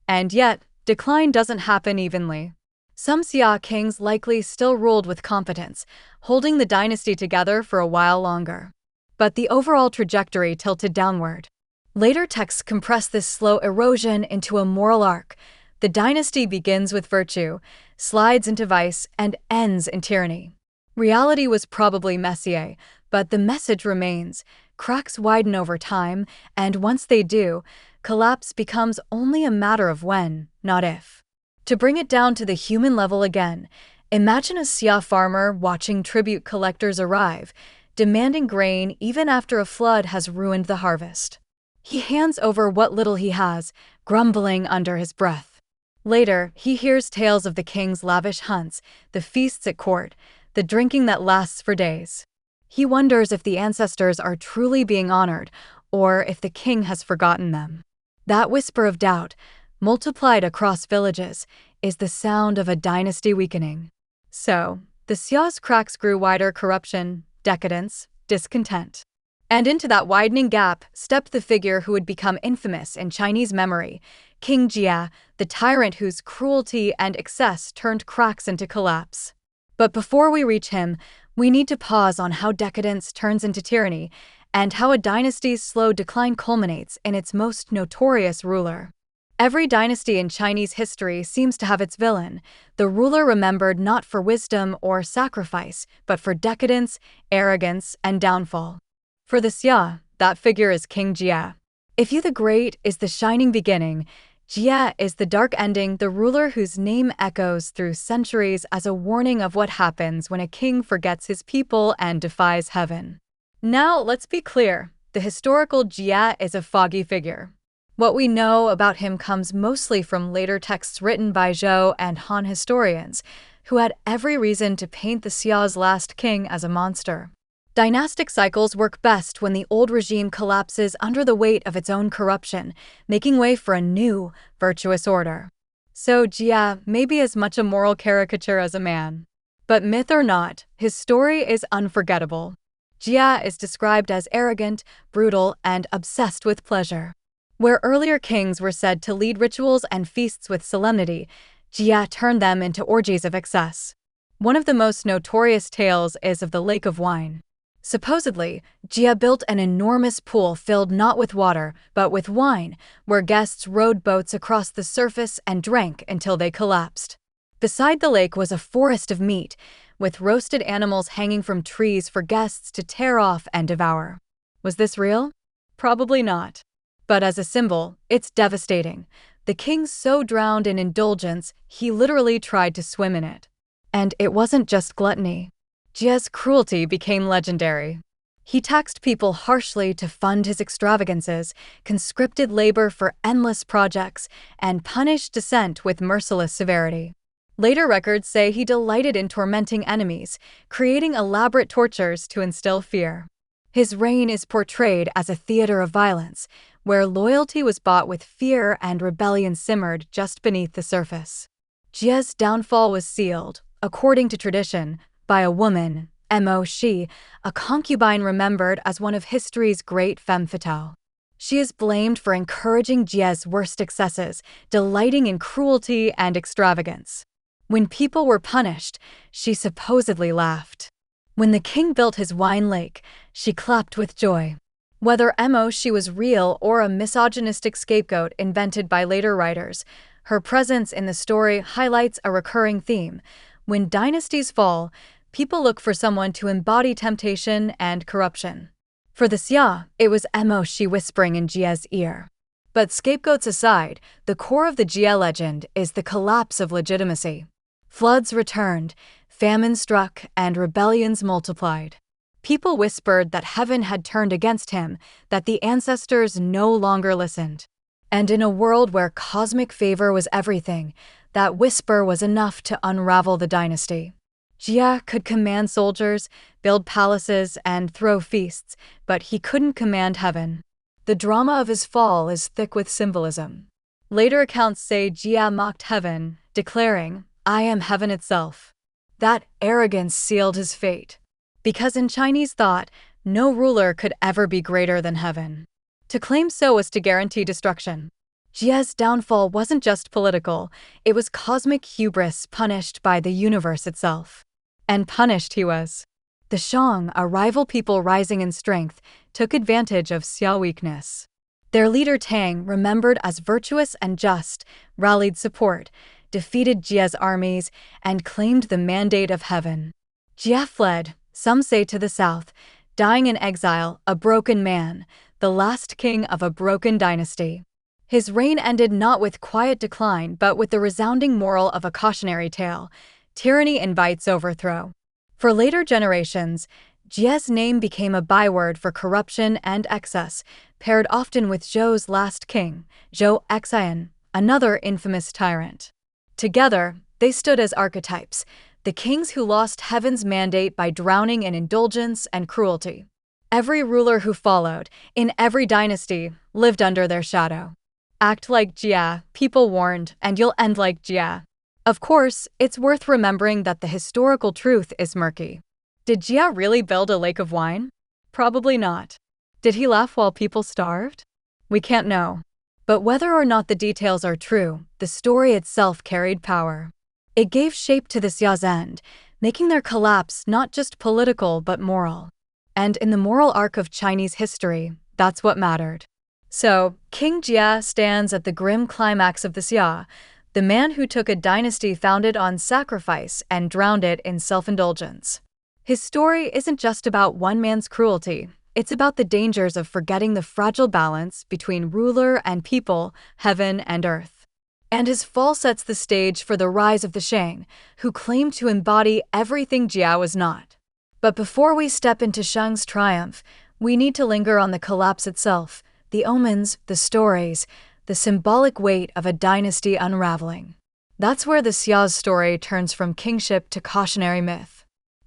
And yet, decline doesn't happen evenly. Some Xia kings likely still ruled with competence, holding the dynasty together for a while longer. But the overall trajectory tilted downward. Later texts compress this slow erosion into a moral arc: The dynasty begins with virtue, slides into vice, and ends in tyranny. Reality was probably messier, but the message remains. Cracks widen over time, and once they do, collapse becomes only a matter of when, not if. To bring it down to the human level again, imagine a Xia farmer watching tribute collectors arrive, demanding grain even after a flood has ruined the harvest. He hands over what little he has, grumbling under his breath. Later, he hears tales of the king's lavish hunts, the feasts at court, the drinking that lasts for days. He wonders if the ancestors are truly being honored, or if the king has forgotten them. That whisper of doubt, multiplied across villages, is the sound of a dynasty weakening. So, the Xia's cracks grew wider: corruption, decadence, discontent. And into that widening gap stepped the figure who would become infamous in Chinese memory, King Xia, the tyrant whose cruelty and excess turned cracks into collapse. But before we reach him, we need to pause on how decadence turns into tyranny, and how a dynasty's slow decline culminates in its most notorious ruler. Every dynasty in Chinese history seems to have its villain, the ruler remembered not for wisdom or sacrifice, but for decadence, arrogance, and downfall. For the Xia, that figure is King Jia. If Yu the Great is the shining beginning, Jia is the dark ending, the ruler whose name echoes through centuries as a warning of what happens when a king forgets his people and defies heaven. Now, let's be clear, the historical Jia is a foggy figure. What we know about him comes mostly from later texts written by Zhou and Han historians, who had every reason to paint the Xia's last king as a monster. Dynastic cycles work best when the old regime collapses under the weight of its own corruption, making way for a new, virtuous order. So Jia may be as much a moral caricature as a man. But myth or not, his story is unforgettable. Jia is described as arrogant, brutal, and obsessed with pleasure. Where earlier kings were said to lead rituals and feasts with solemnity, Jia turned them into orgies of excess. One of the most notorious tales is of the Lake of Wine. Supposedly, Jia built an enormous pool filled not with water, but with wine, where guests rowed boats across the surface and drank until they collapsed. Beside the lake was a forest of meat, with roasted animals hanging from trees for guests to tear off and devour. Was this real? Probably not. But as a symbol, it's devastating. The king so drowned in indulgence, he literally tried to swim in it. And it wasn't just gluttony. Jia's cruelty became legendary. He taxed people harshly to fund his extravagances, conscripted labor for endless projects, and punished dissent with merciless severity. Later records say he delighted in tormenting enemies, creating elaborate tortures to instill fear. His reign is portrayed as a theater of violence, where loyalty was bought with fear and rebellion simmered just beneath the surface. Jia's downfall was sealed, according to tradition, by a woman, Mo Shi, a concubine remembered as one of history's great femme fatale. She is blamed for encouraging Jia's worst excesses, delighting in cruelty and extravagance. When people were punished, she supposedly laughed. When the king built his wine lake, she clapped with joy. Whether Mo Shi was real or a misogynistic scapegoat invented by later writers, her presence in the story highlights a recurring theme. When dynasties fall, people look for someone to embody temptation and corruption. For the Xia, it was Mo Shi whispering in Jia's ear. But scapegoats aside, the core of the Jia legend is the collapse of legitimacy. Floods returned, famine struck, and rebellions multiplied. People whispered that heaven had turned against him, that the ancestors no longer listened. And in a world where cosmic favor was everything, that whisper was enough to unravel the dynasty. Jia could command soldiers, build palaces, and throw feasts, but he couldn't command heaven. The drama of his fall is thick with symbolism. Later accounts say Jia mocked heaven, declaring, "I am heaven itself." That arrogance sealed his fate. Because in Chinese thought, no ruler could ever be greater than heaven. To claim so was to guarantee destruction. Jia's downfall wasn't just political, it was cosmic hubris punished by the universe itself. And punished he was. The Shang, a rival people rising in strength, took advantage of Xia's weakness. Their leader Tang, remembered as virtuous and just, rallied support, defeated Jia's armies, and claimed the mandate of heaven. Jia fled, some say to the south, dying in exile, a broken man, the last king of a broken dynasty. His reign ended not with quiet decline but with the resounding moral of a cautionary tale: tyranny invites overthrow. For later generations, Jia's name became a byword for corruption and excess, paired often with Zhou's last king, Zhou Xian, another infamous tyrant. Together, they stood as archetypes, the kings who lost heaven's mandate by drowning in indulgence and cruelty. Every ruler who followed, in every dynasty, lived under their shadow. Act like Jia, people warned, and you'll end like Jia. Of course, it's worth remembering that the historical truth is murky. Did Jia really build a lake of wine? Probably not. Did he laugh while people starved? We can't know. But whether or not the details are true, the story itself carried power. It gave shape to the Xia's end, making their collapse not just political but moral. And in the moral arc of Chinese history, that's what mattered. So, King Jia stands at the grim climax of the Xia, the man who took a dynasty founded on sacrifice and drowned it in self-indulgence. His story isn't just about one man's cruelty, it's about the dangers of forgetting the fragile balance between ruler and people, heaven and earth. And his fall sets the stage for the rise of the Shang, who claimed to embody everything Jia was not. But before we step into Shang's triumph, we need to linger on the collapse itself, the omens, the stories, the symbolic weight of a dynasty unraveling. That's where the Xia's story turns from kingship to cautionary myth.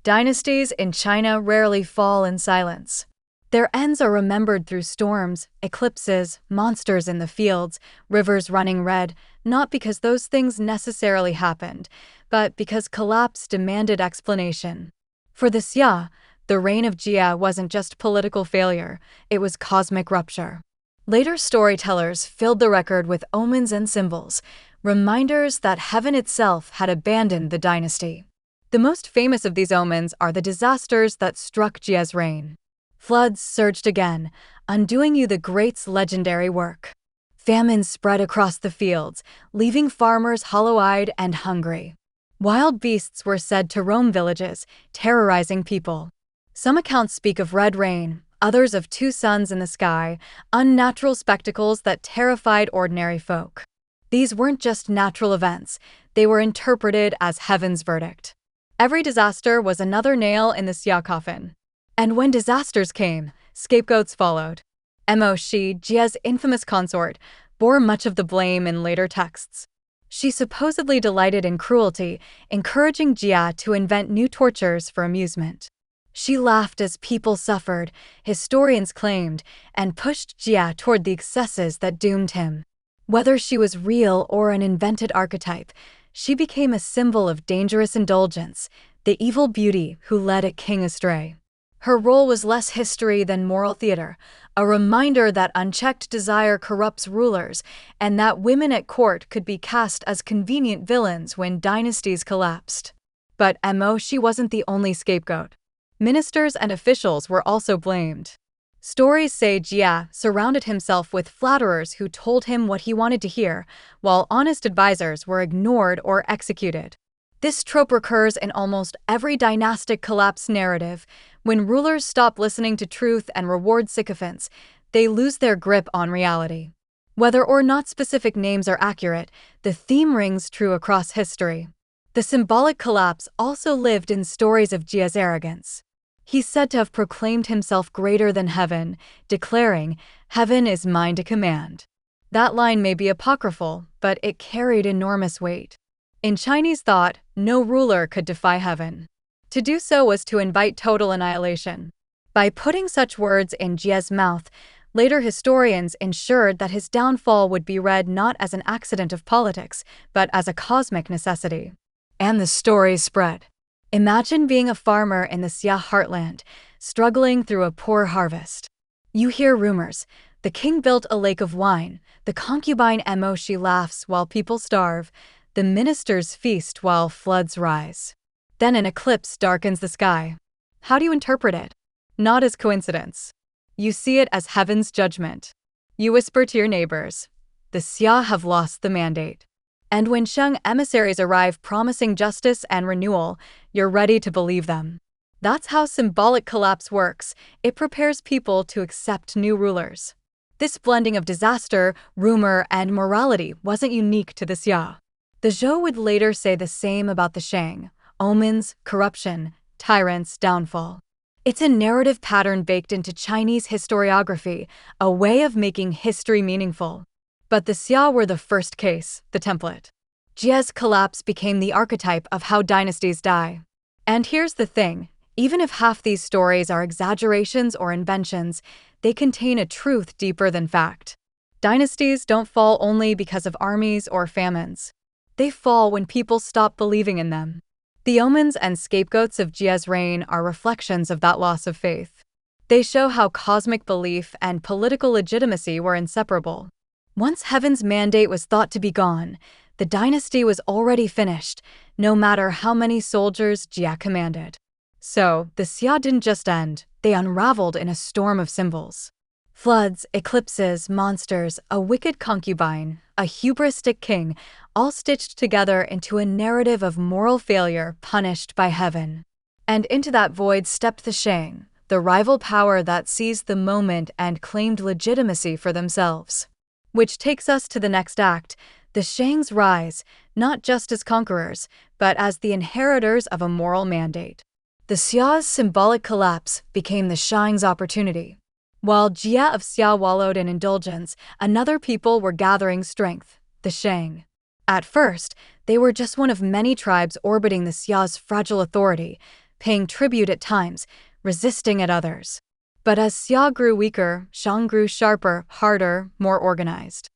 Dynasties in China rarely fall in silence. Their ends are remembered through storms, eclipses, monsters in the fields, rivers running red, not because those things necessarily happened, but because collapse demanded explanation. For the Xia, the reign of Jia wasn't just political failure, it was cosmic rupture. Later storytellers filled the record with omens and symbols, reminders that heaven itself had abandoned the dynasty. The most famous of these omens are the disasters that struck Jia's reign. Floods surged again, undoing Yu the Great's legendary work. Famine spread across the fields, leaving farmers hollow-eyed and hungry. Wild beasts were said to roam villages, terrorizing people. Some accounts speak of red rain, others of two suns in the sky, unnatural spectacles that terrified ordinary folk. These weren't just natural events, they were interpreted as heaven's verdict. Every disaster was another nail in the Xia coffin. And when disasters came, scapegoats followed. Mo Shi, Jia's infamous consort, bore much of the blame in later texts. She supposedly delighted in cruelty, encouraging Jia to invent new tortures for amusement. She laughed as people suffered, historians claimed, and pushed Jia toward the excesses that doomed him. Whether she was real or an invented archetype, she became a symbol of dangerous indulgence, the evil beauty who led a king astray. Her role was less history than moral theater, a reminder that unchecked desire corrupts rulers, and that women at court could be cast as convenient villains when dynasties collapsed. But Mo Shi wasn't the only scapegoat. Ministers and officials were also blamed. Stories say Jia surrounded himself with flatterers who told him what he wanted to hear, while honest advisors were ignored or executed. This trope recurs in almost every dynastic collapse narrative. When rulers stop listening to truth and reward sycophants, they lose their grip on reality. Whether or not specific names are accurate, the theme rings true across history. The symbolic collapse also lived in stories of Jia's arrogance. He's said to have proclaimed himself greater than heaven, declaring, "Heaven is mine to command." That line may be apocryphal, but it carried enormous weight. In Chinese thought, no ruler could defy heaven. To do so was to invite total annihilation. By putting such words in Jia's mouth, later historians ensured that his downfall would be read not as an accident of politics, but as a cosmic necessity. And the story spread. Imagine being a farmer in the Xia heartland, struggling through a poor harvest. You hear rumors. The king built a lake of wine, the concubine Mo Shi laughs while people starve, the ministers feast while floods rise. Then an eclipse darkens the sky. How do you interpret it? Not as coincidence. You see it as heaven's judgment. You whisper to your neighbors, "The Xia have lost the mandate." And when Shang emissaries arrive promising justice and renewal, you're ready to believe them. That's how symbolic collapse works. It prepares people to accept new rulers. This blending of disaster, rumor, and morality wasn't unique to the Xia. The Zhou would later say the same about the Shang: omens, corruption, tyrants, downfall. It's a narrative pattern baked into Chinese historiography, a way of making history meaningful. But the Xia were the first case, the template. Jia's collapse became the archetype of how dynasties die. And here's the thing, even if half these stories are exaggerations or inventions, they contain a truth deeper than fact. Dynasties don't fall only because of armies or famines. They fall when people stop believing in them. The omens and scapegoats of Jia's reign are reflections of that loss of faith. They show how cosmic belief and political legitimacy were inseparable. Once heaven's mandate was thought to be gone, the dynasty was already finished, no matter how many soldiers Jia commanded. So, the Xia didn't just end, they unraveled in a storm of symbols. Floods, eclipses, monsters, a wicked concubine, a hubristic king, all stitched together into a narrative of moral failure punished by heaven. And into that void stepped the Shang, the rival power that seized the moment and claimed legitimacy for themselves. Which takes us to the next act, the Shang's rise, not just as conquerors, but as the inheritors of a moral mandate. The Xia's symbolic collapse became the Shang's opportunity. While Jia of Xia wallowed in indulgence, another people were gathering strength, the Shang. At first, they were just one of many tribes orbiting the Xia's fragile authority, paying tribute at times, resisting at others. But as Xia grew weaker, Shang grew sharper, harder, more organized.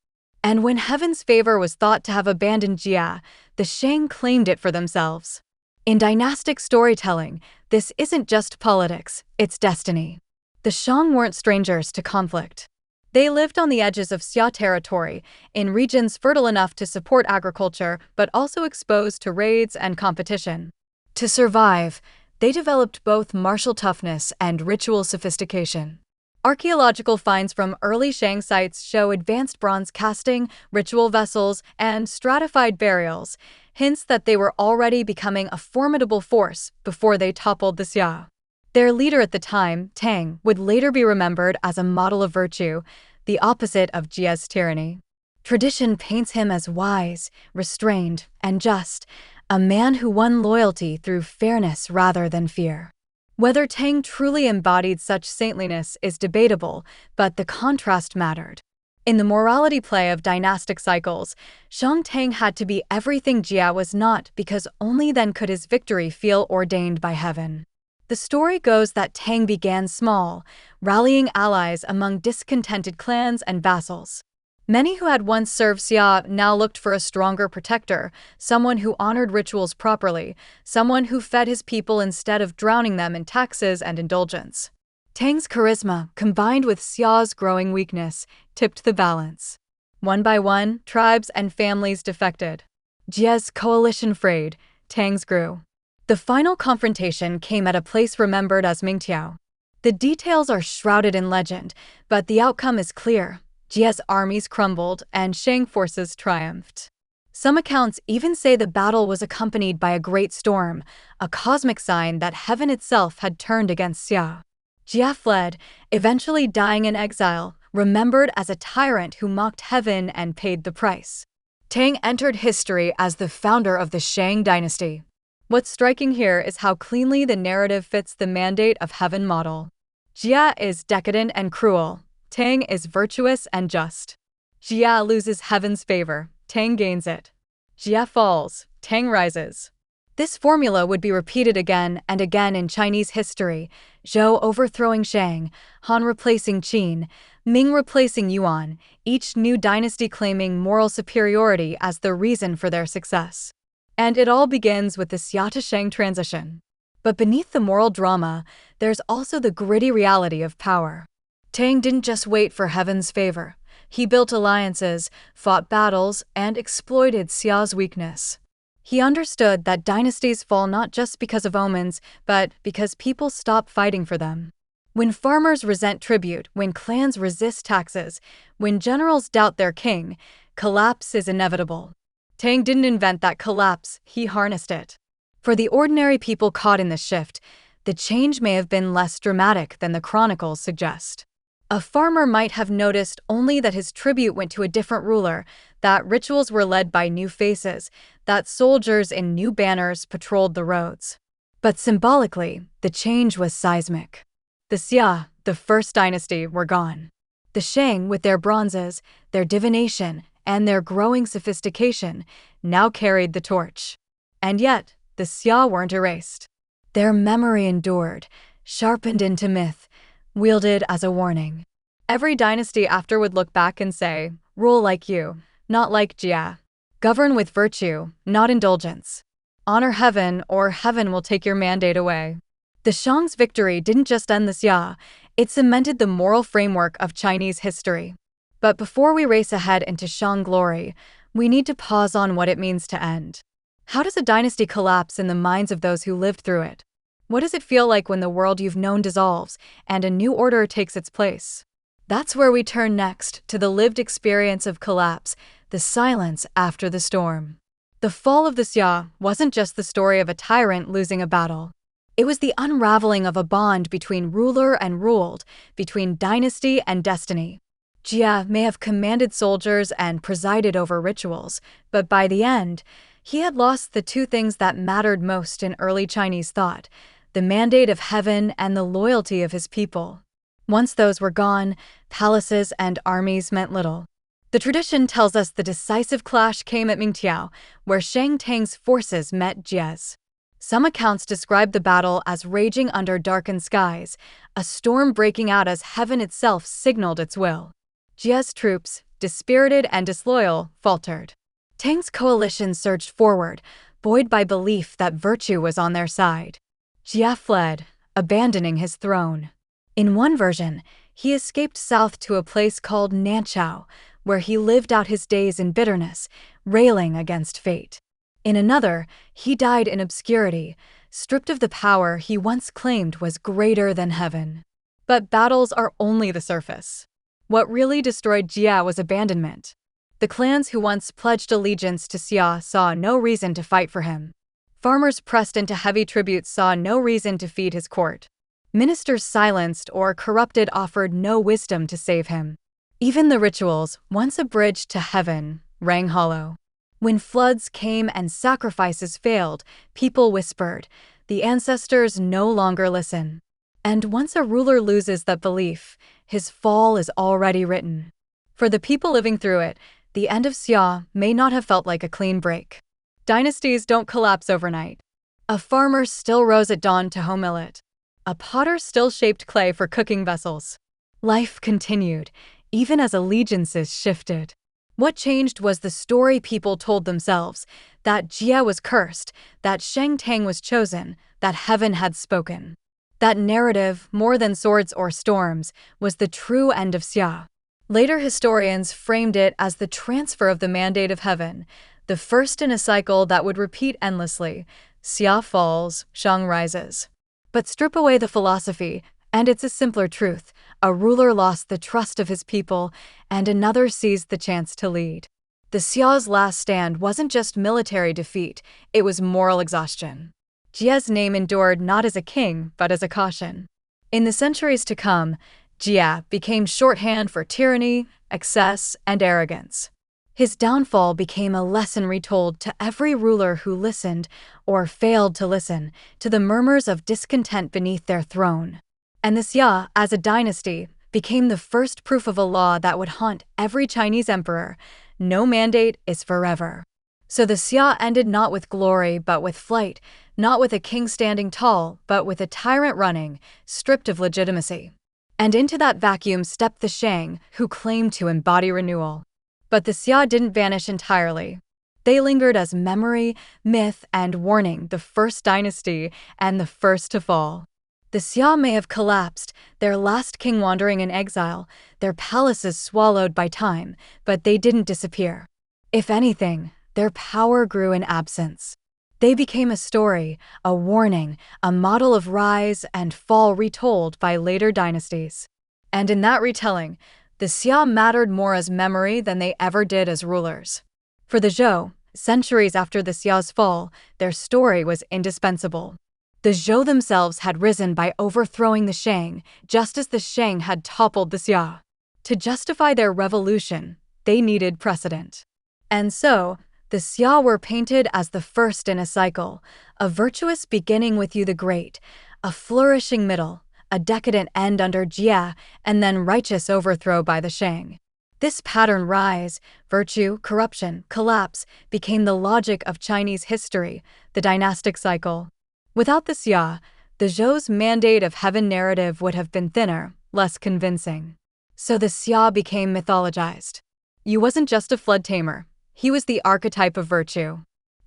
And when heaven's favor was thought to have abandoned Jia, the Shang claimed it for themselves. In dynastic storytelling, this isn't just politics, it's destiny. The Shang weren't strangers to conflict. They lived on the edges of Xia territory, in regions fertile enough to support agriculture but also exposed to raids and competition. To survive, they developed both martial toughness and ritual sophistication. Archaeological finds from early Shang sites show advanced bronze casting, ritual vessels, and stratified burials, hints that they were already becoming a formidable force before they toppled the Xia. Their leader at the time, Tang, would later be remembered as a model of virtue, the opposite of Jia's tyranny. Tradition paints him as wise, restrained, and just, a man who won loyalty through fairness rather than fear. Whether Tang truly embodied such saintliness is debatable, but the contrast mattered. In the morality play of dynastic cycles, Shang Tang had to be everything Jia was not because only then could his victory feel ordained by heaven. The story goes that Tang began small, rallying allies among discontented clans and vassals. Many who had once served Xia now looked for a stronger protector, someone who honored rituals properly, someone who fed his people instead of drowning them in taxes and indulgence. Tang's charisma, combined with Xia's growing weakness, tipped the balance. One by one, tribes and families defected. Jia's coalition frayed, Tang's grew. The final confrontation came at a place remembered as Mingtiao. The details are shrouded in legend, but the outcome is clear. Jia's armies crumbled and Shang forces triumphed. Some accounts even say the battle was accompanied by a great storm, a cosmic sign that heaven itself had turned against Xia. Jia fled, eventually dying in exile, remembered as a tyrant who mocked heaven and paid the price. Tang entered history as the founder of the Shang Dynasty. What's striking here is how cleanly the narrative fits the mandate of heaven model. Jia is decadent and cruel. Tang is virtuous and just. Jia loses heaven's favor. Tang gains it. Jia falls. Tang rises. This formula would be repeated again and again in Chinese history, Zhou overthrowing Shang, Han replacing Qin, Ming replacing Yuan, each new dynasty claiming moral superiority as the reason for their success. And it all begins with the Xia to Shang transition. But beneath the moral drama, there's also the gritty reality of power. Tang didn't just wait for heaven's favor. He built alliances, fought battles, and exploited Xia's weakness. He understood that dynasties fall not just because of omens, but because people stop fighting for them. When farmers resent tribute, when clans resist taxes, when generals doubt their king, collapse is inevitable. Tang didn't invent that collapse, he harnessed it. For the ordinary people caught in this shift, the change may have been less dramatic than the chronicles suggest. A farmer might have noticed only that his tribute went to a different ruler, that rituals were led by new faces, that soldiers in new banners patrolled the roads. But symbolically, the change was seismic. The Xia, the first dynasty, were gone. The Shang, with their bronzes, their divination, and their growing sophistication, now carried the torch. And yet, the Xia weren't erased. Their memory endured, sharpened into myth, wielded as a warning. Every dynasty after would look back and say, "Rule like you, not like Xia. Govern with virtue, not indulgence. Honor heaven, or heaven will take your mandate away." The Shang's victory didn't just end the Xia, it cemented the moral framework of Chinese history. But before we race ahead into Shang glory, we need to pause on what it means to end. How does a dynasty collapse in the minds of those who lived through it? What does it feel like when the world you've known dissolves and a new order takes its place? That's where we turn next, to the lived experience of collapse, the silence after the storm. The fall of the Xia wasn't just the story of a tyrant losing a battle. It was the unraveling of a bond between ruler and ruled, between dynasty and destiny. Xia may have commanded soldiers and presided over rituals, but by the end, he had lost the two things that mattered most in early Chinese thought: the mandate of heaven and the loyalty of his people. Once those were gone, palaces and armies meant little. The tradition tells us the decisive clash came at Mingtiao, where Shang Tang's forces met Jia's. Some accounts describe the battle as raging under darkened skies, a storm breaking out as heaven itself signaled its will. Jia's troops, dispirited and disloyal, faltered. Tang's coalition surged forward, buoyed by belief that virtue was on their side. Jia fled, abandoning his throne. In one version, he escaped south to a place called Nanchao, where he lived out his days in bitterness, railing against fate. In another, he died in obscurity, stripped of the power he once claimed was greater than heaven. But battles are only the surface. What really destroyed Jia was abandonment. The clans who once pledged allegiance to Xia saw no reason to fight for him. Farmers pressed into heavy tributes saw no reason to feed his court. Ministers silenced or corrupted offered no wisdom to save him. Even the rituals, once a bridge to heaven, rang hollow. When floods came and sacrifices failed, people whispered, "The ancestors no longer listen." And once a ruler loses that belief, his fall is already written. For the people living through it, the end of Xia may not have felt like a clean break. Dynasties don't collapse overnight. A farmer still rose at dawn to hoe millet. A potter still shaped clay for cooking vessels. Life continued, even as allegiances shifted. What changed was the story people told themselves, that Jia was cursed, that Shang Tang was chosen, that heaven had spoken. That narrative, more than swords or storms, was the true end of Xia. Later historians framed it as the transfer of the mandate of heaven, the first in a cycle that would repeat endlessly. Xia falls, Shang rises. But strip away the philosophy, and it's a simpler truth. A ruler lost the trust of his people, and another seized the chance to lead. The Xia's last stand wasn't just military defeat, it was moral exhaustion. Jia's name endured not as a king, but as a caution. In the centuries to come, Jia became shorthand for tyranny, excess, and arrogance. His downfall became a lesson retold to every ruler who listened, or failed to listen, to the murmurs of discontent beneath their throne. And the Xia, as a dynasty, became the first proof of a law that would haunt every Chinese emperor: no mandate is forever. So the Xia ended not with glory but with flight, not with a king standing tall, but with a tyrant running, stripped of legitimacy. And into that vacuum stepped the Shang, who claimed to embody renewal. But the Xia didn't vanish entirely. They lingered as memory, myth, and warning, the first dynasty and the first to fall. The Xia may have collapsed, their last king wandering in exile, their palaces swallowed by time, but they didn't disappear. If anything, their power grew in absence. They became a story, a warning, a model of rise and fall retold by later dynasties. And in that retelling, the Xia mattered more as memory than they ever did as rulers. For the Zhou, centuries after the Xia's fall, their story was indispensable. The Zhou themselves had risen by overthrowing the Shang, just as the Shang had toppled the Xia. To justify their revolution, they needed precedent. And so, the Xia were painted as the first in a cycle, a virtuous beginning with Yu the Great, a flourishing middle, a decadent end under Jia, and then righteous overthrow by the Shang. This pattern rise, virtue, corruption, collapse became the logic of Chinese history, the dynastic cycle. Without the Xia, the Zhou's mandate of heaven narrative would have been thinner, less convincing. So the Xia became mythologized. Yu wasn't just a flood tamer, he was the archetype of virtue.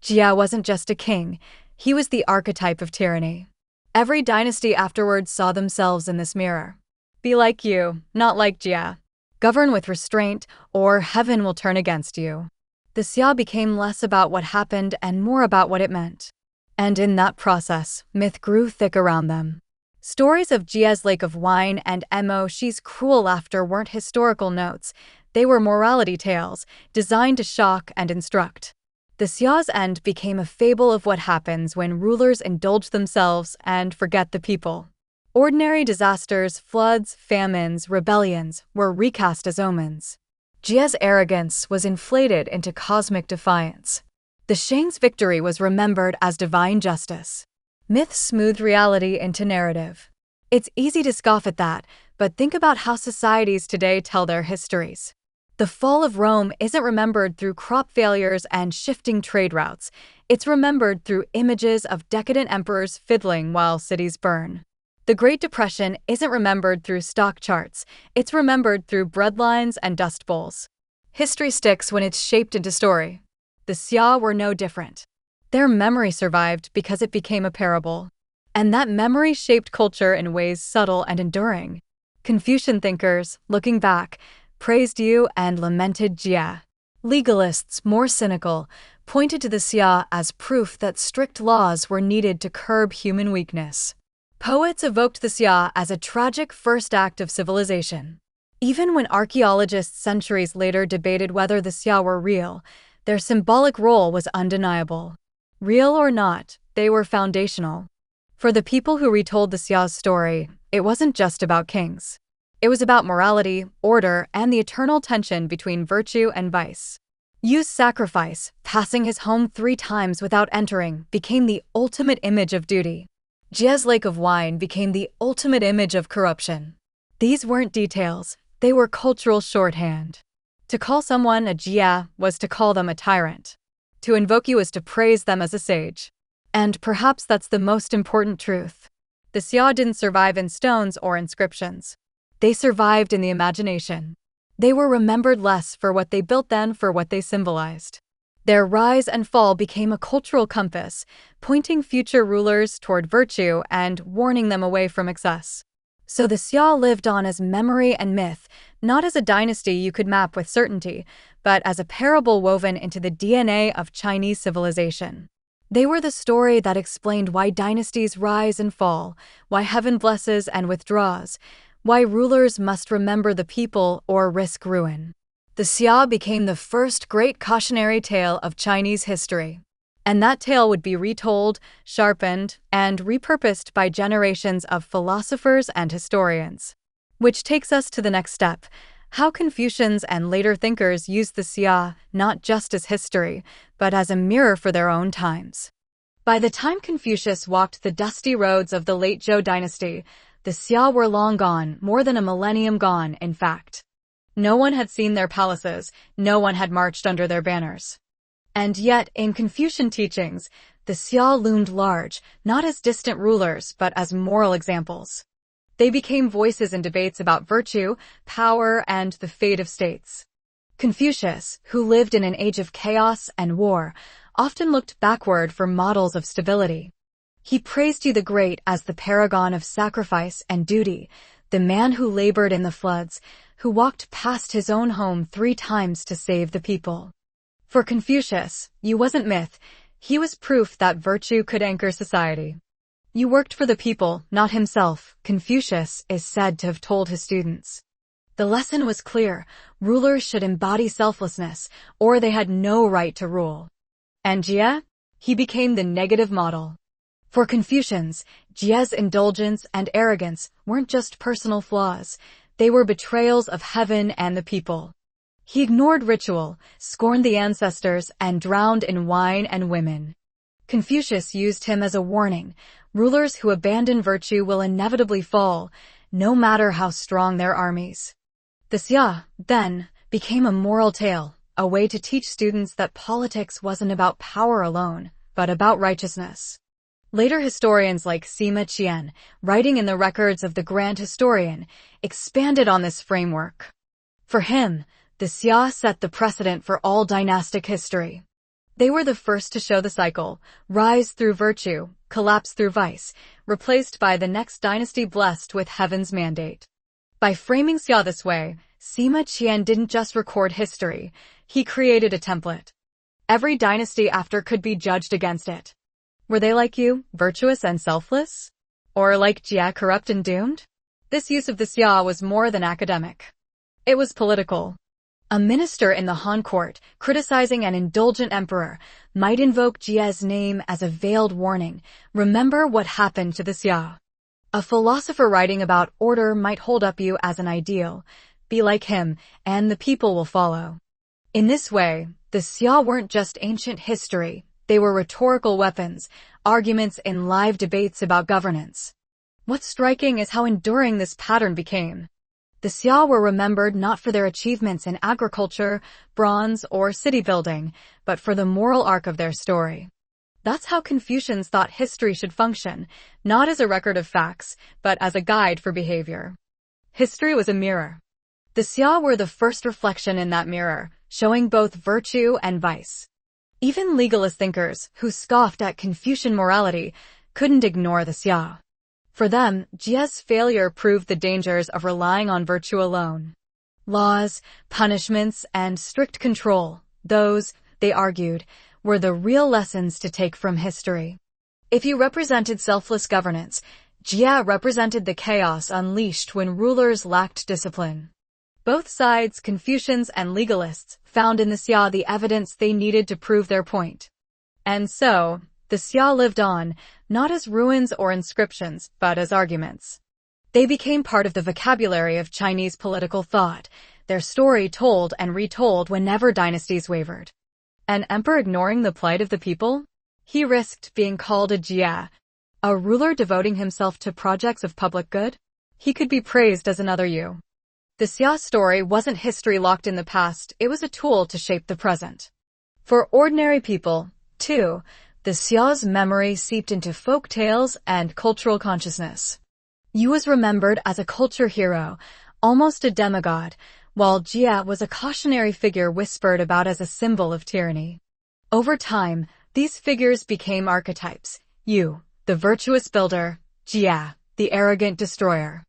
Jia wasn't just a king, he was the archetype of tyranny. Every dynasty afterwards saw themselves in this mirror. Be like Yu, not like Jia. Govern with restraint, or heaven will turn against you. The Xia became less about what happened and more about what it meant. And in that process, myth grew thick around them. Stories of Jia's lake of wine and Mo Shi's cruel laughter weren't historical notes, they were morality tales, designed to shock and instruct. The Xia's end became a fable of what happens when rulers indulge themselves and forget the people. Ordinary disasters, floods, famines, rebellions, were recast as omens. Jia's arrogance was inflated into cosmic defiance. The Shang's victory was remembered as divine justice. Myth smoothed reality into narrative. It's easy to scoff at that, but think about how societies today tell their histories. The fall of Rome isn't remembered through crop failures and shifting trade routes. It's remembered through images of decadent emperors fiddling while cities burn. The Great Depression isn't remembered through stock charts. It's remembered through breadlines and dust bowls. History sticks when it's shaped into story. The Xia were no different. Their memory survived because it became a parable. And that memory shaped culture in ways subtle and enduring. Confucian thinkers, looking back, praised Yu and lamented Jia. Legalists, more cynical, pointed to the Xia as proof that strict laws were needed to curb human weakness. Poets evoked the Xia as a tragic first act of civilization. Even when archaeologists centuries later debated whether the Xia were real, their symbolic role was undeniable. Real or not, they were foundational. For the people who retold the Xia's story, it wasn't just about kings. It was about morality, order, and the eternal tension between virtue and vice. Yu's sacrifice, passing his home 3 times without entering, became the ultimate image of duty. Jia's lake of wine became the ultimate image of corruption. These weren't details, they were cultural shorthand. To call someone a Jia was to call them a tyrant. To invoke you was to praise them as a sage. And perhaps that's the most important truth. The Xia didn't survive in stones or inscriptions. They survived in the imagination. They were remembered less for what they built than for what they symbolized. Their rise and fall became a cultural compass, pointing future rulers toward virtue and warning them away from excess. So the Xia lived on as memory and myth, not as a dynasty you could map with certainty, but as a parable woven into the DNA of Chinese civilization. They were the story that explained why dynasties rise and fall, why heaven blesses and withdraws, why rulers must remember the people or risk ruin. The Xia became the first great cautionary tale of Chinese history. And that tale would be retold, sharpened, and repurposed by generations of philosophers and historians. Which takes us to the next step, how Confucians and later thinkers used the Xia not just as history, but as a mirror for their own times. By the time Confucius walked the dusty roads of the late Zhou dynasty, the Xia were long gone, more than a millennium gone, in fact. No one had seen their palaces, no one had marched under their banners. And yet, in Confucian teachings, the Xia loomed large, not as distant rulers, but as moral examples. They became voices in debates about virtue, power, and the fate of states. Confucius, who lived in an age of chaos and war, often looked backward for models of stability. He praised Yu the Great as the paragon of sacrifice and duty, the man who labored in the floods, who walked past his own home 3 times to save the people. For Confucius, Yu wasn't myth, He was proof that virtue could anchor society. You worked for the people, not himself, Confucius is said to have told his students. The lesson was clear: rulers should embody selflessness, or they had no right to rule. And Xia? He became the negative model. For Confucians, Xia's indulgence and arrogance weren't just personal flaws, they were betrayals of heaven and the people. He ignored ritual, scorned the ancestors, and drowned in wine and women. Confucius used him as a warning: rulers who abandon virtue will inevitably fall, no matter how strong their armies. The Xia, then, became a moral tale, a way to teach students that politics wasn't about power alone, but about righteousness. Later historians like Sima Qian, writing in the records of the Grand Historian, expanded on this framework. For him, the Xia set the precedent for all dynastic history. They were the first to show the cycle: rise through virtue, collapse through vice, replaced by the next dynasty blessed with heaven's mandate. By framing Xia this way, Sima Qian didn't just record history, he created a template. Every dynasty after could be judged against it. Were they like you, virtuous and selfless? Or like Xia, corrupt and doomed? This use of the Xia was more than academic. It was political. A minister in the Han court, criticizing an indulgent emperor, might invoke Xia's name as a veiled warning: remember what happened to the Xia. A philosopher writing about order might hold up you as an ideal: be like him, and the people will follow. In this way, the Xia weren't just ancient history, they were rhetorical weapons, arguments in live debates about governance. What's striking is how enduring this pattern became. The Xia were remembered not for their achievements in agriculture, bronze, or city building, but for the moral arc of their story. That's how Confucians thought history should function, not as a record of facts, but as a guide for behavior. History was a mirror. The Xia were the first reflection in that mirror, showing both virtue and vice. Even legalist thinkers, who scoffed at Confucian morality, couldn't ignore the Xia. For them, Xia's failure proved the dangers of relying on virtue alone. Laws, punishments, and strict control, those, they argued, were the real lessons to take from history. If you represented selfless governance, Xia represented the chaos unleashed when rulers lacked discipline. Both sides, Confucians and legalists, found in the Xia the evidence they needed to prove their point. And so, the Xia lived on, not as ruins or inscriptions, but as arguments. They became part of the vocabulary of Chinese political thought, their story told and retold whenever dynasties wavered. An emperor ignoring the plight of the people? He risked being called a Xia. A ruler devoting himself to projects of public good? He could be praised as another you. The Xia story wasn't history locked in the past, it was a tool to shape the present. For ordinary people, too, the Xia's memory seeped into folk tales and cultural consciousness. Yu was remembered as a culture hero, almost a demigod, while Xia was a cautionary figure whispered about as a symbol of tyranny. Over time, these figures became archetypes: Yu, the virtuous builder; Xia, the arrogant destroyer.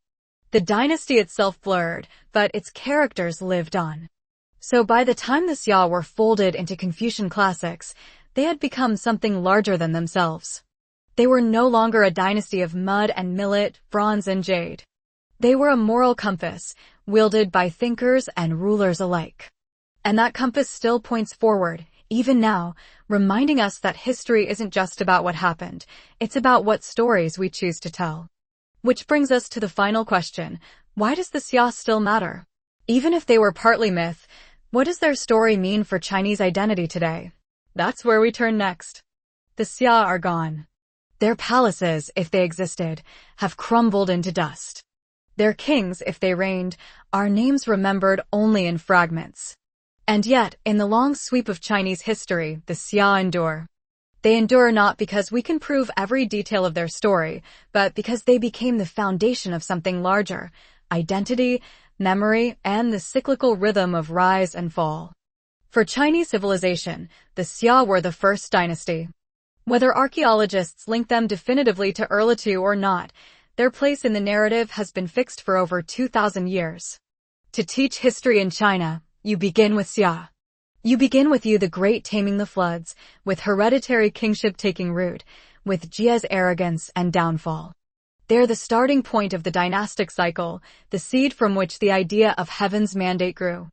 The dynasty itself blurred, but its characters lived on. So by the time the Xia were folded into Confucian classics, they had become something larger than themselves. They were no longer a dynasty of mud and millet, bronze and jade. They were a moral compass, wielded by thinkers and rulers alike. And that compass still points forward, even now, reminding us that history isn't just about what happened, it's about what stories we choose to tell. Which brings us to the final question: why does the Xia still matter? Even if they were partly myth, what does their story mean for Chinese identity today? That's where we turn next. The Xia are gone. Their palaces, if they existed, have crumbled into dust. Their kings, if they reigned, are names remembered only in fragments. And yet, in the long sweep of Chinese history, the Xia endure. They endure not because we can prove every detail of their story, but because they became the foundation of something larger: identity, memory, and the cyclical rhythm of rise and fall. For Chinese civilization, the Xia were the first dynasty. Whether archaeologists link them definitively to Erlitou or not, their place in the narrative has been fixed for over 2,000 years. To teach history in China, you begin with Xia. You begin with Yu the Great taming the floods, with hereditary kingship taking root, with Jia's arrogance and downfall. They're the starting point of the dynastic cycle, the seed from which the idea of heaven's mandate grew.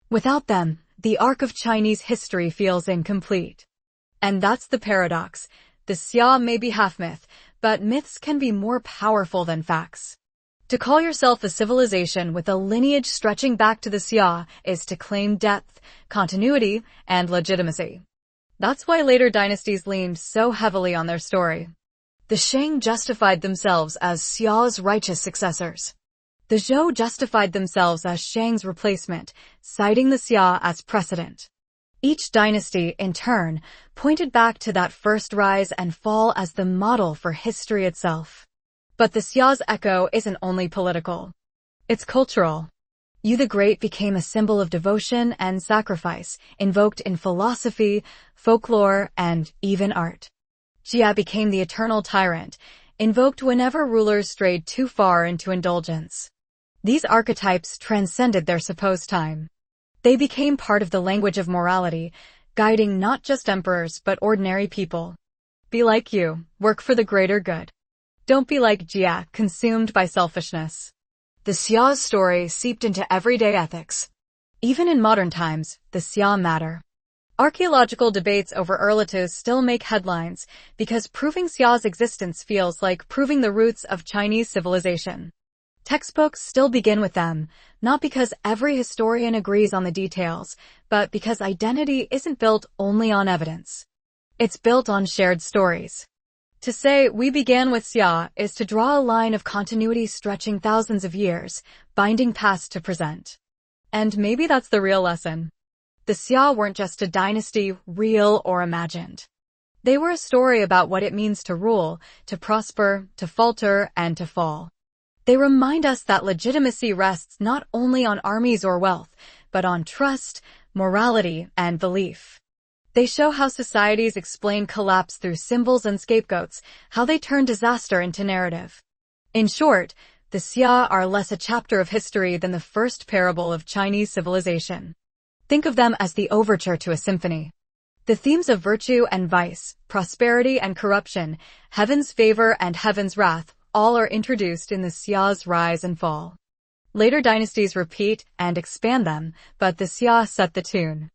Without them, the arc of Chinese history feels incomplete. And that's the paradox. The Xia may be half myth, but myths can be more powerful than facts. To call yourself a civilization with a lineage stretching back to the Xia is to claim depth, continuity, and legitimacy. That's why later dynasties leaned so heavily on their story. The Shang justified themselves as Xia's righteous successors. The Zhou justified themselves as Shang's replacement, citing the Xia as precedent. Each dynasty, in turn, pointed back to that first rise and fall as the model for history itself. But the Xia's echo isn't only political. It's cultural. Yu the Great became a symbol of devotion and sacrifice, invoked in philosophy, folklore, and even art. Jia became the eternal tyrant, invoked whenever rulers strayed too far into indulgence. These archetypes transcended their supposed time. They became part of the language of morality, guiding not just emperors but ordinary people. Be like Yu, work for the greater good. Don't be like Jia, consumed by selfishness. The Xia's story seeped into everyday ethics. Even in modern times, the Xia matter. Archaeological debates over Erlitou still make headlines because proving Xia's existence feels like proving the roots of Chinese civilization. Textbooks still begin with them, not because every historian agrees on the details, but because identity isn't built only on evidence. It's built on shared stories. To say we began with Xia is to draw a line of continuity stretching thousands of years, binding past to present. And maybe that's the real lesson. The Xia weren't just a dynasty, real or imagined. They were a story about what it means to rule, to prosper, to falter, and to fall. They remind us that legitimacy rests not only on armies or wealth, but on trust, morality, and belief. They show how societies explain collapse through symbols and scapegoats, how they turn disaster into narrative. In short, the Xia are less a chapter of history than the first parable of Chinese civilization. Think of them as the overture to a symphony. The themes of virtue and vice, prosperity and corruption, heaven's favor and heaven's wrath, all are introduced in the Xia's rise and fall. Later dynasties repeat and expand them, but the Xia set the tune.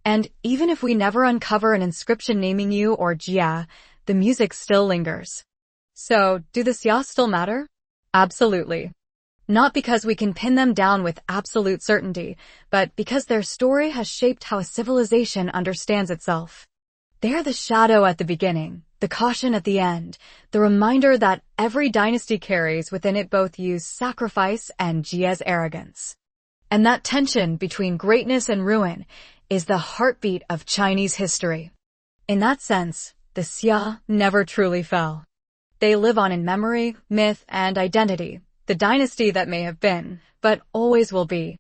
And even if we never uncover an inscription naming Yu or Jia, the music still lingers. So, do the Xia still matter? Absolutely. Not because we can pin them down with absolute certainty, but because their story has shaped how a civilization understands itself. They're the shadow at the beginning, the caution at the end, the reminder that every dynasty carries within it both Yu's sacrifice and Jia's arrogance. And that tension between greatness and ruin is the heartbeat of Chinese history. In that sense, the Xia never truly fell. They live on in memory, myth, and identity, the dynasty that may have been, but always will be.